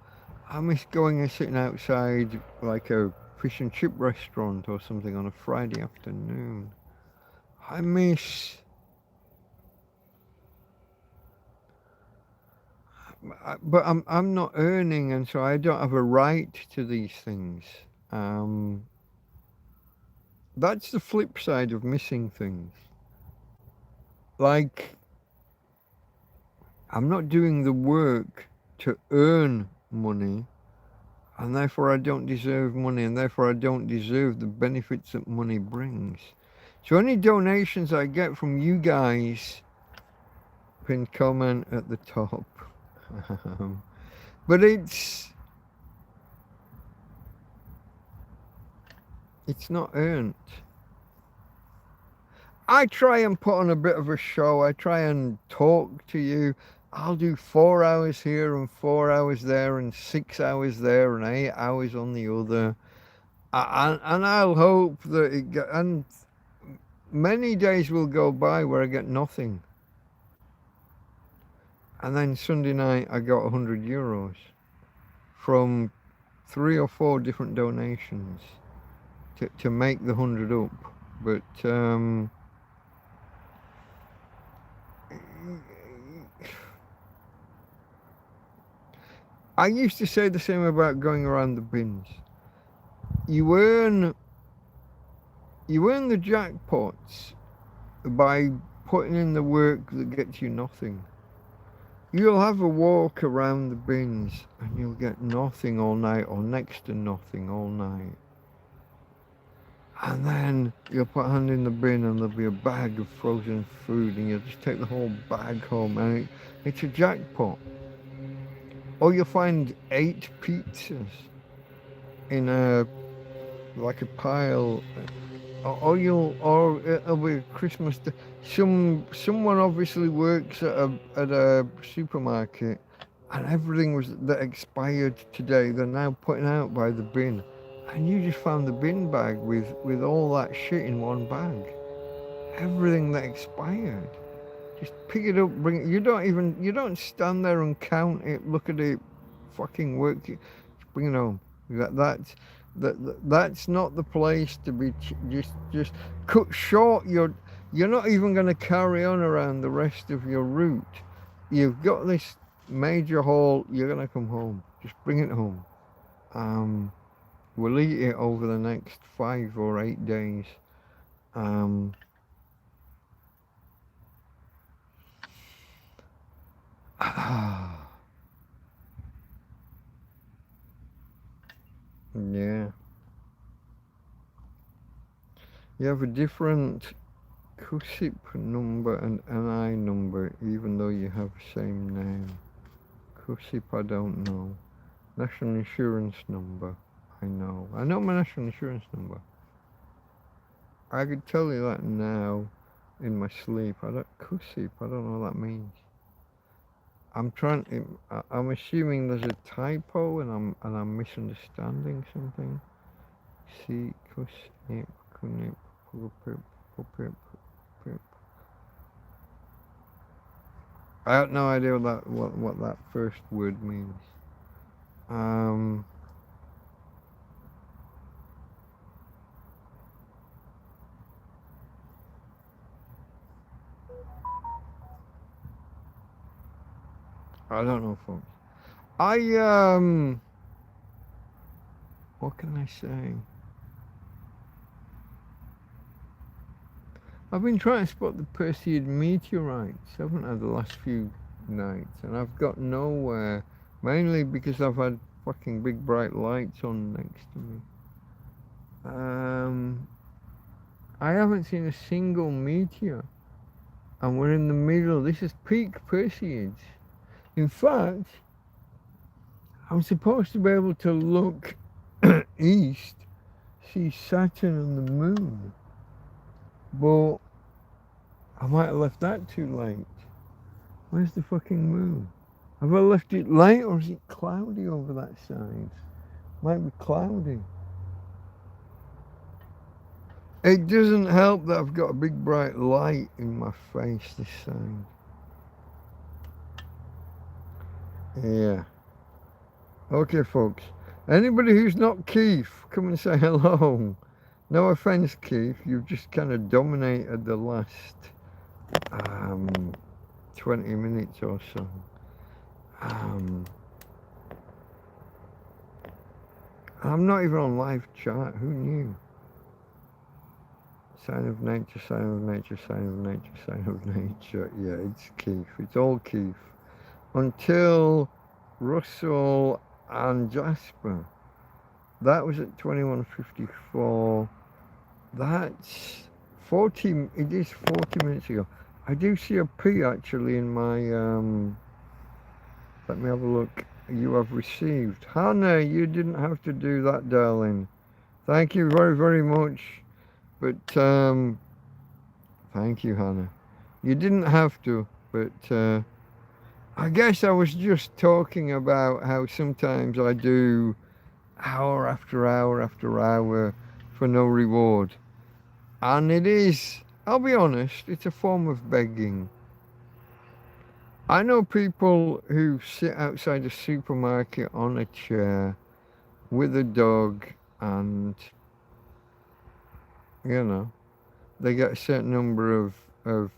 I miss going and sitting outside like a fish and chip restaurant or something on a Friday afternoon. I miss... But I'm not earning, and so I don't have a right to these things. That's the flip side of missing things. Like, I'm not doing the work to earn money, and therefore I don't deserve money, and therefore I don't deserve the benefits that money brings. So any donations I get from you guys, pinned comment at the top. But it's not earned. I try and put on a bit of a show. I try and talk to you. I'll do 4 hours here and 4 hours there and 6 hours there and 8 hours on the other. And I'll hope that and many days will go by where I get nothing. And then Sunday night I got €100 from 3 or 4 different donations to make the 100 up. But I used to say the same about going around the bins. You earn the jackpots by putting in the work that gets you nothing. You'll have a walk around the bins and you'll get nothing all night or next to nothing all night. And then you'll put a hand in the bin and there'll be a bag of frozen food and you'll just take the whole bag home and it's a jackpot. Or you'll find 8 pizzas in a pile, or it'll be Christmas. Someone obviously works at a supermarket, and everything that expired today they're now putting out by the bin, and you just found the bin bag with all that shit in one bag, everything that expired. Just pick it up, bring it. You don't stand there and count it, look at it, fucking work. Just bring it home. That's not the place to be. Just cut short. You're not even going to carry on around the rest of your route. You've got this major haul. You're going to come home. Just bring it home. We'll eat it over the next 5 or 8 days. Yeah. You have a different CUSIP number and NI number even though you have the same name. CUSIP I don't know. National insurance number I know. I know my national insurance number. I could tell you that now in my sleep. CUSIP, I don't know what that means. I'm assuming there's a typo and I'm misunderstanding something. See, CUSIP, CUNIP, PUPIP. I have no idea what that first word means. I don't know, folks. What can I say? I've been trying to spot the Perseid meteorites, haven't I, the last few nights, and I've got nowhere, mainly because I've had fucking big bright lights on next to me. I haven't seen a single meteor, and we're in the middle. This is peak Perseids. In fact, I'm supposed to be able to look east, see Saturn and the moon, but I might have left that too late. Where's the fucking moon? Have I left it late, or is it cloudy over that side? Might be cloudy. It doesn't help that I've got a big bright light in my face this side. Yeah. Okay, folks. Anybody who's not Keith, come and say hello. No offense, Keith. You've just kind of dominated the last 20 minutes or so. I'm not even on live chat. Who knew? Sign of nature, sign of nature, sign of nature, sign of nature. Yeah, it's Keith. It's all Keith. Until Russell and Jasper. That was at 21:54. That's 40. It is 40 minutes ago. I do see a P actually in my. Let me have a look. You have received. Hannah, you didn't have to do that, darling. Thank you very, very much. But thank you, Hannah. You didn't have to, but I guess I was just talking about how sometimes I do hour after hour after hour for no reward. And it is, I'll be honest, it's a form of begging. I know people who sit outside a supermarket on a chair with a dog and, you know, they get a certain number of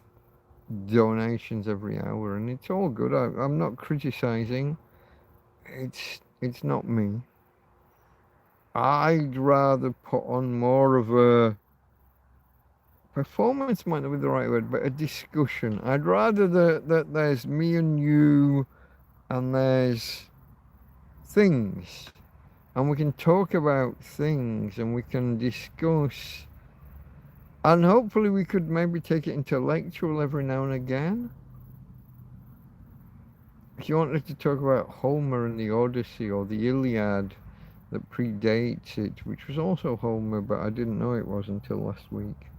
donations every hour, and it's all good. I'm not criticizing. It's not me. I'd rather put on more of a performance, might not be the right word, but a discussion. I'd rather that there's me and you, and there's things, and we can talk about things, and we can discuss, and hopefully we could maybe take it intellectual every now and again. If you wanted to talk about Homer and the Odyssey, or the Iliad that predates it, which was also Homer, but I didn't know it was until last week.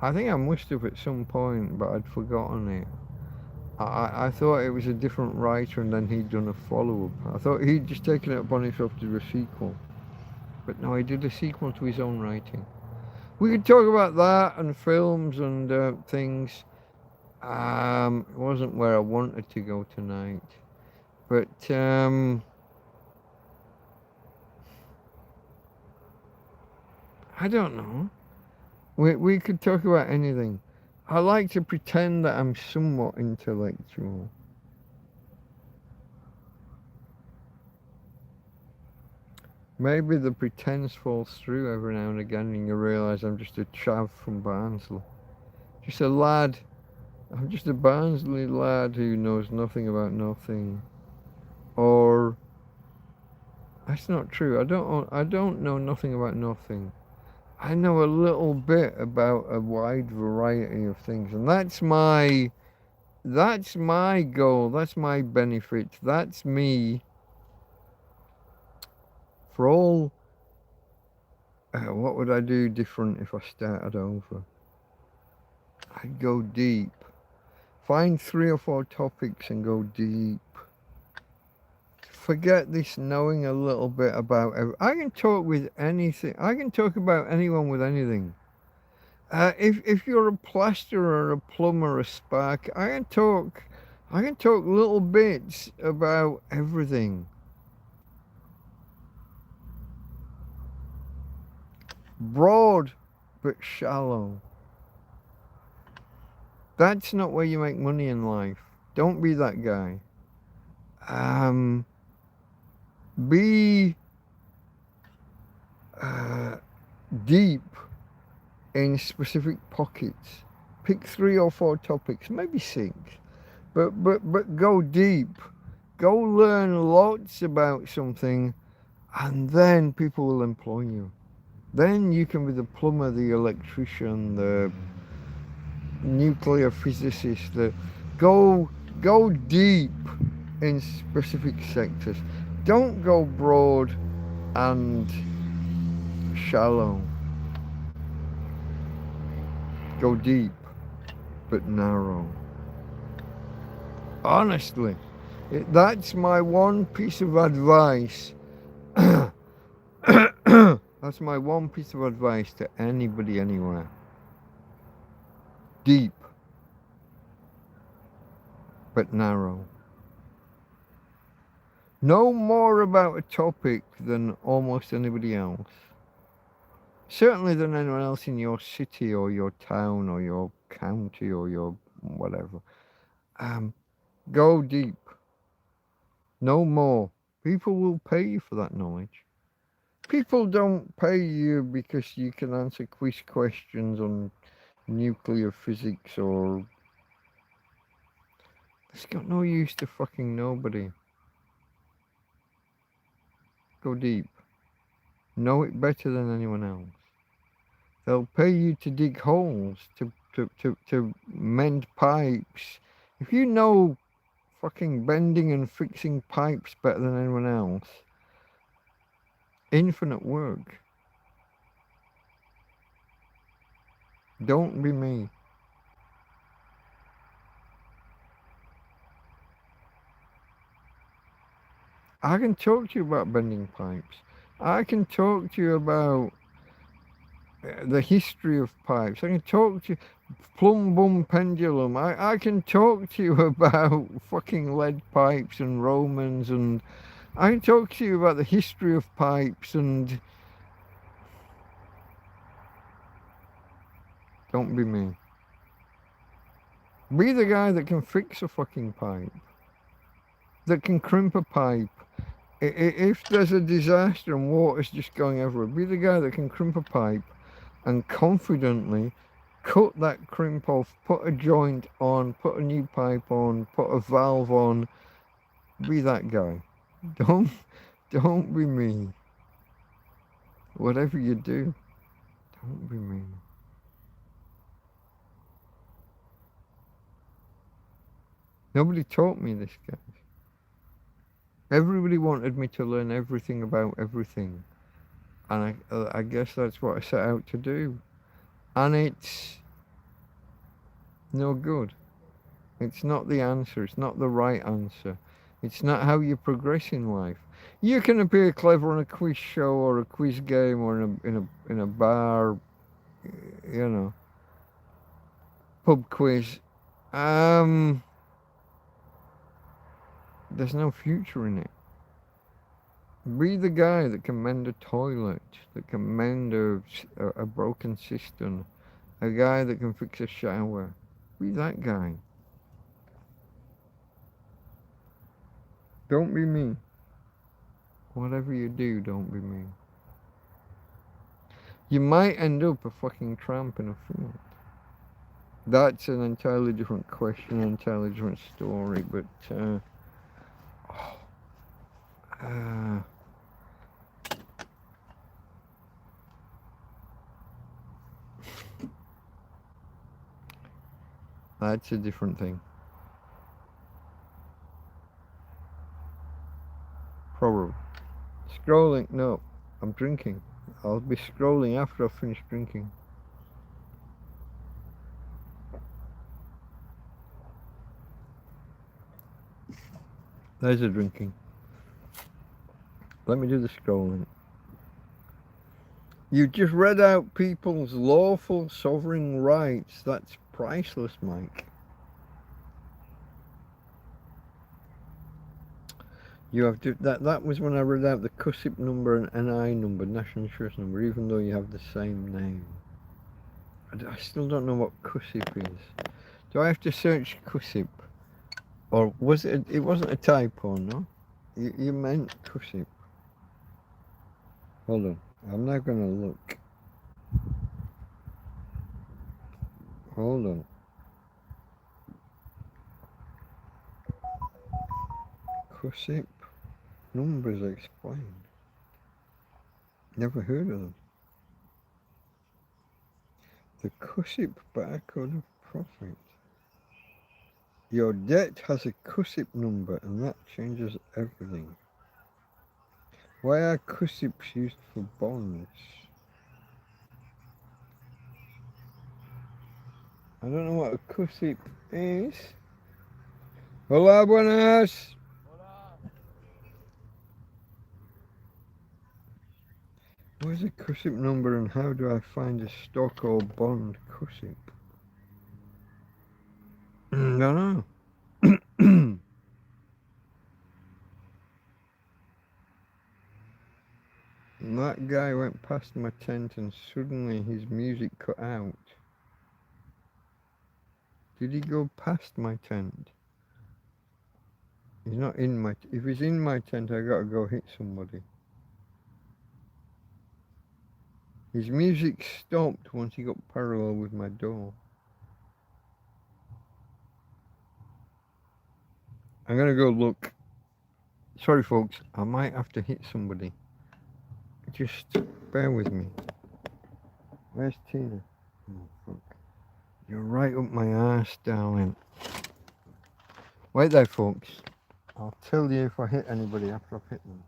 I think I must have at some point, but I'd forgotten it. I thought it was a different writer, and then he'd done a follow-up. I thought he'd just taken it upon himself to do a sequel. But no, he did a sequel to his own writing. We could talk about that and films and things. It wasn't where I wanted to go tonight. But I don't know. We could talk about anything. I like to pretend that I'm somewhat intellectual. Maybe the pretense falls through every now and again, and you realise I'm just a chav from Barnsley. Just a lad. I'm just a Barnsley lad who knows nothing about nothing. Or that's not true. I don't know nothing about nothing. I know a little bit about a wide variety of things, and that's my goal, that's my benefit, that's me. For all, what would I do different if I started over? I'd go deep. Find 3 or 4 topics and go deep. Forget this knowing a little bit about I can talk with anything. I can talk about anyone with anything. If you're a plasterer, a plumber, a spark, I I can talk little bits about everything. Broad but shallow. That's not where you make money in life. Don't be that guy. Be deep in specific pockets. Pick 3 or 4 topics, maybe 6. But go deep. Go learn lots about something, and then people will employ you. Then you can be the plumber, the electrician, the nuclear physicist. Go deep in specific sectors. Don't go broad and shallow. Go deep but narrow. Honestly, that's my one piece of advice. That's my one piece of advice to anybody anywhere. Deep but narrow. Know more about a topic than almost anybody else. Certainly than anyone else in your city or your town or your county or your whatever. Go deep. Know more. People will pay you for that knowledge. People don't pay you because you can answer quiz questions on nuclear physics or... It's got no use to fucking nobody. Go deep. Know it better than anyone else. They'll pay you to dig holes, to mend pipes. If you know fucking bending and fixing pipes better than anyone else, infinite work. Don't be me. I can talk to you about bending pipes. I can talk to you about the history of pipes. I can talk to you plumb bum pendulum. I can talk to you about fucking lead pipes and Romans, and I can talk to you about the history of pipes, and don't be me. Be the guy that can fix a fucking pipe, that can crimp a pipe. If there's a disaster and water's just going everywhere, be the guy that can crimp a pipe and confidently cut that crimp off, put a joint on, put a new pipe on, put a valve on. Be that guy. Don't be me. Whatever you do, don't be me. Nobody taught me this, guys. Everybody wanted me to learn everything about everything. And I guess that's what I set out to do. And it's no good. It's not the answer. It's not the right answer. It's not how you progress in life. You can appear clever on a quiz show or a quiz game or in a bar, you know, pub quiz. There's no future in it. Be the guy that can mend a toilet, that can mend a broken cistern, a guy that can fix a shower. Be that guy. Don't be me. Whatever you do, don't be me. You might end up a fucking tramp in a field. That's an entirely different question, an entirely different story, but that's a different thing. Probably. Scrolling, no, I'm drinking. I'll be scrolling after I've finished drinking. There's a drinking. Let me do the scrolling. You just read out people's lawful sovereign rights. That's priceless, Mike. You have to, that was when I read out the CUSIP number and NI number, national insurance number, even though you have the same name. I still don't know what CUSIP is. Do I have to search CUSIP? Or was it, it wasn't a typo, no? You meant CUSIP. Hold on, I'm not gonna look. Hold on. CUSIP numbers explained. Never heard of them. The CUSIP barcode of profit. Your debt has a CUSIP number and that changes everything. Why are CUSIPs used for bonds? I don't know what a CUSIP is. Hola, buenas. What is a CUSIP number and how do I find a stock or bond CUSIP? I don't know. That guy went past my tent and suddenly his music cut out. Did he go past my tent? He's not in my... If he's in my tent, I gotta go hit somebody. His music stopped once he got parallel with my door. I'm gonna go look. Sorry folks, I might have to hit somebody. Just bear with me. Where's Tina? Oh fuck. You're right up my ass, darling. Wait there folks. I'll tell you if I hit anybody after I've hit them.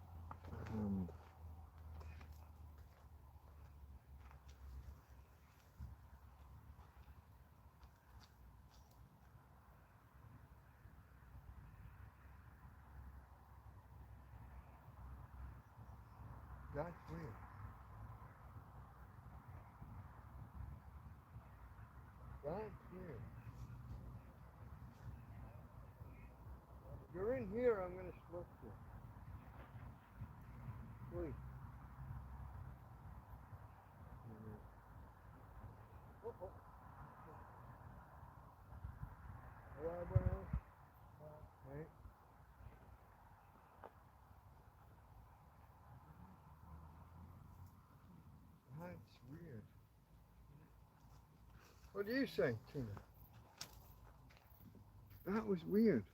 That's weird. That's weird. You're in here, I'm gonna smoke you. Please. Hey. That's weird. What do you say, Tina? That was weird.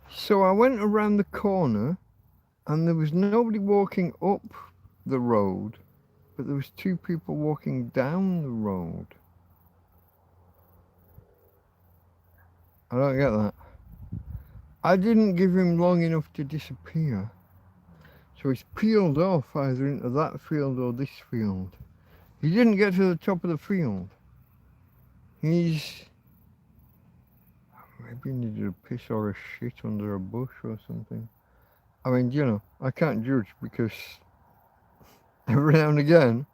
So I went around the corner and there was nobody walking up the road, but there was two people walking down the road. I don't get that. I didn't give him long enough to disappear. So he's peeled off either into that field or this field. He didn't get to the top of the field. He's... Maybe he needed a piss or a shit under a bush or something. I mean, you know, I can't judge because every now and again,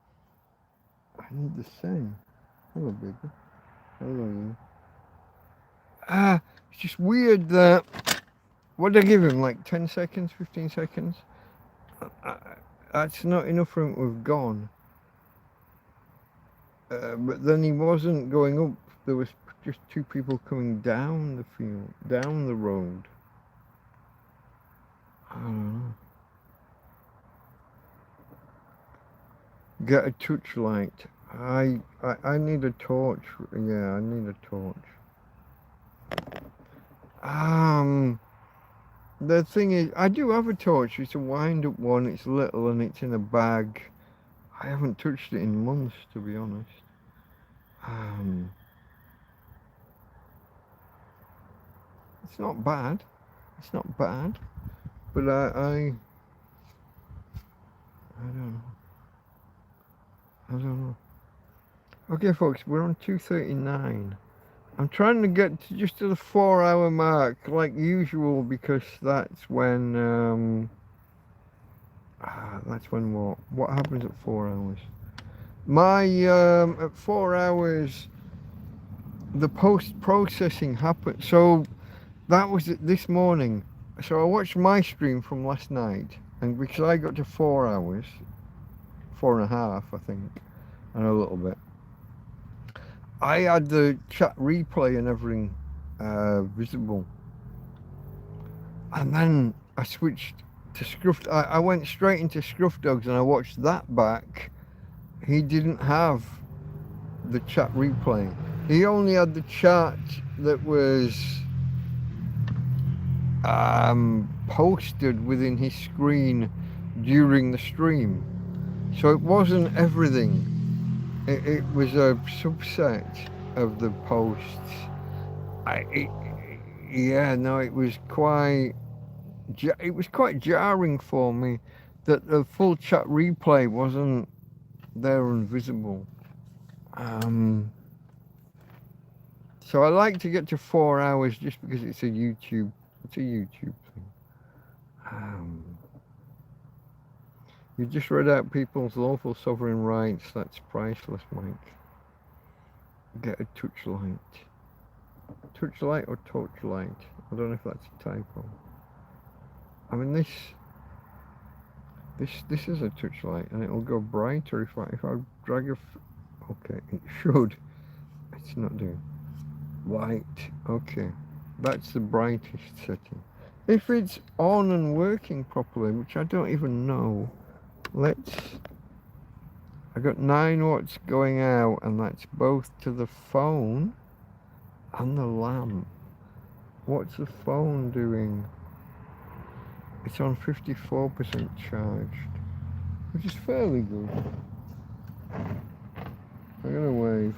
I need the same. Hello, baby. Hello, you. It's just weird that... What did I give him? Like 10 seconds, 15 seconds? That's not enough for him to have gone. But then he wasn't going up. There was just two people coming down the field, down the road. I don't know. Get a touch light. I need a torch. Yeah, I need a torch. The thing is, I do have a torch. It's a wind-up one. It's little and it's in a bag. I haven't touched it in months, to be honest. It's not bad. It's not bad. But I don't know. I don't know. Okay, folks, we're on 2:39. I'm trying to get to just to the 4-hour mark, like usual, because that's when what happens at 4 hours. My at 4 hours, the post-processing happened. So that was it this morning. So I watched my stream from last night, and because I got to 4 hours, 4.5, I think, and a little bit, I had the chat replay and everything visible. And then I switched to Scruff. I went straight into Scruff Dogs and I watched that back. He didn't have the chat replay. He only had the chat that was posted within his screen during the stream. So it wasn't everything. It was a subset of the posts. It was quite jarring for me that the full chat replay wasn't there and visible. So I like to get to 4 hours just because it's a YouTube thing. You just read out people's lawful sovereign rights. That's priceless, Mike. Get a touchlight. Touchlight or torchlight? I don't know if that's a typo. I mean, this is a touchlight, and it'll go brighter if I drag a. Okay, it should. It's not doing. White. Okay, that's the brightest setting. If it's on and working properly, which I don't even know, I got 9 watts going out, and that's both to the phone and the lamp. What's the phone doing? It's on 54% charged, which is fairly good. I'm gonna wave.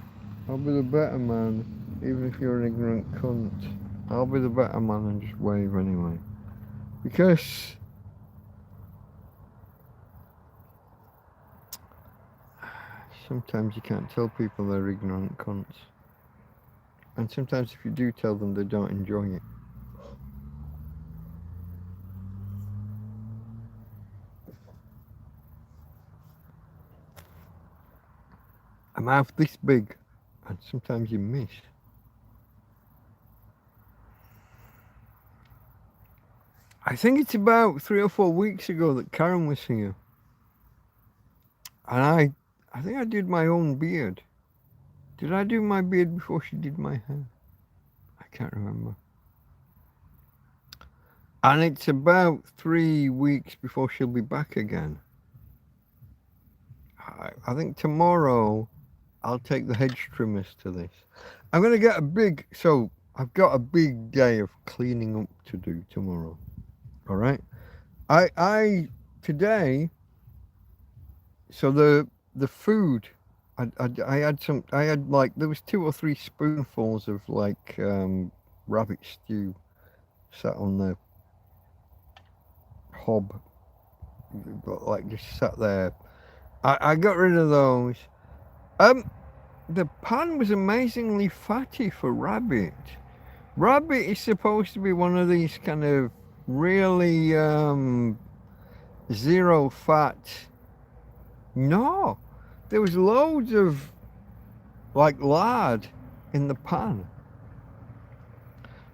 I'll be the better man, even if you're an ignorant cunt. I'll be the better man and just wave anyway. Because sometimes you can't tell people they're ignorant cunts. And sometimes if you do tell them, they don't enjoy it. A mouth this big, and sometimes you miss. I think it's about 3 or 4 weeks ago that Karen was here. And I think I did my own beard. Did I do my beard before she did my hair? I can't remember. And it's about 3 weeks before she'll be back again. I think tomorrow I'll take the hedge trimmers to this. I'm going to get I've got a big day of cleaning up to do tomorrow. All right. Today, so the food, I had like, there was 2 or 3 spoonfuls of like rabbit stew sat on the hob, like just sat there. I got rid of those. The pan was amazingly fatty for rabbit. Rabbit is supposed to be one of these kind of really zero fat. No, there was loads of like lard in the pan.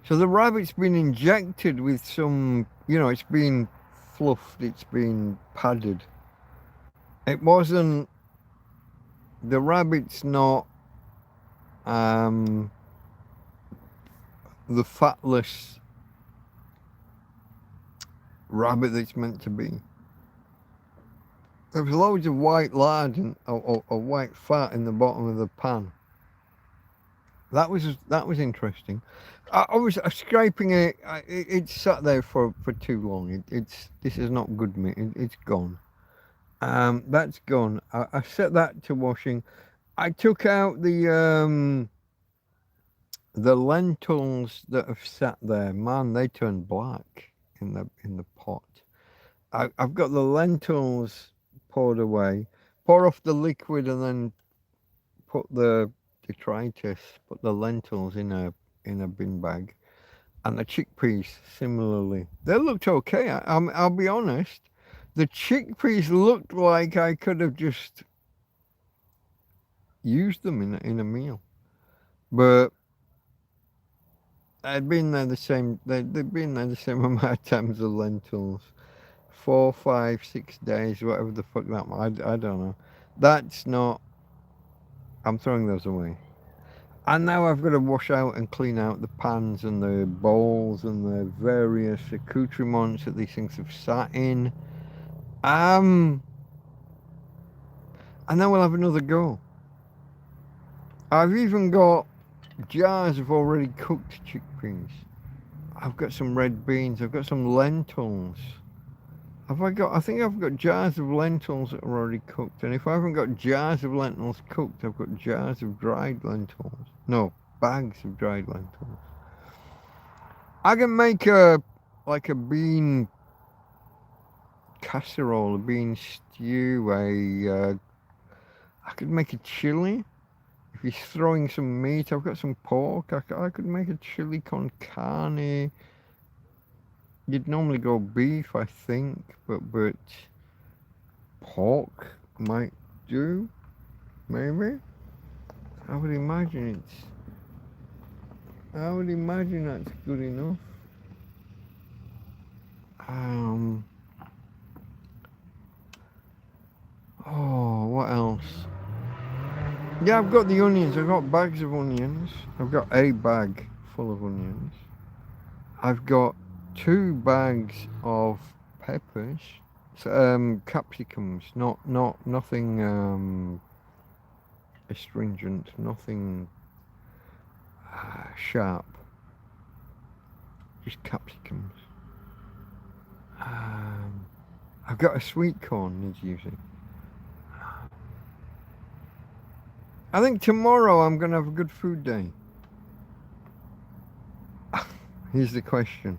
So the rabbit's been injected with some, it's been fluffed, it's been padded. It wasn't, the rabbit's not the fatless rabbit that's meant to be. There was loads of white lard or white fat in the bottom of the pan. That was interesting. I was scraping it. It sat there for too long. This is not good meat. It's gone. That's gone. I set that to washing. I took out the lentils that have sat there. Man, they turned black in the pot. I've got the lentils poured away. Pour off the liquid and then put the detritus. Put the lentils in a bin bag, and the chickpeas similarly. They looked okay. I'll be honest. The chickpeas looked like I could have just used them in a meal, but They've been there the same. They've been there the same amount of times as lentils. 4, 5, 6 days, whatever the fuck that. I don't know. That's not. I'm throwing those away. And now I've got to wash out and clean out the pans and the bowls and the various accoutrements that these things have sat in. And then we'll have another go. I've even got jars of already cooked chickpeas. I've got some red beans. I've got some lentils. I think I've got jars of lentils that are already cooked. And if I haven't got jars of lentils cooked, I've got jars of dried lentils. No, bags of dried lentils. I can make a bean casserole, a bean stew, I could make a chili. If you're throwing some meat, I've got some pork. I could make a chili con carne. You'd normally go beef, I think, but pork might do, maybe. I would imagine that's good enough. Oh, what else? Yeah, I've got the onions. I've got bags of onions. I've got a bag full of onions. I've got 2 bags of peppers, capsicums, nothing astringent, nothing sharp, just capsicums. I've got a sweet corn needs using. I think tomorrow I'm going to have a good food day. Here's the question.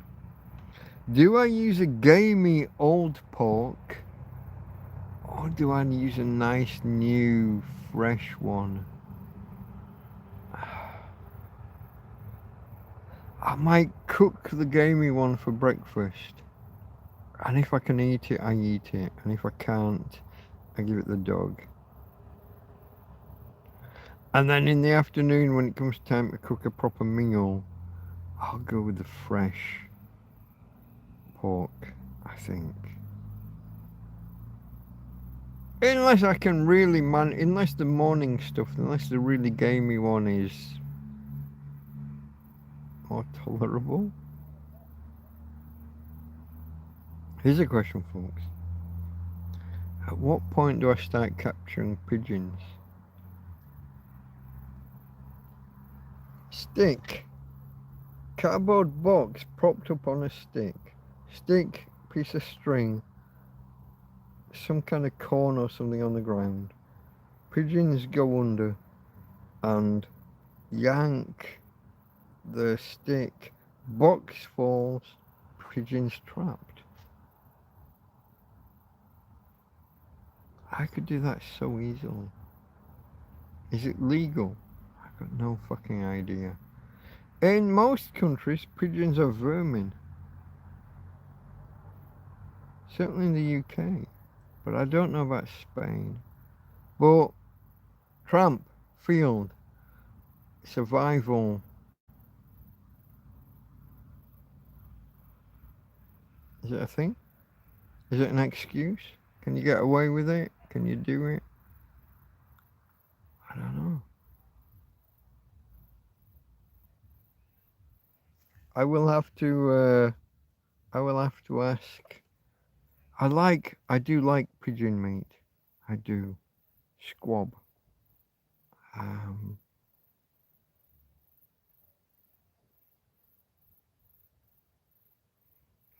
Do I use a gamey old pork, or do I use a nice new fresh one? I might cook the gamey one for breakfast, and if I can eat it, I eat it, and if I can't, I give it the dog. And then in the afternoon, when it comes time to cook a proper meal, I'll go with the fresh pork, I think. Unless I can really unless the morning stuff, unless the really gamey one is more tolerable. Here's a question, folks. At what point do I start capturing pigeons? Stick. Cardboard box propped up on a stick. Stick, piece of string, some kind of corn or something on the ground. Pigeons go under and yank the stick. Box falls, pigeons trapped. I could do that so easily. Is it legal? I've got no fucking idea. In most countries, pigeons are vermin. Certainly in the UK. But I don't know about Spain. But tramp, field, survival. Is it a thing? Is it an excuse? Can you get away with it? Can you do it? I don't know. I will have to ask. I do like pigeon meat. I do. Squab.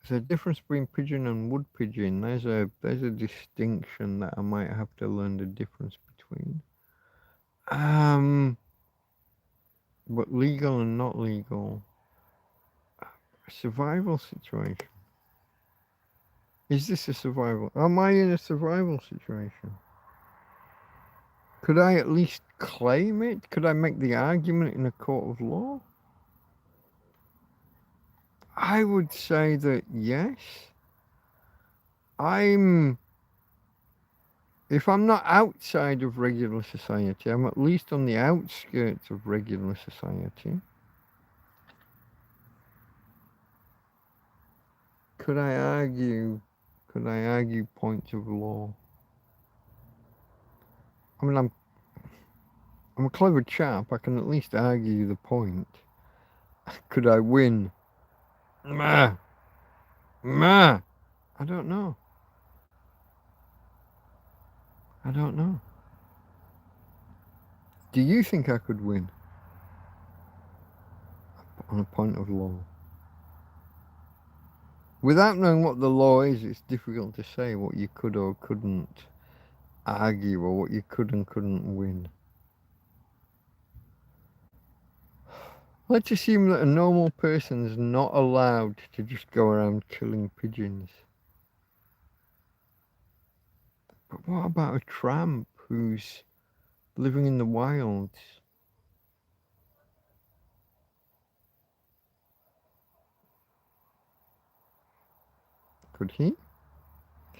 There's a difference between pigeon and wood pigeon. There's a distinction that I might have to learn the difference between. But legal and not legal. A survival situation. Is this a survival? Am I in a survival situation? Could I at least claim it? Could I make the argument in a court of law? I would say that yes. If I'm not outside of regular society, I'm at least on the outskirts of regular society. Could I argue points of law? I mean, I'm a clever chap. I can at least argue the point. Could I win? Meh. I don't know. I don't know. Do you think I could win on a point of law? Without knowing what the law is, it's difficult to say what you could or couldn't argue or what you could and couldn't win. Let's assume that a normal person is not allowed to just go around killing pigeons. But what about a tramp who's living in the wilds? Could he?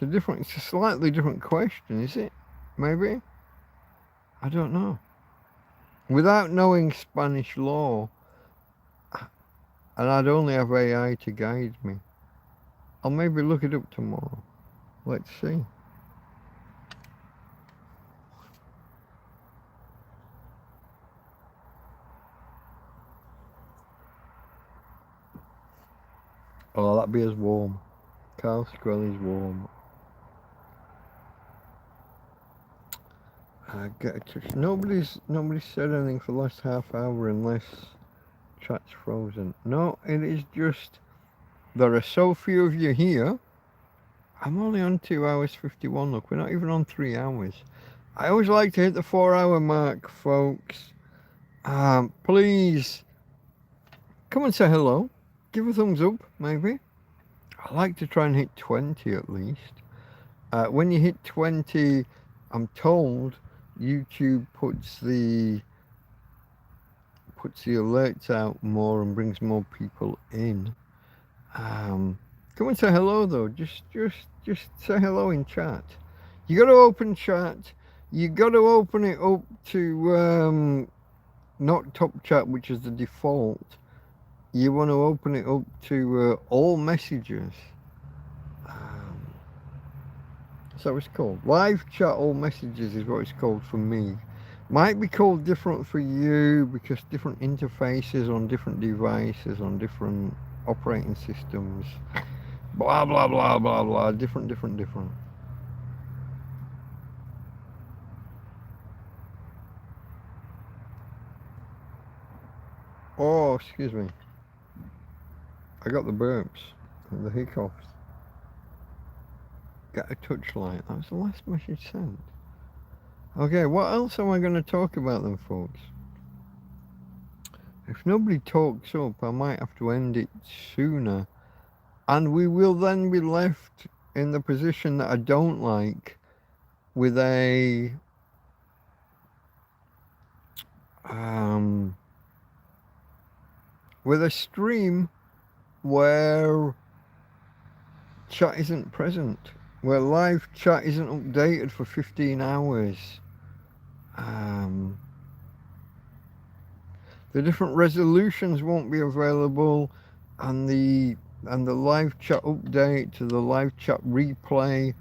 It's a slightly different question, is it? Maybe? I don't know. Without knowing Spanish law, and I'd only have AI to guide me, I'll maybe look it up tomorrow. Let's see. Oh, that beer's warm. Carl Squelly's warm. I get a touch. Nobody's said anything for the last half hour unless chat's frozen. No, it is just there are so few of you here. I'm only on 2 hours 51. Look, we're not even on 3 hours. I always like to hit the 4-hour mark, folks. Please come and say hello. Give a thumbs up, maybe. I like to try and hit 20 at least. When you hit 20, I'm told YouTube puts the alerts out more and brings more people in. Come and say hello though. Just say hello in chat. You got to open chat. You got to open it up to not top chat, which is the default. You want to open it up to all messages. So it's called live chat all messages is what it's called for me. Might be called different for you because different interfaces on different devices on different operating systems. Blah blah blah blah blah. Different. Oh, excuse me. I got the burps and the hiccups. Get a touch light. That was the last message sent. Okay, what else am I going to talk about then, folks? If nobody talks up, I might have to end it sooner. And we will then be left in the position that I don't like with a stream where chat isn't present, where live chat isn't updated for 15 hours. The different resolutions won't be available, and the live chat update to the live chat replay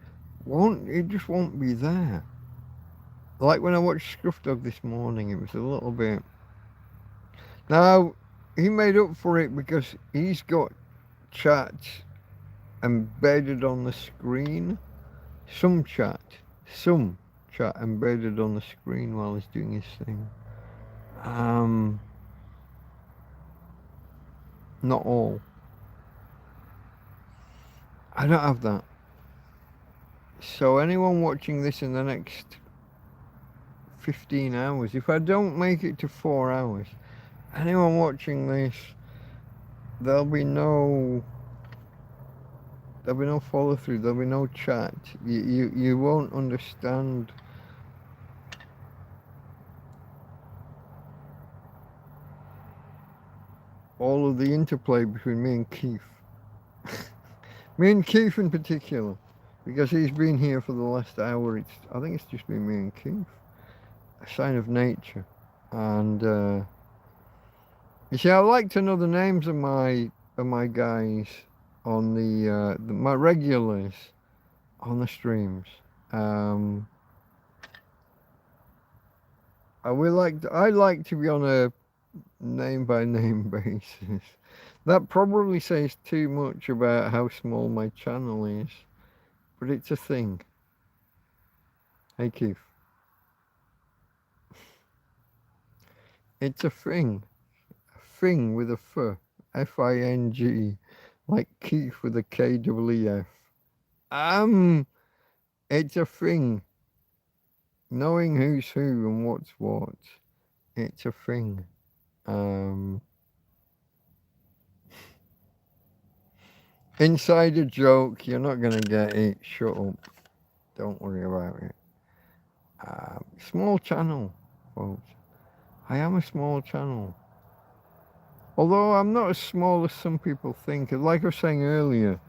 just won't be there. Like when I watched Scruff Dog this morning, it was a little bit. Now he made up for it because he's got chat embedded on the screen. Some chat embedded on the screen while he's doing his thing. Not all. I don't have that. So anyone watching this in the next 15 hours, if I don't make it to 4 hours, anyone watching this, there'll be no follow through, there'll be no chat. You won't understand all of the interplay between me and Keith. Me and Keith in particular, because he's been here for the last hour. I think it's just been me and Keith. A sign of nature. And you see, I like to know the names of my guys on my regulars on the streams. I like to be on a name by name basis. That probably says too much about how small my channel is, but it's a thing. Hey Keith. It's a thing. A thing with a F. F-I-N-G. Like Keith with a K-W-E-F. It's a thing. Knowing who's who and what's what. It's a thing. Insider joke, you're not gonna get it. Shut up. Don't worry about it. Small channel, folks. I am a small channel. Although I'm not as small as some people think. Like I was saying earlier,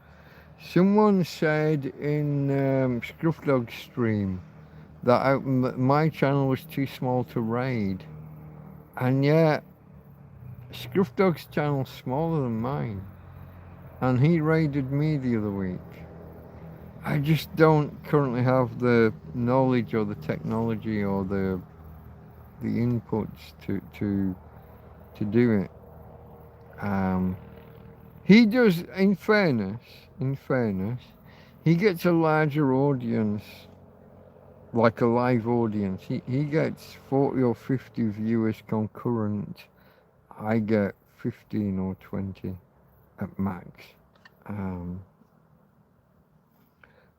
someone said in Scruff Dog's stream that my channel was too small to raid. And yet, Scruff Dog's channel's smaller than mine. And he raided me the other week. I just don't currently have the knowledge or the technology or the inputs to do it. He does, in fairness, he gets a larger audience, like a live audience. He gets 40 or 50 viewers concurrent. I get 15 or 20 at max.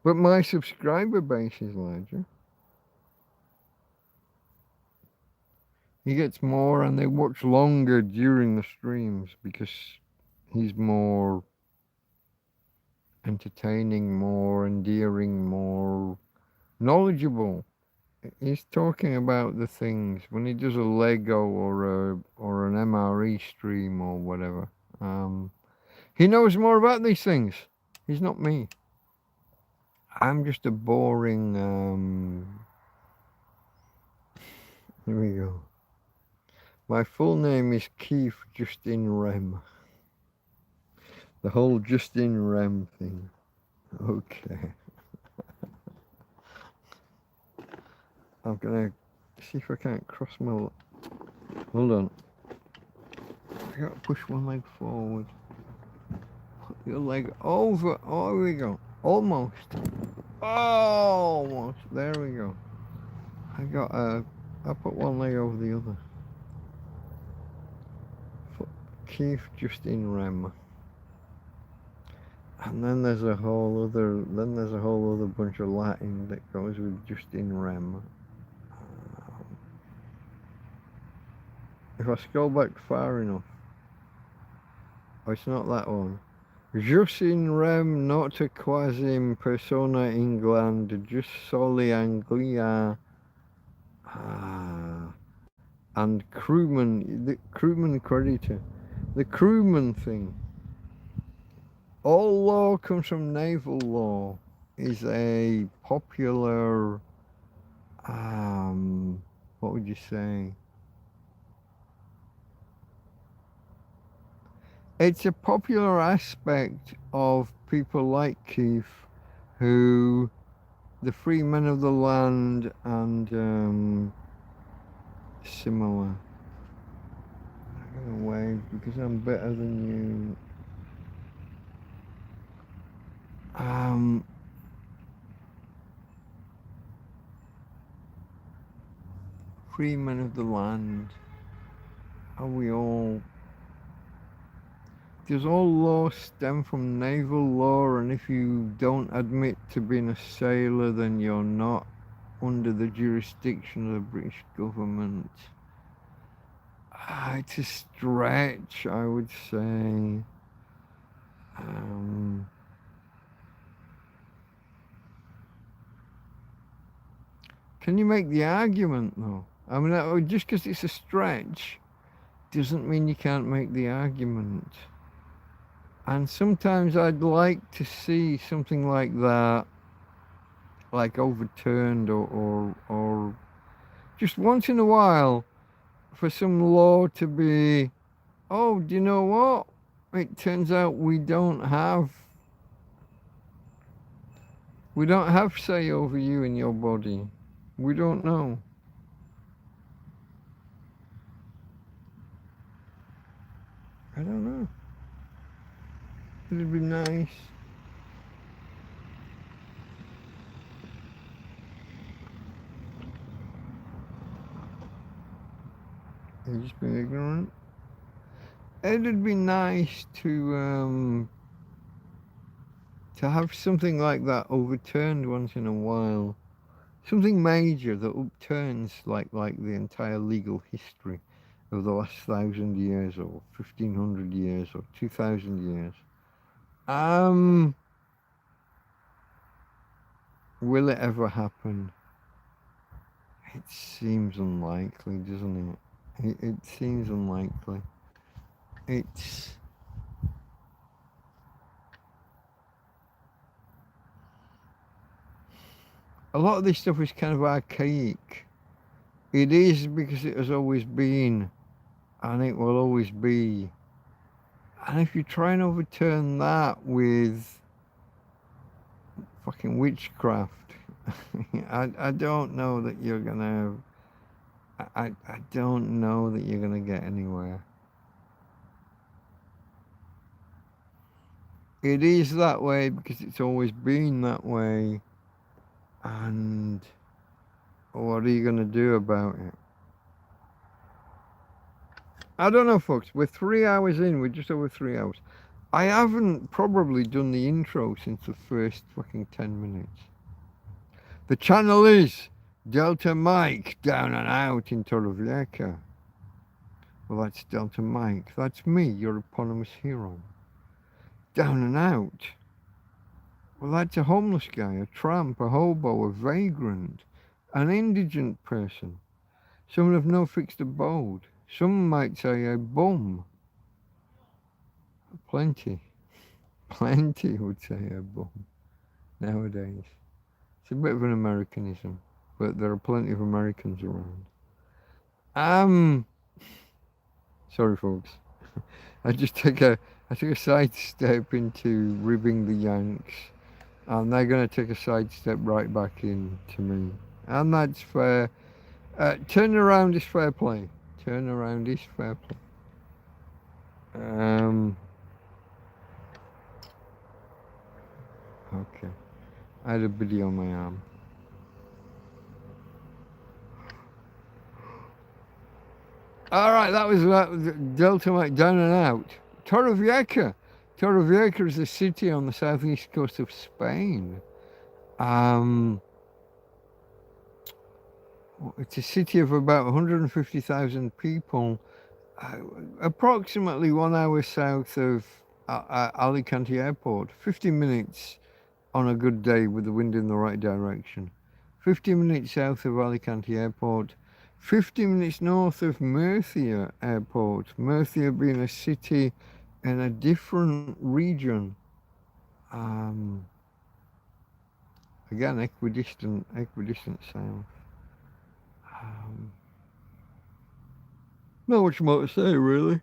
But my subscriber base is larger. He gets more and they watch longer during the streams because he's more entertaining, more endearing, more knowledgeable. He's talking about the things when he does a Lego or an MRE stream or whatever. He knows more about these things. He's not me. I'm just a boring. Here we go. My full name is Keith Justin Rem. The whole Justin Rem thing. Okay. I'm gonna see if I can't cross my. Hold on. I gotta push one leg forward. Put the other leg over. Oh, here we go. Almost. Almost. There we go. I put one leg over the other. Keith Justin Rem. And then there's a whole other bunch of Latin that goes with Justin Rem. If I scroll back far enough. Oh, it's not that one. Justin Rem nota quasim persona England, just soli Anglia. And crewman, the crewman creditor. The crewman thing. All law comes from naval law is a popular, what would you say? It's a popular aspect of people like Keith, who, the free men of the land and similar. I'm gonna wave because I'm better than you. Free men of the land. Are we all? Does all law stem from naval law, and if you don't admit to being a sailor, then you're not under the jurisdiction of the British government? It's a stretch, I would say. Can you make the argument, though? I mean, just because it's a stretch doesn't mean you can't make the argument. And sometimes I'd like to see something like that, like overturned or just once in a while for some law to be, oh, do you know what? It turns out we don't have We don't have say over you and your body. We don't know. I don't know. It'd be nice. You've just been ignorant. It'd be nice to have something like that overturned once in a while. Something major that upturns like the entire legal history of the last 1,000 years or 1,500 years or 2,000 years. Will it ever happen? It seems unlikely, doesn't it? It seems unlikely. It's... A lot of this stuff is kind of archaic. It is because it has always been, and it will always be. And if you try and overturn that with fucking witchcraft, I don't know that you're gonna. I don't know that you're gonna get anywhere. It is that way because it's always been that way. And what are you going to do about it? I don't know, folks. We're 3 hours in. We're just over 3 hours. I haven't probably done the intro since the first fucking 10 minutes. The channel is Delta Mike, down and out in Torrevieja. Well, that's Delta Mike. That's me, your eponymous hero. Down and out. Well, that's a homeless guy, a tramp, a hobo, a vagrant, an indigent person, someone of no fixed abode. Some might say a bum. Plenty would say a bum nowadays. It's a bit of an Americanism, but there are plenty of Americans around. Sorry, folks. I took a side step into ribbing the Yanks. And they're going to take a sidestep right back into me. And that's fair. Turn around is fair play. Turn around is fair play. Okay. I had a biddy on my arm. Alright, that was Delta Mike, down and out. Torrevieja. Torrevieja is a city on the southeast coast of Spain. It's a city of about 150,000 people, approximately 1 hour south of Alicante Airport, 50 minutes on a good day with the wind in the right direction. 50 minutes south of Alicante Airport, 50 minutes north of Murcia Airport, Murcia being a city in a different region. Again, equidistant south. Not much more to say, really.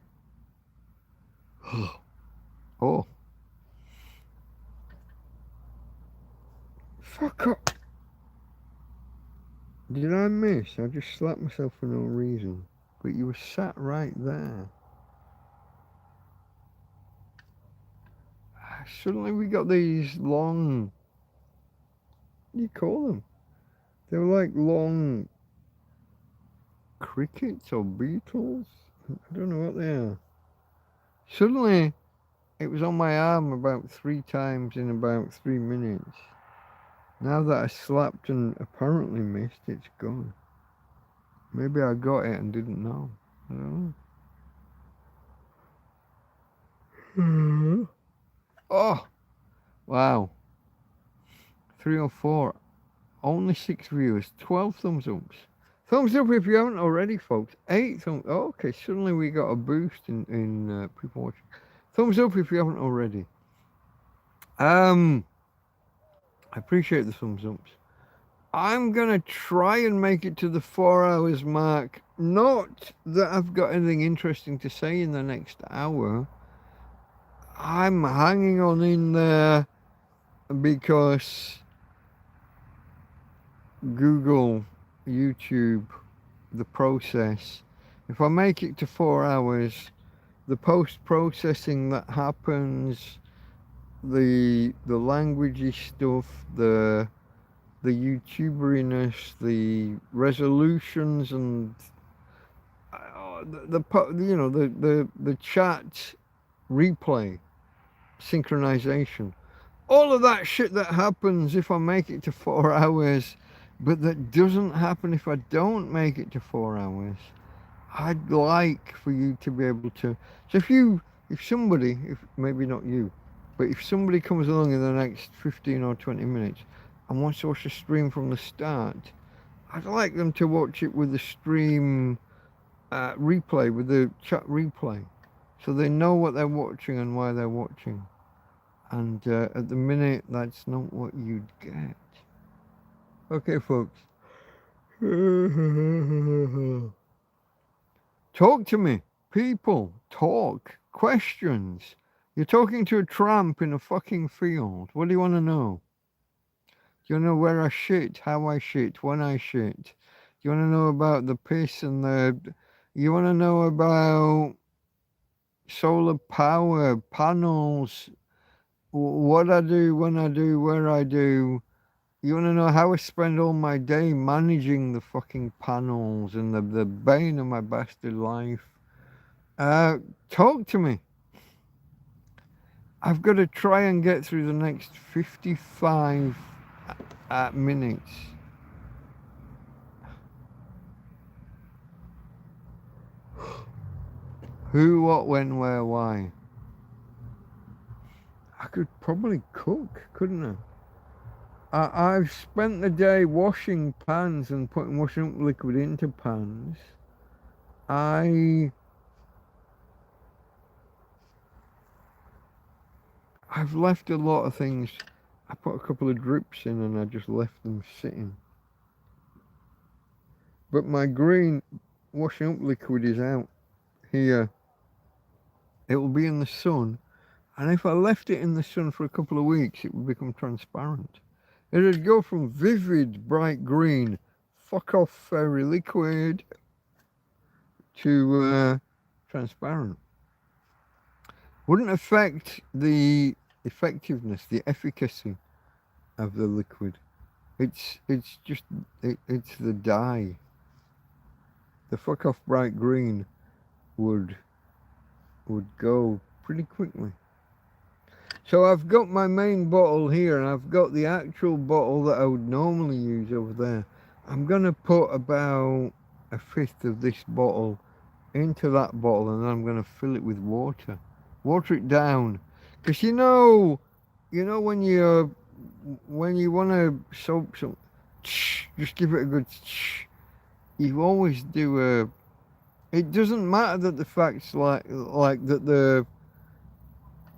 Oh. Fuck up. Did I miss? I just slapped myself for no reason. But you were sat right there. Suddenly we got these long... What do you call them? They were like long... crickets or beetles? I don't know what they are. Suddenly, it was on my arm about 3 times in about 3 minutes. Now that I slapped and apparently missed, it's gone. Maybe I got it and didn't know. I don't know. Oh! Wow. 304. Only 6 viewers. 12 thumbs ups. Thumbs up if you haven't already, folks. 8 thumbs. Oh, okay, suddenly we got a boost in people watching. Thumbs up if you haven't already. I appreciate the thumbs ups. I'm gonna try and make it to the 4 hours mark. Not that I've got anything interesting to say in the next hour. I'm hanging on in there because Google, YouTube, the process. If I make it to 4 hours, the post-processing that happens, the languagey stuff, the YouTuberiness, the resolutions, and the chat replay, synchronization, all of that shit that happens if I make it to 4 hours, but that doesn't happen if I don't make it to 4 hours. I'd like for you to be able to. So if somebody, if maybe not you, but if somebody comes along in the next 15 or 20 minutes and wants to watch the stream from the start, I'd like them to watch it with the stream replay, with the chat replay, so they know what they're watching and why they're watching. And at the minute, that's not what you'd get. Okay, folks. Talk to me. People, talk. Questions. You're talking to a tramp in a fucking field. What do you want to know? Do you want to know where I shit, how I shit, when I shit? Do you want to know about the piss and the... You want to know about solar power, panels, what I do, when I do, where I do? You want to know how I spend all my day managing the fucking panels and the bane of my bastard life? Talk to me. I've got to try and get through the next 55 minutes. Who, what, when, where, why? I could probably cook, couldn't I? I've spent the day washing pans and putting washing up liquid into pans. I've left a lot of things. I put a couple of drips in and I just left them sitting. But my green washing up liquid is out here. It will be in the sun. And if I left it in the sun for a couple of weeks, it would become transparent. It would go from vivid, bright green, fuck off fairy liquid, to transparent. Wouldn't affect the effectiveness, the efficacy of the liquid. It's just it's the dye. The fuck off bright green would go pretty quickly. So I've got my main bottle here, and I've got the actual bottle that I would normally use over there. I'm gonna put about 1/5 of this bottle into that bottle, and then I'm gonna fill it with water. Water it down, because you know when you want to soak some, just give it a good. You always do a. It doesn't matter that the facts like that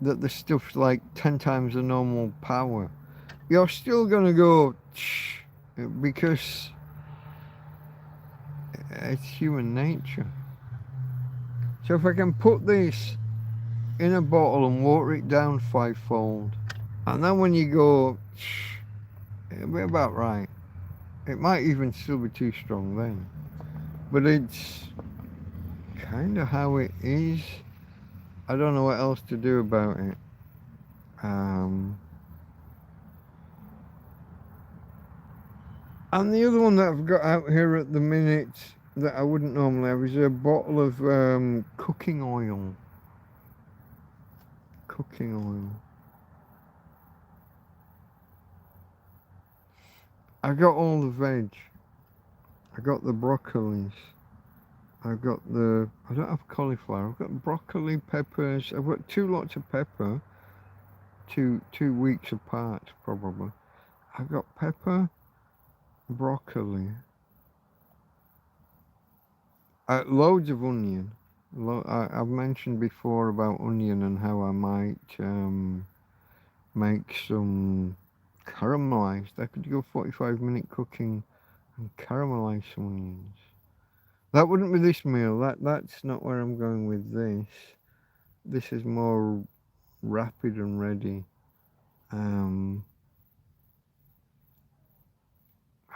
the stuff's like 10 times the normal power. You're still gonna go because it's human nature. So if I can put this in a bottle and water it down 5-fold, and then when you go, it'll be about right. It might even still be too strong then, but it's kind of how it is. I don't know what else to do about it. And the other one that I've got out here at the minute that I wouldn't normally have is a bottle of cooking oil. Cooking oil. I got all the veg. I got the broccolis. I don't have cauliflower. I've got broccoli, peppers. I've got 2 lots of pepper. 2 weeks apart, probably. I've got pepper, broccoli, loads of onion. I've mentioned before about onion and how I might make some caramelized. I could go 45-minute cooking and caramelize some onions. That wouldn't be this meal. That's not where I'm going with this. This is more rapid and ready.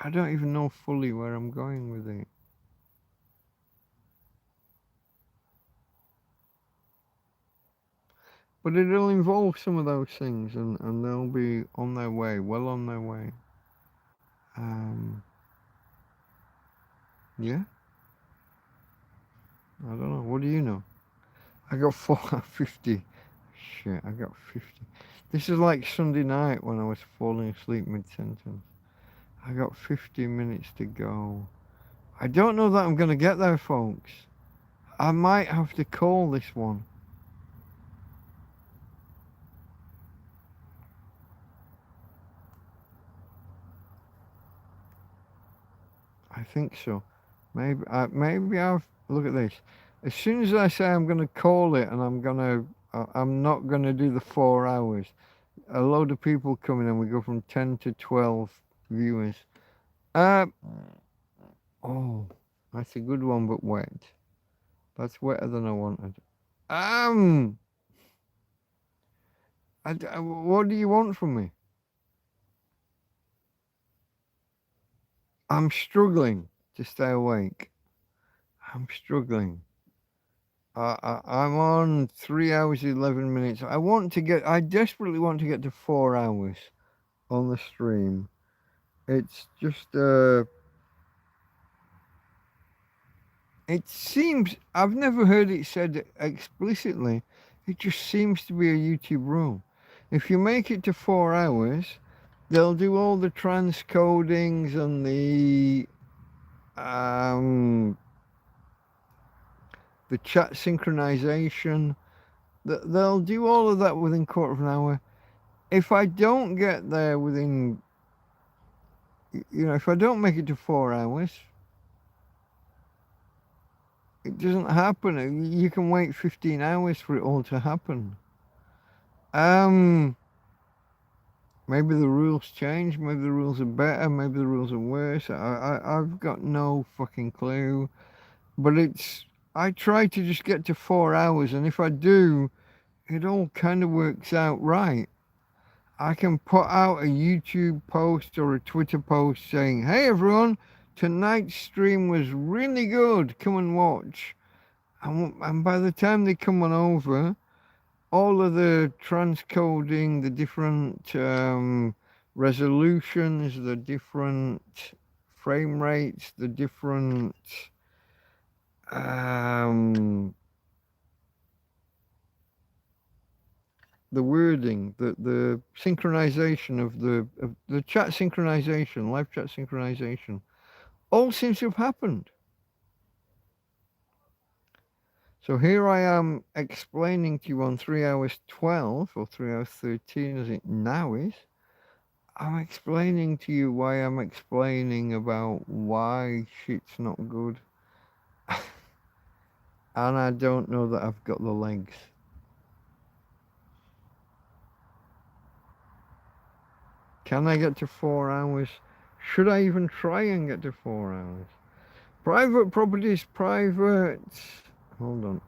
I don't even know fully where I'm going with it. But it'll involve some of those things, and they'll be on their way, well on their way. Yeah? I don't know. What do you know? I got 50. Shit, I got 50. This is like Sunday night when I was falling asleep mid-sentence. I got 50 minutes to go. I don't know that I'm going to get there, folks. I might have to call this one. I think so. Maybe I've look at this. As soon as I say I'm going to call it and I'm not going to do the 4 hours, a load of people coming and we go from 10 to 12 viewers. Oh, that's a good one, but wet. That's wetter than I wanted. What do you want from me? I'm struggling to stay awake. I'm struggling. I'm on 3 hours, 11 minutes. I desperately want to get to 4 hours on the stream. It's just, it seems, I've never heard it said explicitly. It just seems to be a YouTube rule. If you make it to 4 hours, they'll do all the transcodings and the chat synchronization. They'll do all of that within quarter of an hour. If I don't get there within, if I don't make it to 4 hours, it doesn't happen. You can wait 15 hours for it all to happen. Maybe the rules change. Maybe the rules are better. Maybe the rules are worse. I've got no fucking clue. But I try to just get to 4 hours, and if I do, it all kind of works out right. I can put out a YouTube post or a Twitter post saying, hey everyone, tonight's stream was really good, come and watch. And by the time they come on over, all of the transcoding, the different resolutions, the different frame rates, the different the wording, the synchronization of the chat synchronization, live chat synchronization, all seems to have happened. So here I am explaining to you on 3 hours 12 or 3 hours 13 as it now is. I'm explaining to you why I'm explaining about why shit's not good. And I don't know that I've got the legs. Can I get to 4 hours? Should I even try and get to 4 hours? Private properties, private. Hold on.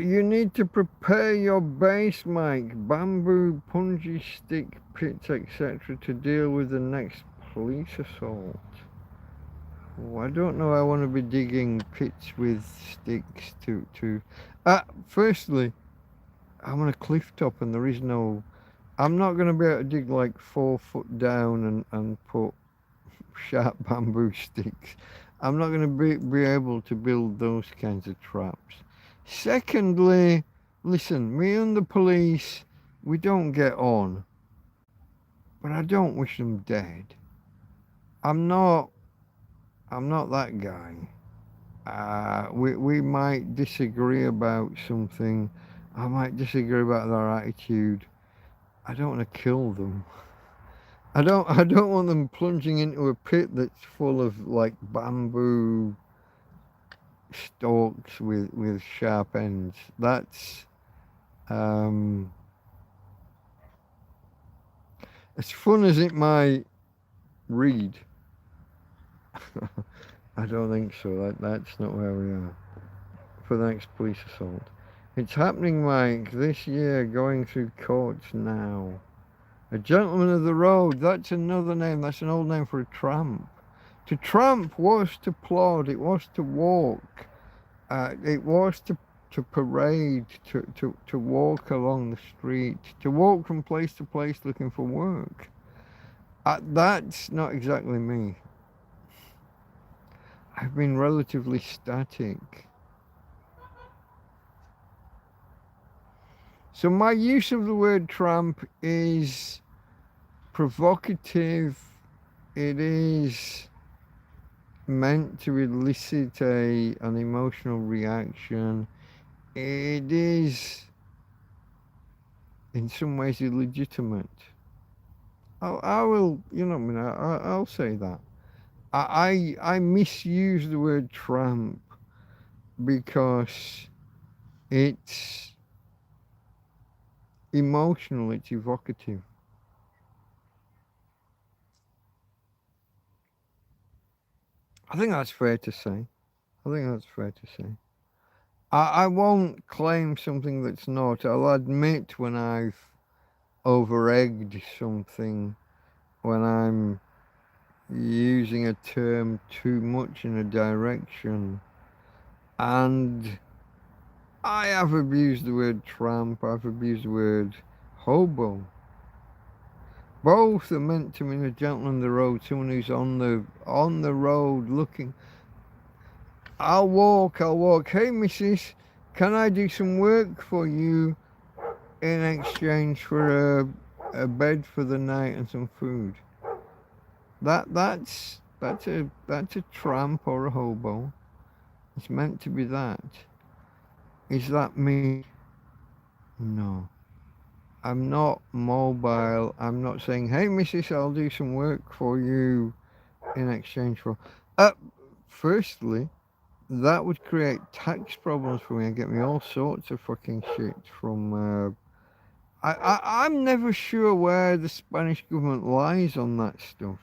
You need to prepare your base, Mike. Bamboo, punji stick, pits, etc. to deal with the next police assault. Oh, I don't know. I want to be digging pits with sticks to. Firstly, I'm on a cliff top and there is no. I'm not going to be able to dig like 4 foot down and put sharp bamboo sticks. I'm not going to be able to build those kinds of traps. Secondly, listen, me and the police, we don't get on, but I don't wish them dead. I'm not that guy. We might disagree about something. I might disagree about their attitude. I don't want to kill them. I don't want them plunging into a pit that's full of like bamboo stalks with sharp ends. That's as fun as it might read. I don't think so. That's not where we are for the next police assault. It's happening, Mike, this year, going through courts now. A gentleman of the road, that's another name, that's an old name for a tramp. To tramp was to plod, it was to walk, it was to parade, to walk along the street, to walk from place to place looking for work. That's not exactly me. I've been relatively static. So my use of the word tramp is provocative. It is meant to elicit an emotional reaction. It is in some ways illegitimate. I will, you know, I mean, I'll say that. I misuse the word tramp because it's emotional, it's evocative. I think that's fair to say. I won't claim something that's not. I'll admit when I've over-egged something, when I'm using a term too much in a direction. And I have abused the word tramp, I've abused the word hobo. Both are meant to mean a gentleman on the road, someone who's on the road looking. I'll walk. Hey, missus, can I do some work for you in exchange for a bed for the night and some food? That's a tramp or a hobo. It's meant to be that. Is that me? No. I'm not mobile. I'm not saying, hey, missus, I'll do some work for you in exchange for. Firstly, that would create tax problems for me and get me all sorts of fucking shit from. I'm never sure where the Spanish government lies on that stuff.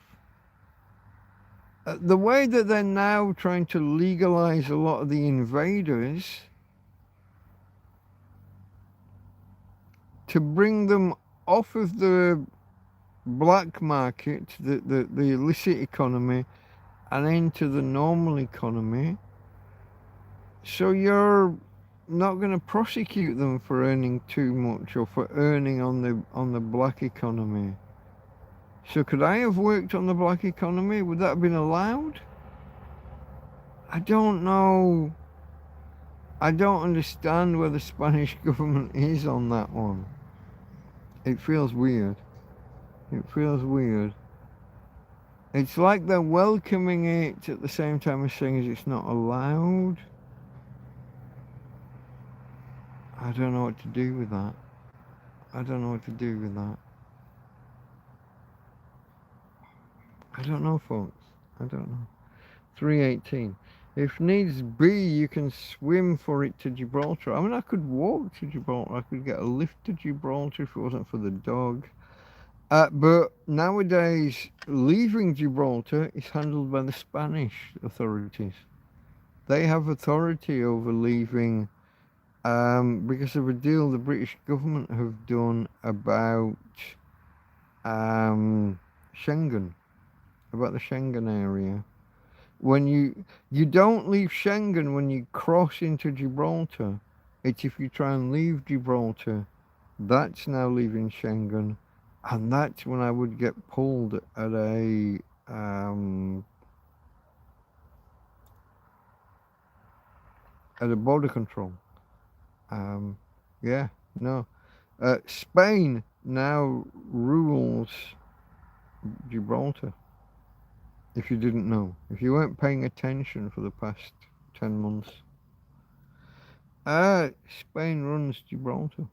The way that they're now trying to legalize a lot of the invaders, to bring them off of the black market, the illicit economy, and into the normal economy. So you're not going to prosecute them for earning too much or for earning on the black economy. So could I have worked on the black economy? Would that have been allowed? I don't know. I don't understand where the Spanish government is on that one. It feels weird. It's like they're welcoming it at the same time as saying it's not allowed. I don't know what to do with that. I don't know, folks. I don't know. 318. If needs be, you can swim for it to Gibraltar. I mean, I could walk to Gibraltar. I could get a lift to Gibraltar if it wasn't for the dog. But nowadays, leaving Gibraltar is handled by the Spanish authorities. They have authority over leaving because of a deal the British government have done about Schengen, about the Schengen area. When you don't leave Schengen when you cross into Gibraltar. It's if you try and leave Gibraltar, that's now leaving Schengen. And that's when I would get pulled at a border control. Yeah, no. Spain now rules Gibraltar. If you didn't know, if you weren't paying attention for the past 10 months, Spain runs Gibraltar.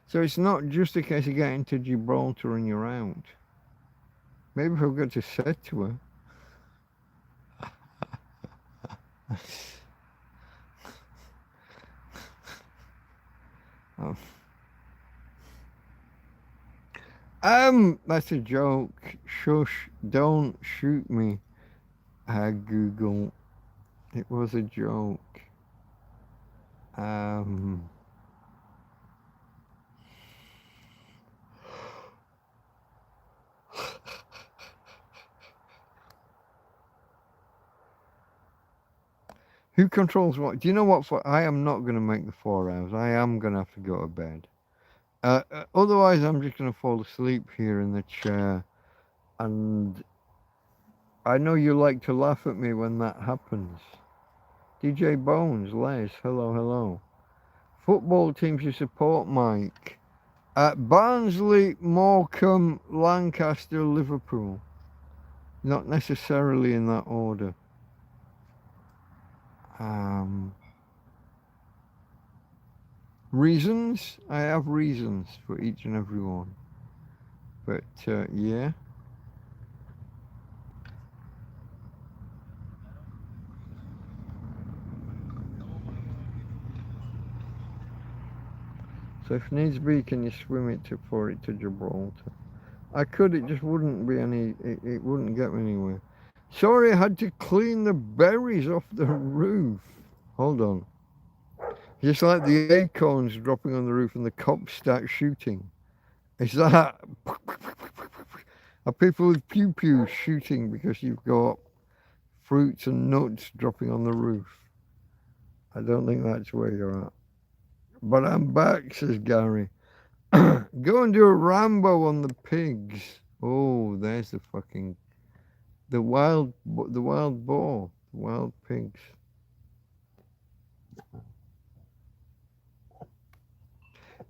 So it's not just a case of getting to Gibraltar and you're out. Maybe if I've got to say to her, oh. That's a joke. Shush, don't shoot me. Google. It was a joke. Who controls what? Do you know what? I am not going to make the 4 hours. I am going to have to go to bed. Otherwise, I'm just going to fall asleep here in the chair. And I know you like to laugh at me when that happens. DJ Bones, Les, hello, hello. Football teams you support, Mike. Barnsley, Morecambe, Lancaster, Liverpool. Not necessarily in that order. Reasons? I have reasons for each and every one. But, yeah. So if needs be, can you swim it for it to Gibraltar? I could, it just wouldn't be any, it wouldn't get me anywhere. Sorry, I had to clean the berries off the roof. Hold on. Just like the acorns dropping on the roof and the cops start shooting. Is that... Are people with pew-pews shooting because you've got fruits and nuts dropping on the roof? I don't think that's where you're at. But I'm back, says Gary. Go and do a Rambo on the pigs. Oh, there's the fucking... The wild boar, the wild pigs.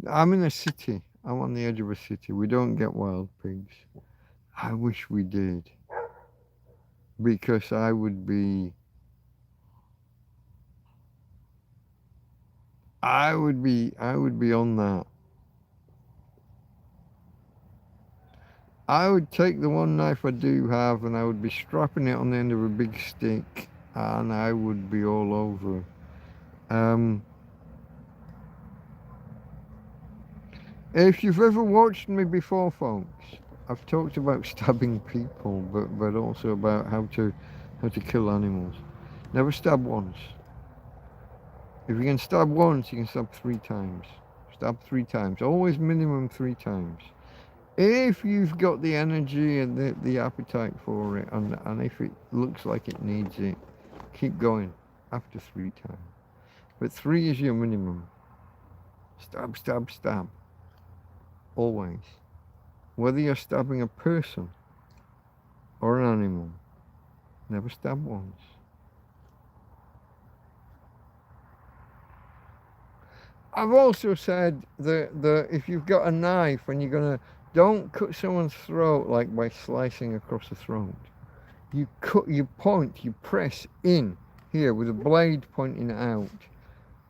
I'm in a city. I'm on the edge of a city. We don't get wild pigs. I wish we did. Because I would be on that. I would take the one knife I do have and I would be strapping it on the end of a big stick and I would be all over. If you've ever watched me before, folks, I've talked about stabbing people, but also about how to kill animals. Never stab once. If you can stab once, you can stab 3 times. Stab 3 times. Always minimum 3 times. If you've got the energy and the appetite for it, and if it looks like it needs it, keep going after 3 times. But 3 is your minimum. Stab, stab, stab. Always. Whether you're stabbing a person or an animal, never stab once. I've also said that if you've got a knife and you're gonna, don't cut someone's throat like by slicing across the throat. You cut, you point, you press in here with a blade pointing out,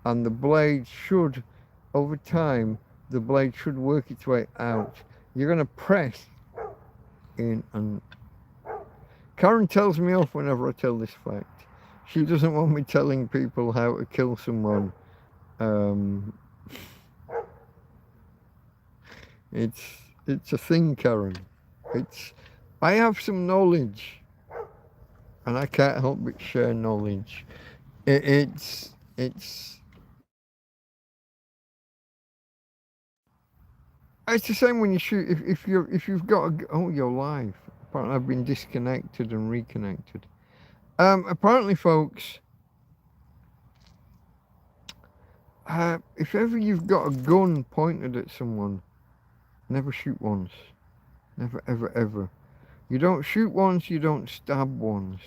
and the blade should, over time, the blade should work its way out. You're gonna press in, and Karen tells me off whenever I tell this fact. She doesn't want me telling people how to kill someone. It's a thing, Karen. I have some knowledge, and I can't help but share knowledge. It's the same when you shoot. If you've got your life. Apparently, I've been disconnected and reconnected. Apparently, folks, if ever you've got a gun pointed at someone, never shoot once. Never, ever, ever. You don't shoot once, you don't stab once.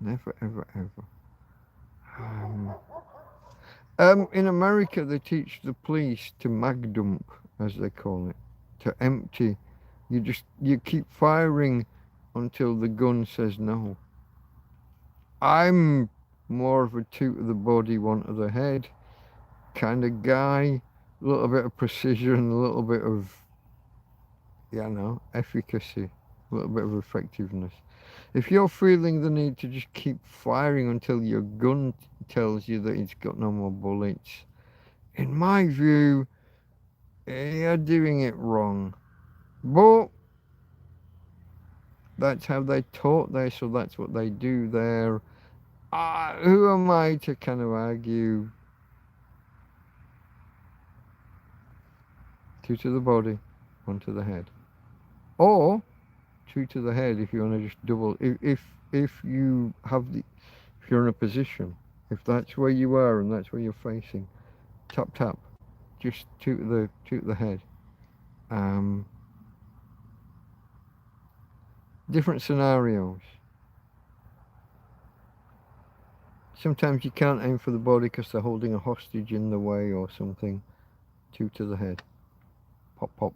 Never, ever, ever. In America, they teach the police to mag dump, as they call it, to empty. You keep firing until the gun says no. I'm more of a two to the body, one to the head kind of guy. A little bit of precision, a little bit of, efficacy, a little bit of effectiveness. If you're feeling the need to just keep firing until your gun tells you that it's got no more bullets, in my view, you're doing it wrong. But that's how they taught there, so that's what they do there. Who am I to kind of argue? 2 to the body, 1 to the head, or 2 to the head if you want to just double. If you have the, if you're in a position, if that's where you are and that's where you're facing, tap tap, just 2 to the head. Different scenarios. Sometimes you can't aim for the body because they're holding a hostage in the way or something. 2 to the head. Pop, pop.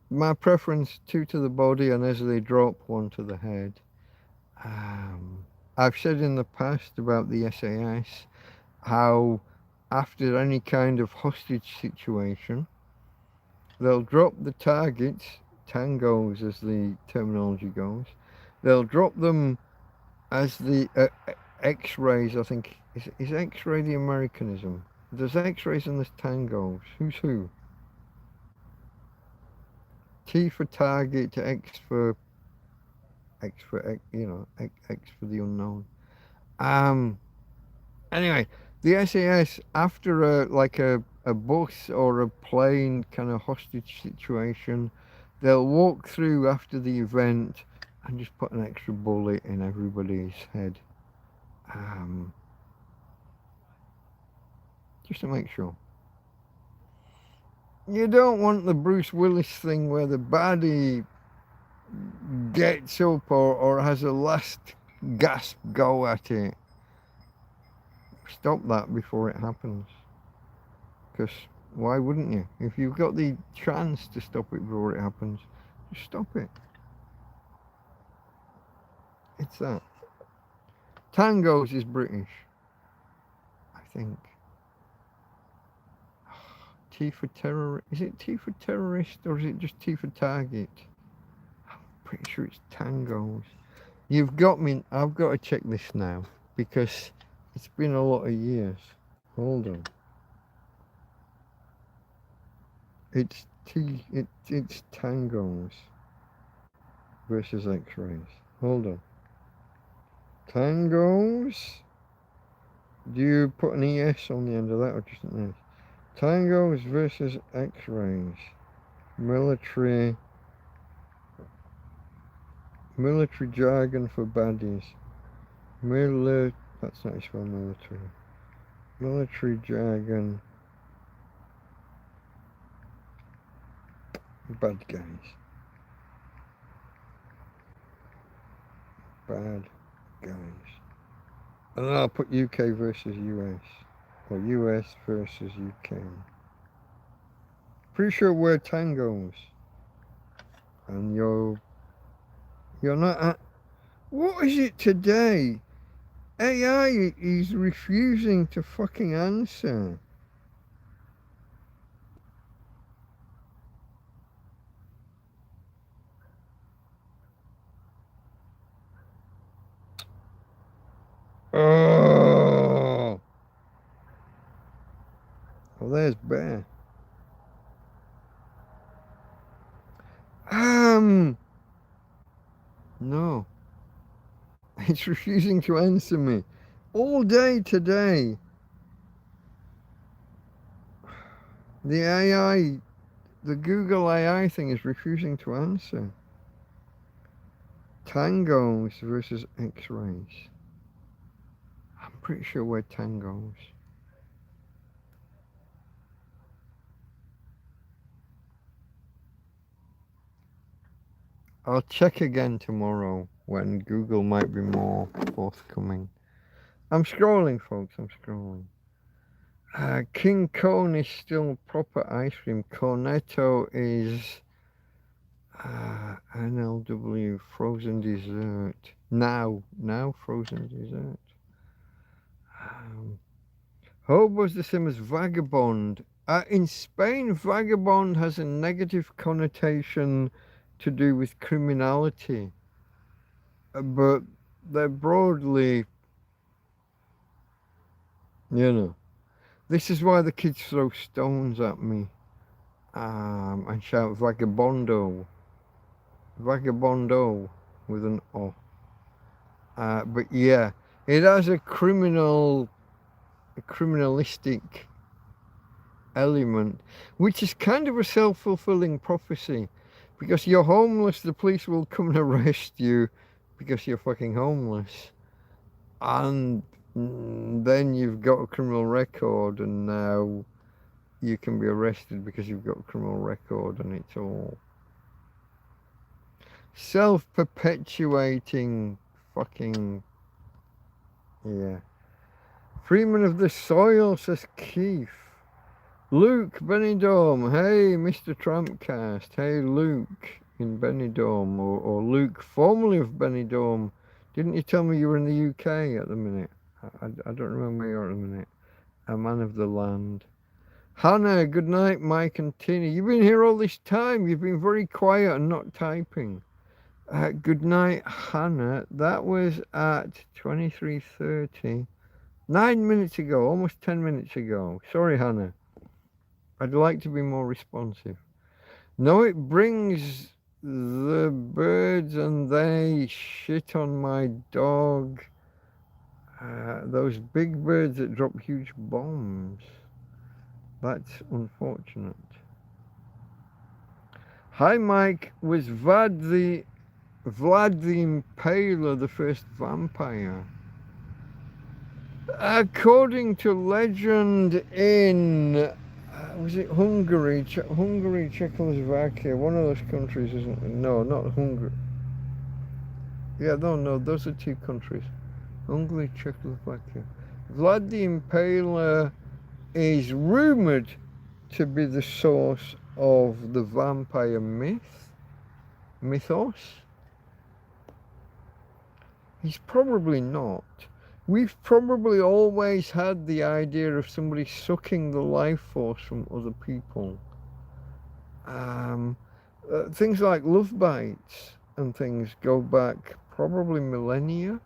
My preference, 2 to the body, and as they drop, 1 to the head. I've said in the past about the SAS how after any kind of hostage situation, they'll drop the targets, tangos as the terminology goes, they'll drop them as the X-rays, I think. Is X-ray the Americanism? There's X-rays and there's tangos. Who's who? T for target, X for you know, X for the unknown. Anyway, the SAS, after a bus or a plane kind of hostage situation, they'll walk through after the event and just put an extra bullet in everybody's head. Just to make sure. You don't want the Bruce Willis thing where the baddie gets up or has a last gasp go at it. Stop that before it happens. Because why wouldn't you? If you've got the chance to stop it before it happens, just stop it. It's that. Tangos is British, I think. T for terror. Is it T for terrorist or is it just T for target? I'm pretty sure it's tangos. You've got me. I've got to check this now because it's been a lot of years. Hold on. It's it's tangos versus X-rays. Hold on. Tangos. Do you put an ES on the end of that or just an S? Tangos versus X-rays. Military jargon for baddies. That's not spelled military. Military jargon. Bad guys. Bad guys. And then I'll put UK versus US. Or US versus UK. Pretty sure we're tangos. And you're not at... What is it today? AI is refusing to fucking answer. Oh. Well, there's Bear. No. It's refusing to answer me. All day today. The AI, the Google AI thing is refusing to answer. Tangos versus X-rays. I'm pretty sure we're tangos. I'll check again tomorrow when Google might be more forthcoming. I'm scrolling, folks, I'm scrolling. King Cone is still proper ice cream. Cornetto is NLW, frozen dessert. Now frozen dessert. Hobo's the same as vagabond. In Spain, vagabond has a negative connotation to do with criminality, but they're broadly, you know. This is why the kids throw stones at me and shout vagabondo. Vagabondo with an O. But yeah, it has a criminalistic element, which is kind of a self-fulfilling prophecy, because you're homeless, the police will come and arrest you because you're fucking homeless, and then you've got a criminal record, and now you can be arrested because you've got a criminal record, and it's all self-perpetuating fucking, yeah. Freeman of the Soil, says Keith. Luke Benidorm, hey Mr. TrampCast, hey Luke in Benidorm, or Luke formerly of Benidorm. Didn't you tell me you were in the UK at the minute? I don't remember where you are at the minute. A man of the land. Hannah, good night Mike and Tina. You've been here all this time, you've been very quiet and not typing. Good night Hannah, that was at 23:30. 9 minutes ago, almost 10 minutes ago. Sorry Hannah. I'd like to be more responsive. No, it brings the birds and they shit on my dog. Those big birds that drop huge bombs. That's unfortunate. Hi Mike, was Vlad the Impaler the first vampire? According to legend in was it Hungary, Czechoslovakia, one of those countries, isn't it? No, not Hungary. Yeah, no, those are two countries. Hungary, Czechoslovakia. Vlad the Impaler is rumoured to be the source of the vampire mythos. He's probably not. We've probably always had the idea of somebody sucking the life force from other people. Things like love bites and things go back probably millennia.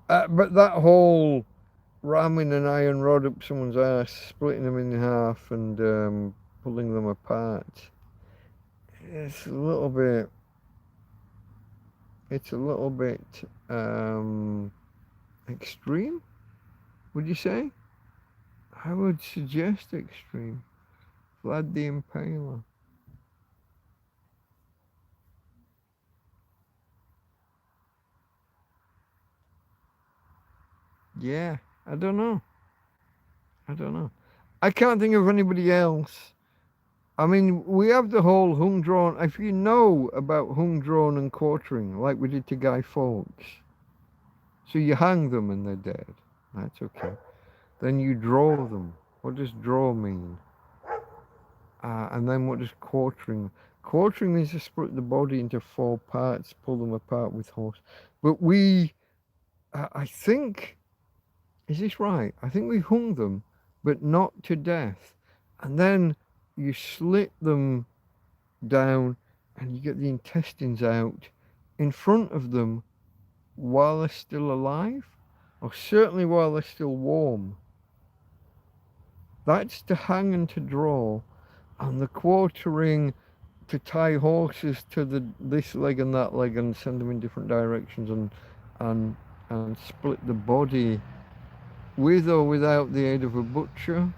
But that whole ramming an iron rod up someone's ass, splitting them in half and pulling them apart, it's a little bit extreme, would you say? I would suggest extreme. Vlad the Impaler. Yeah, I don't know. I can't think of anybody else. I mean, we have the whole hung drawn. If you know about hung drawn and quartering, like we did to Guy Fawkes, so you hang them and they're dead. That's okay. Then you draw them. What does draw mean? And then what does quartering? Quartering means to split the body into 4 parts, pull them apart with horse. But we, I think, is this right? I think we hung them, but not to death. And then you slit them down and you get the intestines out in front of them while they're still alive, or certainly while they're still warm. That's to hang and to draw, and the quartering to tie horses to this leg and that leg and send them in different directions and split the body with or without the aid of a butcher.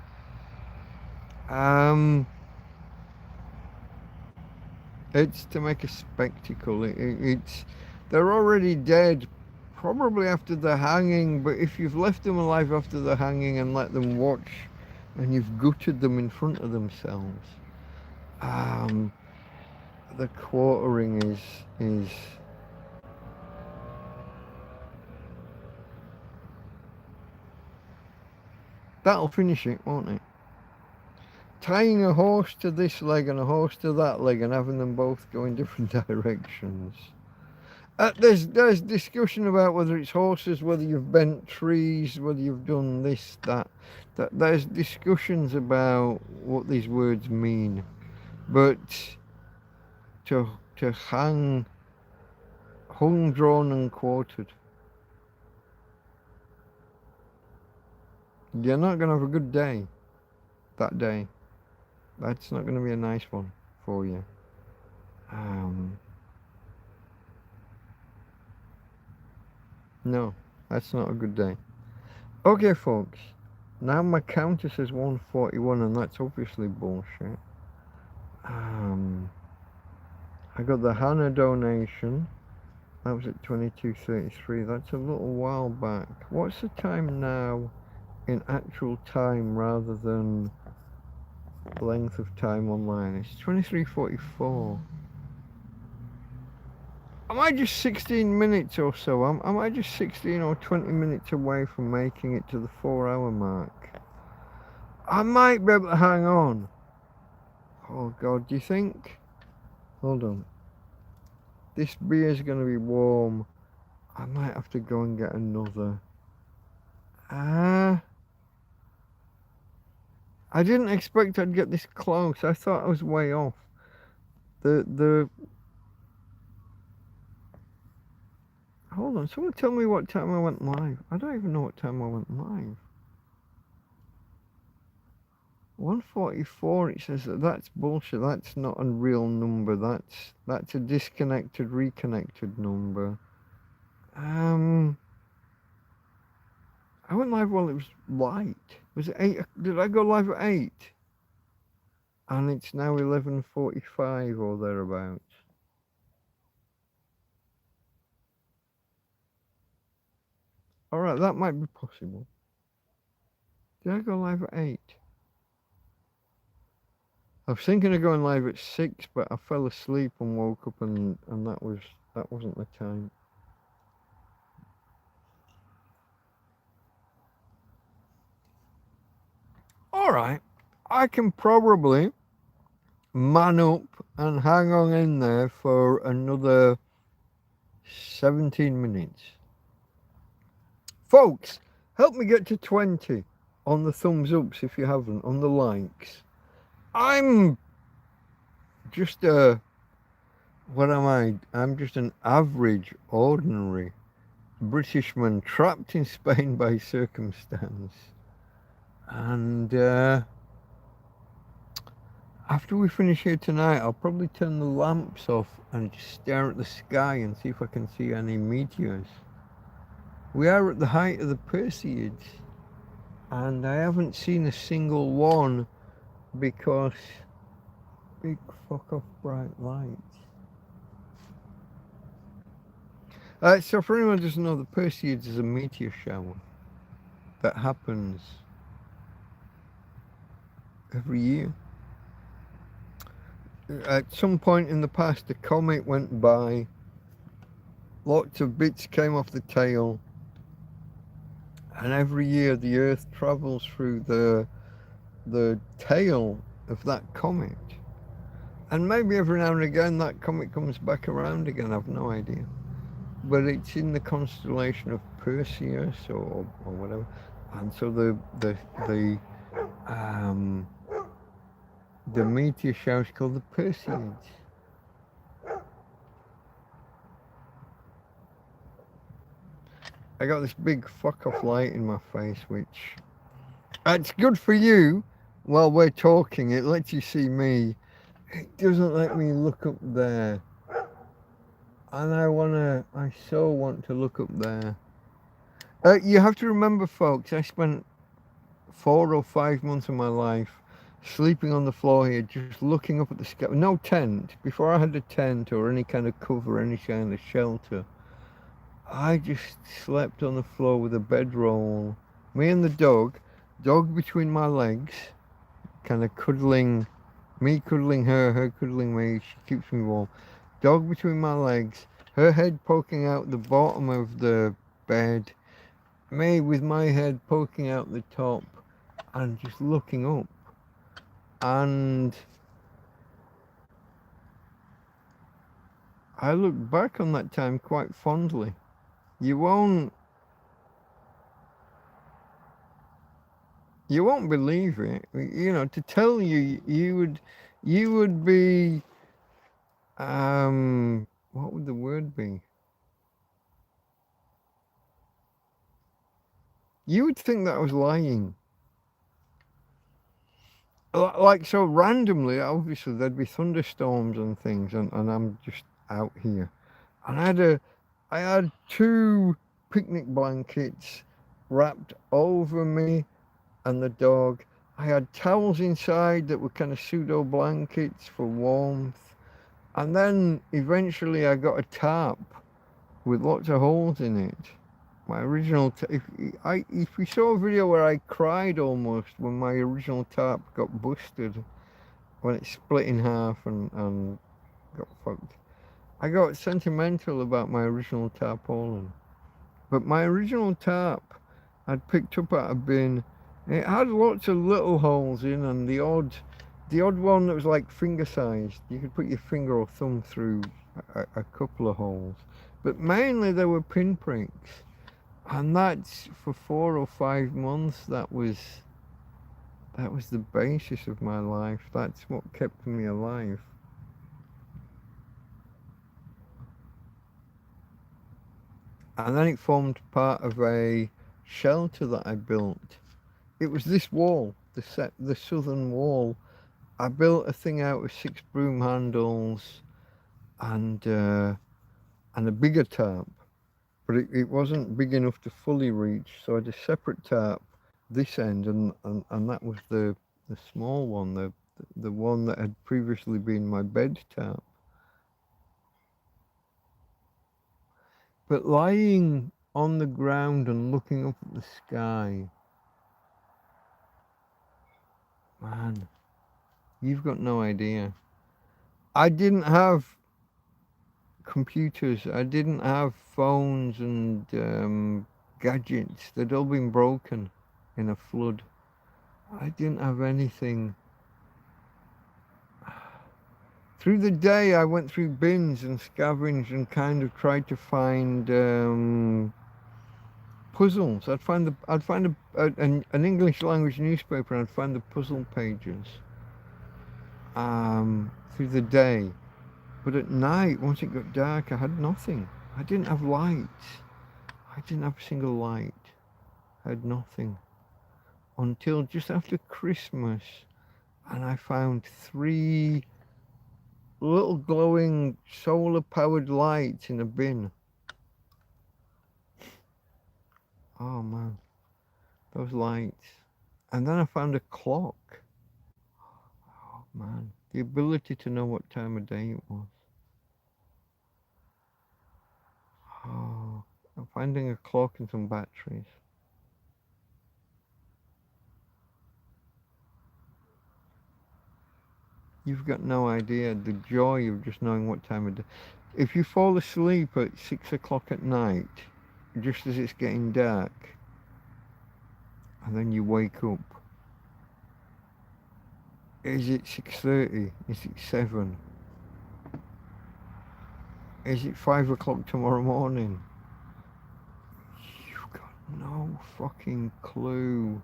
It's to make a spectacle. They're already dead, probably after the hanging, but if you've left them alive after the hanging and let them watch, and you've gutted them in front of themselves, the quartering is that'll finish it, won't it? Tying a horse to this leg and a horse to that leg and having them both go in different directions. There's discussion about whether it's horses, whether you've bent trees, whether you've done this, that. There's discussions about what these words mean. But to hang, hung, drawn and quartered, you're not going to have a good day that day. That's not going to be a nice one for you. No, that's not a good day. Okay, folks. Now my counter says 141, and that's obviously bullshit. I got the Hannah donation. That was at 22:33. That's a little while back. What's the time now in actual time rather than length of time online? It's 23:44. Am I just 16 minutes or so? Am I just 16 or 20 minutes away from making it to the 4-hour mark? I might be able to hang on. Oh God, do you think? Hold on. This beer's gonna be warm. I might have to go and get another. I didn't expect I'd get this close. I thought I was way off. Hold on, someone tell me what time I went live. I don't even know what time I went live. 144, it says that's bullshit. That's not a real number. That's a disconnected, reconnected number. I went live while it was light. Was it 8? Did I go live at 8? And it's now 11:45 or thereabouts. Alright, that might be possible. Did I go live at 8? I was thinking of going live at 6, but I fell asleep and woke up and that wasn't the time. Alright, I can probably man up and hang on in there for another 17 minutes. Folks, help me get to 20 on the thumbs ups if you haven't, on the likes. I'm just what am I? I'm just an average, ordinary Britishman trapped in Spain by circumstance. And after we finish here tonight, I'll probably turn the lamps off and just stare at the sky and see if I can see any meteors. We are at the height of the Perseids, and I haven't seen a single one because big fuck off bright lights. So for anyone who doesn't know, the Perseids is a meteor shower that happens every year. At some point in the past, a comet went by, lots of bits came off the tail, and every year the Earth travels through the tail of that comet. And maybe every now and again that comet comes back around again, I've no idea. But it's in the constellation of Perseus or whatever. And so the meteor shower is called the Perseids. I got this big fuck off light in my face, which it's good for you while we're talking. It lets you see me. It doesn't let me look up there. And I so want to look up there. You have to remember, folks, I spent 4 or 5 months of my life sleeping on the floor here, just looking up at the sky. No tent. Before I had a tent or any kind of cover, any kind of shelter, I just slept on the floor with a bedroll. Me and the dog between my legs, kind of cuddling, me cuddling her, her cuddling me. She keeps me warm. Dog between my legs, her head poking out the bottom of the bed, me with my head poking out the top, and just looking up. And I look back on that time quite fondly. You won't believe it. You know, to tell you, you would be, what would the word be? You would think that I was lying. Like, so randomly, obviously there'd be thunderstorms and things, and I'm just out here. And I had 2 picnic blankets wrapped over me and the dog. I had towels inside that were kind of pseudo blankets for warmth. And then eventually I got a tarp with lots of holes in it. My original, if you saw a video where I cried almost when my original tarp got busted, when it split in half and got fucked. I got sentimental about my original tarpaulin. But my original tarp I'd picked up at a bin. It had lots of little holes in, and the odd one that was like finger sized. You could put your finger or thumb through a couple of holes. But mainly there were pinpricks. And that's for 4 or 5 months. That was the basis of my life. That's what kept me alive. And then it formed part of a shelter that I built. It was this wall, the southern wall. I built a thing out of 6 broom handles and a bigger tarp, but it wasn't big enough to fully reach. So I had a separate tarp this end, and that was the small one, the one that had previously been my bed tarp. But lying on the ground and looking up at the sky, man, you've got no idea. I didn't have computers. I didn't have phones and gadgets. They'd all been broken in a flood. I didn't have anything. Through the day, I went through bins and scavenged and kind of tried to find puzzles. I'd find an English language newspaper, and I'd find the puzzle pages through the day. But at night, once it got dark, I had nothing. I didn't have lights. I didn't have a single light. I had nothing. Until just after Christmas, and I found 3 little glowing solar-powered lights in a bin. Oh man, those lights. And then I found a clock. Oh man, the ability to know what time of day it was. Oh, I'm finding a clock and some batteries. You've got no idea the joy of just knowing what time of day. If you fall asleep at 6 o'clock at night, just as it's getting dark, and then you wake up, is it 6:30? Is it 7? Is it 5 o'clock tomorrow morning? You've got no fucking clue.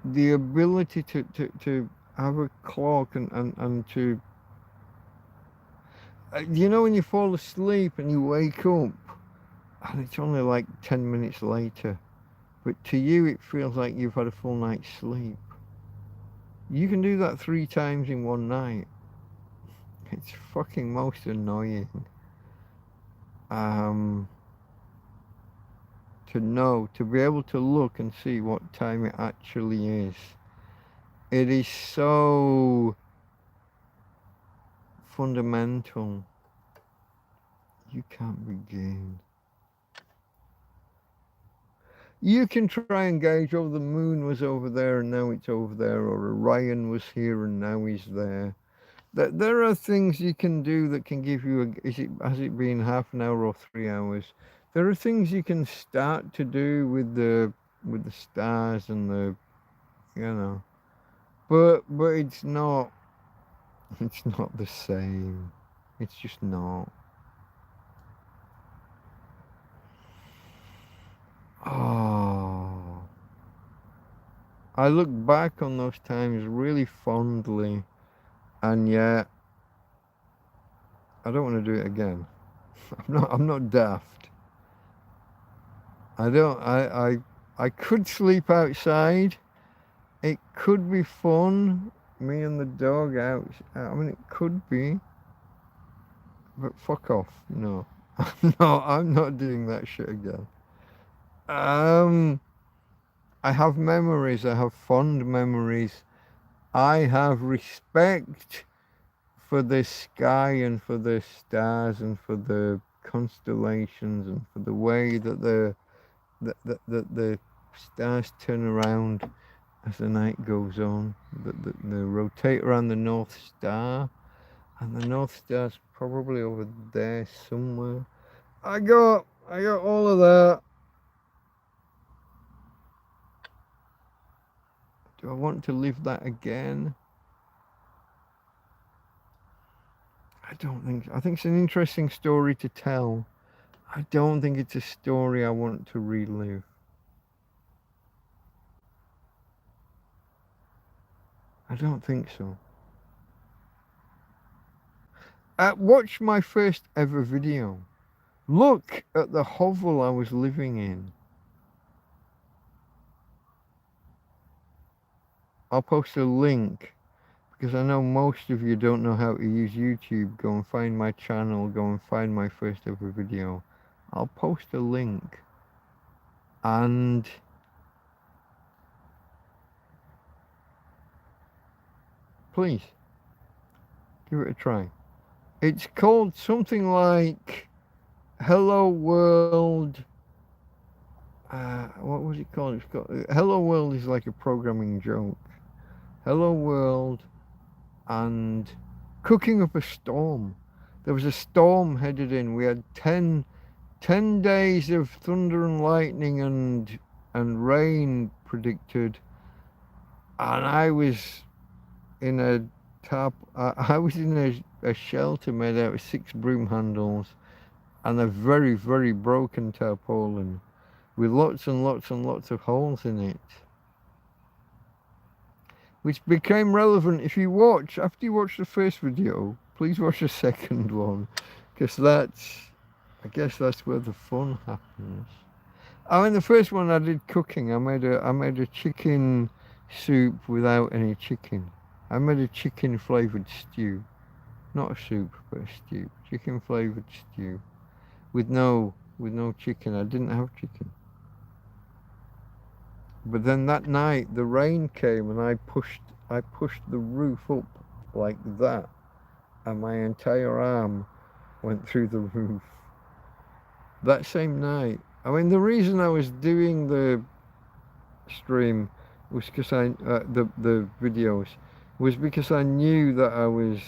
The ability to have a clock and to... you know when you fall asleep and you wake up, and it's only like 10 minutes later, but to you it feels like you've had a full night's sleep. You can do that 3 times in one night. It's fucking most annoying. To be able to look and see what time it actually is. It is so fundamental. You can't begin. You can try and gauge, oh, the moon was over there and now it's over there, or Orion was here and now he's there. There are things you can do that can give you has it been half an hour or 3 hours? There are things you can start to do with the stars and the, you know, but it's not the same. It's just not. Oh, I look back on those times really fondly, and yet I don't want to do it again. I'm not daft. I could sleep outside, It could be fun, me and the dog out. I mean, it could be, but fuck off. No, no, I'm not doing that shit again. I have memories. I have fond memories. I have respect for the sky and for the stars and for the constellations and for the way that the stars turn around as the night goes on. They rotate around the North Star, and the North Star's probably over there somewhere. I got all of that. Do I want to live that again? I don't think so. I think it's an interesting story to tell. I don't think it's a story I want to relive. I don't think so. Watch my first ever video. Look at the hovel I was living in. I'll post a link because I know most of you don't know how to use YouTube. Go and find my channel. Go and find my first ever video. I'll post a link. And please, give it a try. It's called something like Hello World. What was it called? It's called Hello World is like a programming joke. Hello World and Cooking Up a Storm. There was a storm headed in. We had 10 days of thunder and lightning and rain predicted. And I was in a a shelter made out of 6 broom handles and a very, very broken tarpaulin with lots and lots and lots of holes in it, which became relevant. If you watch, after you watch the first video, please watch the second one, because I guess that's where the fun happens. I mean, the first one I did cooking. I made a chicken soup without any chicken. I made a chicken flavoured stew. Not a soup, but a stew. Chicken flavoured stew. With no chicken. I didn't have chicken. But then that night the rain came and I pushed the roof up like that, and my entire arm went through the roof. That same night. I mean, the reason I was doing the stream was because the videos was because I knew that I was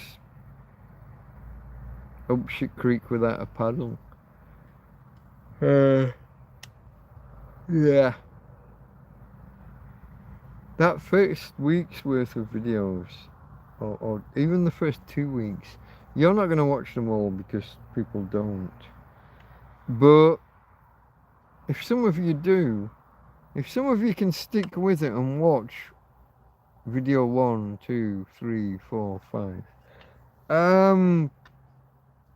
up shit creek without a paddle. Yeah. That first week's worth of videos, or even the first 2 weeks, you're not going to watch them all because people don't. But if some of you do, if some of you can stick with it and watch video 1, 2, 3, 4, 5,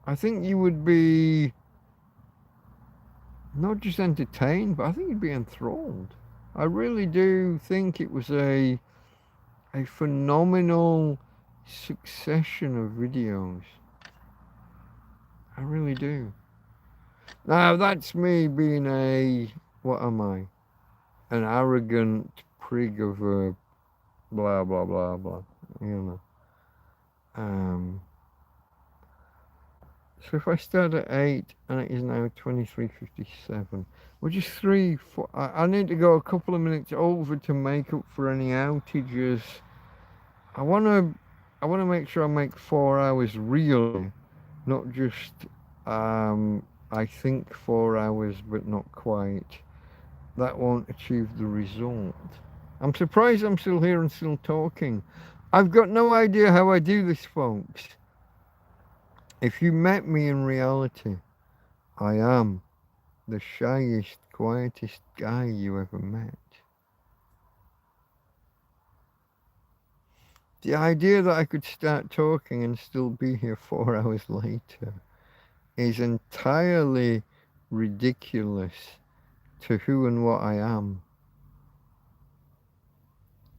I think you would be not just entertained, but I think you'd be enthralled. I really do think it was a phenomenal succession of videos. I really do. Now that's me being what am I? An arrogant prig of a blah blah blah blah. You know. So if I start at 8 and it is now 23:57, which is 4. I need to go a couple of minutes over to make up for any outages. I wanna make sure I make 4 hours real, not just I think 4 hours but not quite. That won't achieve the result. I'm surprised I'm still here and still talking. I've got no idea how I do this, folks. If you met me in reality, I am the shyest, quietest guy you ever met. The idea that I could start talking and still be here 4 hours later is entirely ridiculous to who and what I am.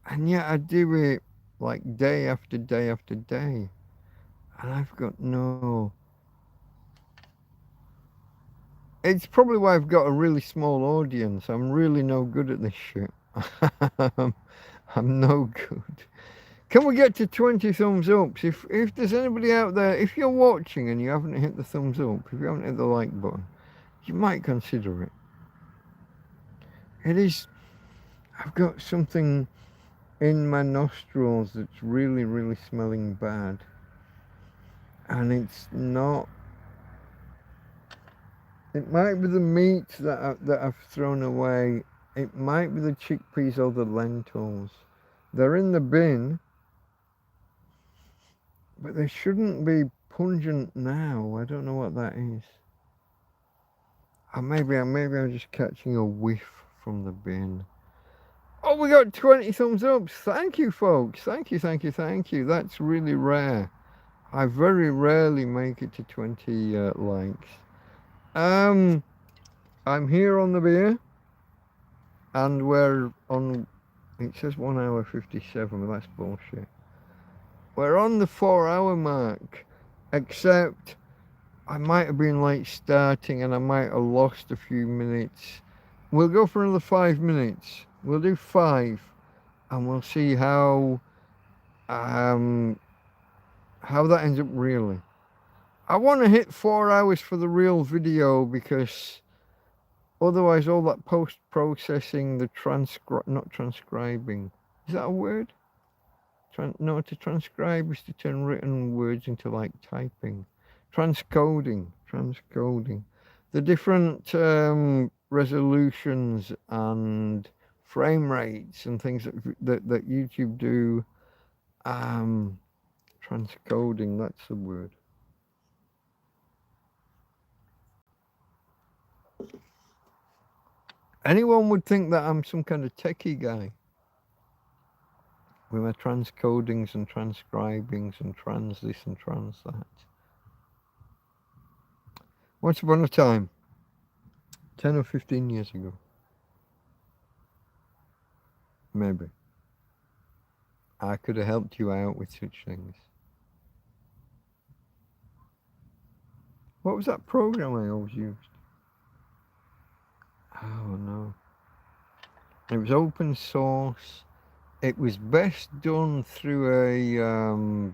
And yet I do it like day after day after day. And I've got no... It's probably why I've got a really small audience. I'm really no good at this shit. I'm no good. Can we get to 20 thumbs ups? If there's anybody out there, if you're watching and you haven't hit the thumbs up, if you haven't hit the like button, you might consider it. It is... I've got something in my nostrils that's really, really smelling bad. And it's not... It might be the meat that I've thrown away. It might be the chickpeas or the lentils. They're in the bin, but they shouldn't be pungent now. I don't know what that is. Or maybe I'm just catching a whiff from the bin. Oh, we got 20 thumbs up. Thank you, folks. Thank you, thank you, thank you. That's really rare. I very rarely make it to 20 likes. I'm here on the beer, and we're on, it says 1 hour 57, but that's bullshit. We're on the 4-hour mark, except I might have been late starting and I might have lost a few minutes. We'll go for another 5 minutes. We'll do 5, and we'll see how that ends up really. I want to hit 4 hours for the real video, because otherwise all that post-processing, the not transcribing, is that a word? No, to transcribe is to turn written words into like typing. Transcoding. The different resolutions and frame rates and things that YouTube do. Transcoding, that's the word. Anyone would think that I'm some kind of techie guy with my transcodings and transcribings and trans this and trans that. Once upon a time, 10 or 15 years ago, maybe, I could have helped you out with such things. What was that program I always used? Oh no. It was open source. It was best done through a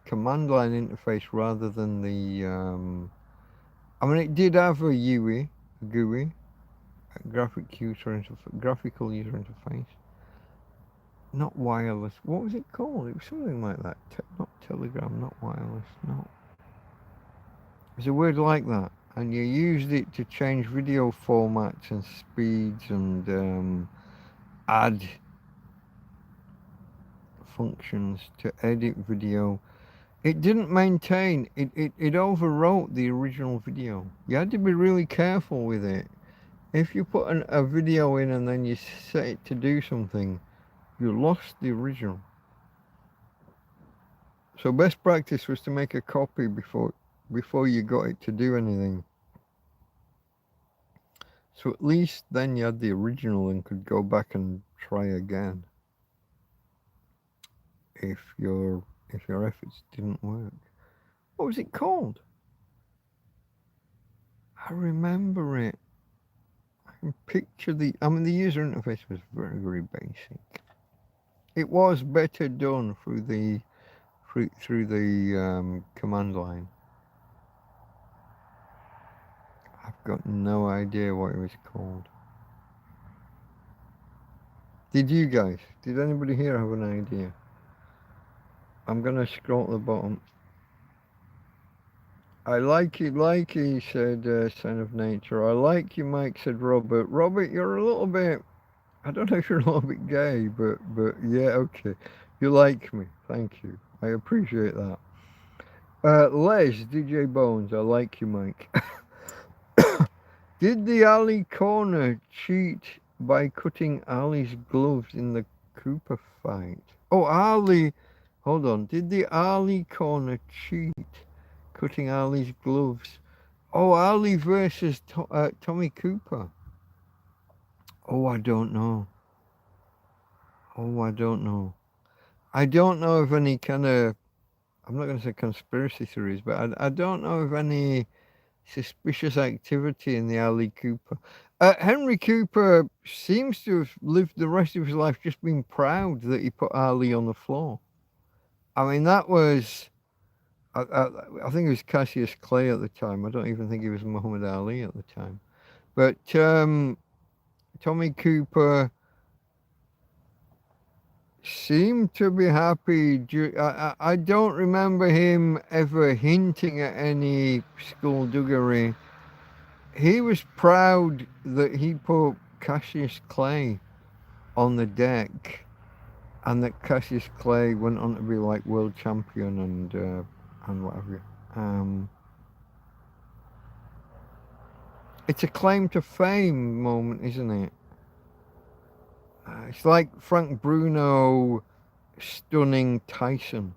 command line interface rather than the... I mean, it did have a GUI, a graphical user interface. Not wireless. What was it called? It was something like that. Not Telegram, not wireless, no. It was a word like that. And you used it to change video formats and speeds and add functions to edit video. It didn't maintain, it overwrote the original video. You had to be really careful with it. If you put a video in and then you set it to do something, you lost the original. So best practice was to make a copy before you got it to do anything. So at least then you had the original and could go back and try again if your efforts didn't work. What was it called? I remember it. I can picture the user interface was very, very basic. It was better done through the command line. I've got no idea what it was called. Did you guys? Did anybody here have an idea? I'm gonna scroll to the bottom. I like you, said Son of Nature. I like you, Mike, said Robert. Robert, you're a little bit, I don't know if you're a little bit gay, but yeah, okay. You like me, thank you. I appreciate that. Les, DJ Bones, I like you, Mike. Did the Ali corner cheat by cutting Ali's gloves in the Cooper fight? Oh, Ali, hold on. Did the Ali corner cheat cutting Ali's gloves? Oh, Ali versus Tommy Cooper. Oh, I don't know. Oh, I don't know. I don't know of any kind of, I'm not going to say conspiracy theories, but I don't know of any suspicious activity in the Ali Cooper. Henry Cooper seems to have lived the rest of his life just being proud that he put Ali on the floor. I mean, that was, I think it was Cassius Clay at the time. I don't even think he was Muhammad Ali at the time. But Tommy Cooper seemed to be happy. I don't remember him ever hinting at any skullduggery. He was proud that he put Cassius Clay on the deck, and that Cassius Clay went on to be like world champion and whatever. It's a claim to fame moment, isn't it? It's like Frank Bruno stunning Tyson.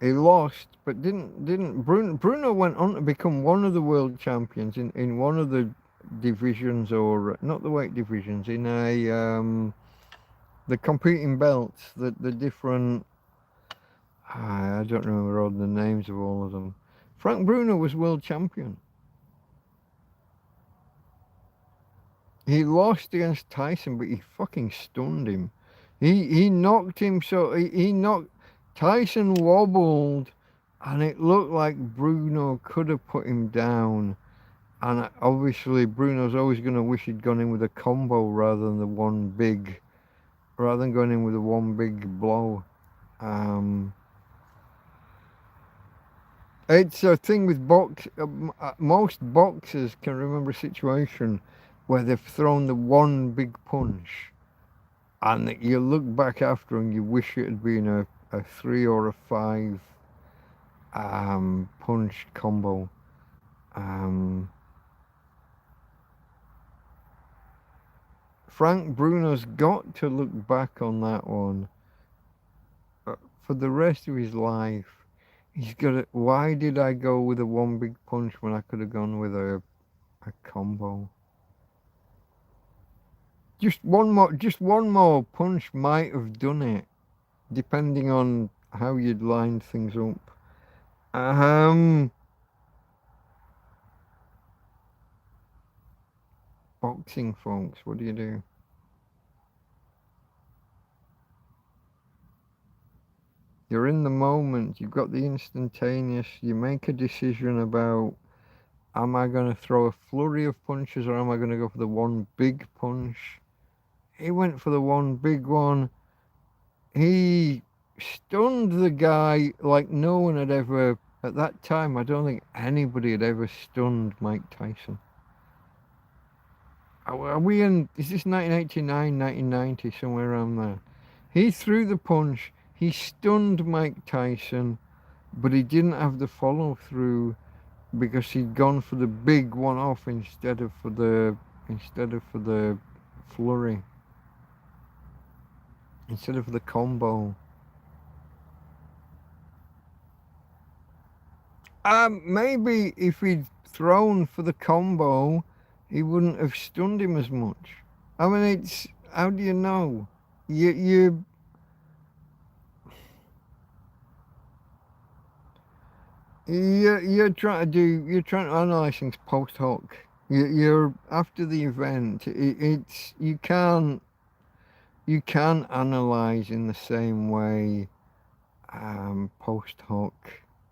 He lost, but didn't Bruno went on to become one of the world champions in one of the divisions, or not the weight divisions, in a the competing belts, the different, I don't remember all the names of all of them. Frank Bruno was world champion. He lost against Tyson, but he fucking stunned him. He knocked him, so he knocked, Tyson wobbled, and it looked like Bruno could have put him down. And obviously Bruno's always going to wish he'd gone in with a combo rather than going in with a one big blow. It's a thing with most boxers can remember a situation where they've thrown the one big punch, and you look back after and you wish it had been a 3 or a 5 punch combo. Frank Bruno's got to look back on that one for the rest of his life. He's got it. Why did I go with a one big punch when I could have gone with a combo? Just one more punch might have done it, depending on how you'd lined things up. Boxing, folks, what do you do? You're in the moment, you've got the instantaneous, you make a decision about, am I going to throw a flurry of punches or am I going to go for the one big punch? He went for the one big one. He stunned the guy like no one had ever, at that time, I don't think anybody had ever stunned Mike Tyson. Are we in, is this 1989, 1990, somewhere around there? He threw the punch, he stunned Mike Tyson, but he didn't have the follow through because he'd gone for the big one off instead of for the flurry, instead of the combo. Maybe if he'd thrown for the combo, he wouldn't have stunned him as much. I mean, it's, how do you know? You're trying to analyze things post hoc. You're after the event. It's you can't analyze in the same way post hoc.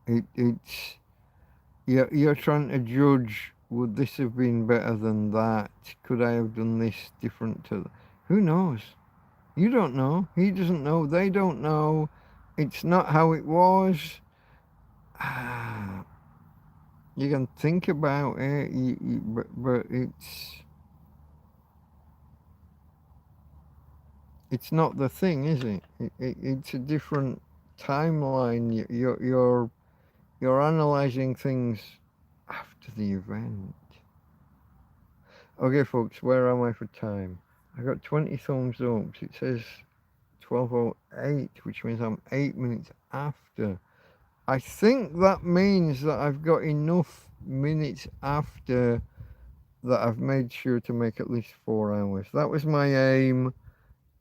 It's you're trying to judge, would this have been better than that? Could I have done this different to? Who knows? You don't know. He doesn't know. They don't know. It's not how it was. You can think about it, but it's not the thing, is it? It's a different timeline. You're analyzing things after the event. Okay, folks, where am I for time? I got 20 thumbs up. It says 12:08, which means I'm 8 minutes after. I think that means that I've got enough minutes after that I've made sure to make at least 4 hours. That was my aim.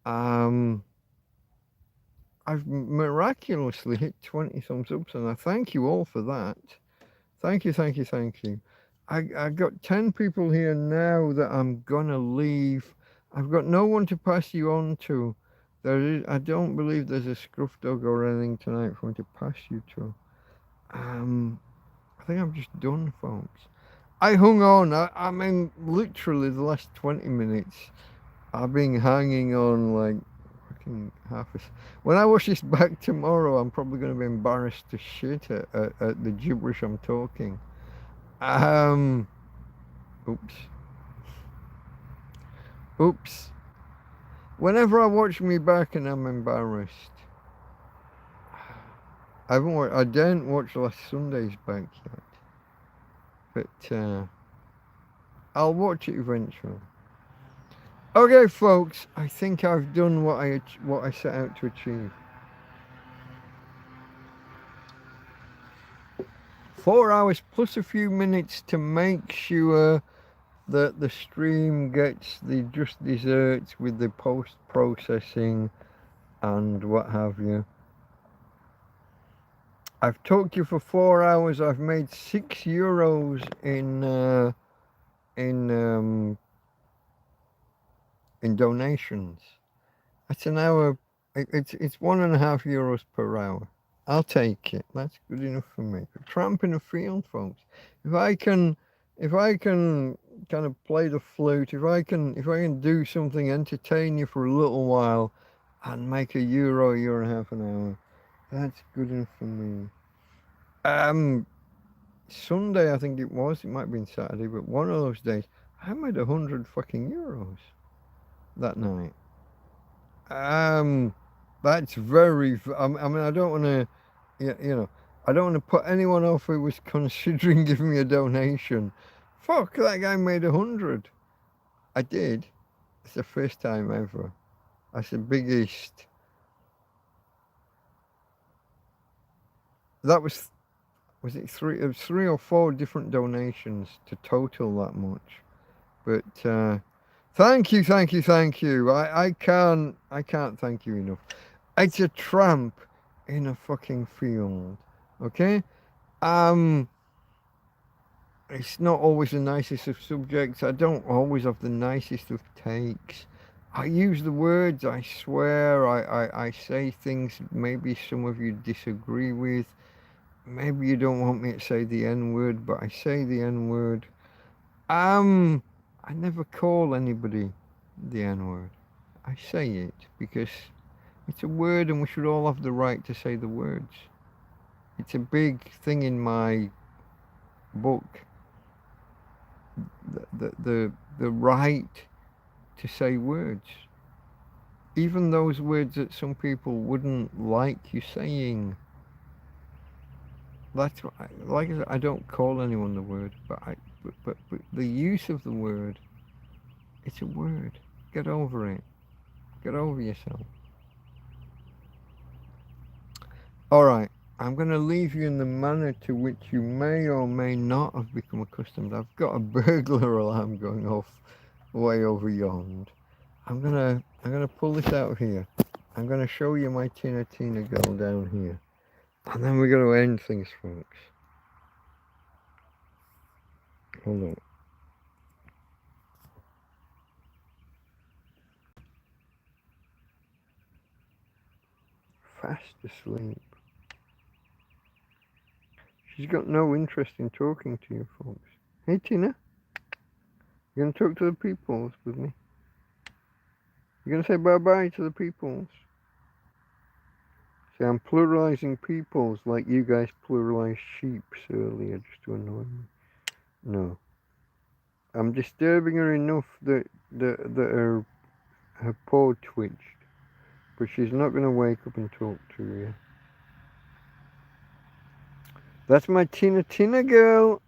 I've miraculously hit 20 thumbs up, and I thank you all for that. Thank you, thank you, thank you. I got 10 people here now that I'm gonna leave. I've got no one to pass you on to. I don't believe there's a scruff dog or anything tonight for me to pass you to. I think I'm just done, folks. I hung on. I mean, literally the last 20 minutes, I've been hanging on like fucking half a... When I watch this back tomorrow, I'm probably going to be embarrassed to shit at the gibberish I'm talking. Oops. Whenever I watch me back and I'm embarrassed. I didn't watch last Sunday's back yet. But I'll watch it eventually. Okay, folks, I think I've done what I set out to achieve. 4 hours plus a few minutes to make sure that the stream gets the just desserts with the post-processing and what have you. I've talked to you for 4 hours. I've made €6 in donations. That's an hour. It's €1.5 per hour. I'll take it. That's good enough for me. Tramp in the field, folks. If I can kind of play the flute, if I can do something, entertain you for a little while, and make €1.5 an hour, that's good enough for me. Sunday, I think it was. It might have been Saturday, but one of those days, I made €100 fucking that night. That's very. I mean, I don't want to, I don't want to put anyone off who was considering giving me a donation. Fuck, that guy made 100. I did. It's the first time ever. That's the biggest. That was it three? It was 3 or 4 different donations to total that much. But thank you. I can't thank you enough. It's a tramp in a fucking field. Okay? It's not always the nicest of subjects. I don't always have the nicest of takes. I use the words, I swear, I say things maybe some of you disagree with. Maybe you don't want me to say the N-word, but I say the N-word. I never call anybody the N-word. I say it because it's a word and we should all have the right to say the words. It's a big thing in my book. The right to say words. Even those words that some people wouldn't like you saying. That's what like I said, I don't call anyone the word, but the use of the word, it's a word. Get over it. Get over yourself. Alright, I'm going to leave you in the manner to which you may or may not have become accustomed. I've got a burglar alarm going off way over yonder. I'm gonna pull this out here. I'm going to show you my Tina girl down here. And then we're going to end things, folks. Hold on. Fast asleep. She's got no interest in talking to you, folks. Hey, Tina. You going to talk to the peoples with me? You going to say bye-bye to the peoples? See, I'm pluralizing peoples like you guys pluralized sheeps earlier just to annoy me. No. I'm disturbing her enough that her paw twitched. But she's not going to wake up and talk to you. That's my Tina girl.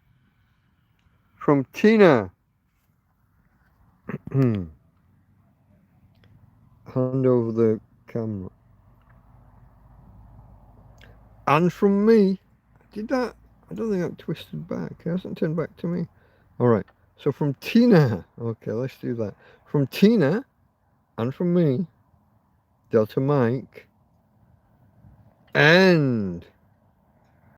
From Tina. Hand over the camera. And from me. Did that? I don't think that twisted back. It hasn't turned back to me. Alright. So from Tina, okay, let's do that. From Tina and from me, Delta Mike, and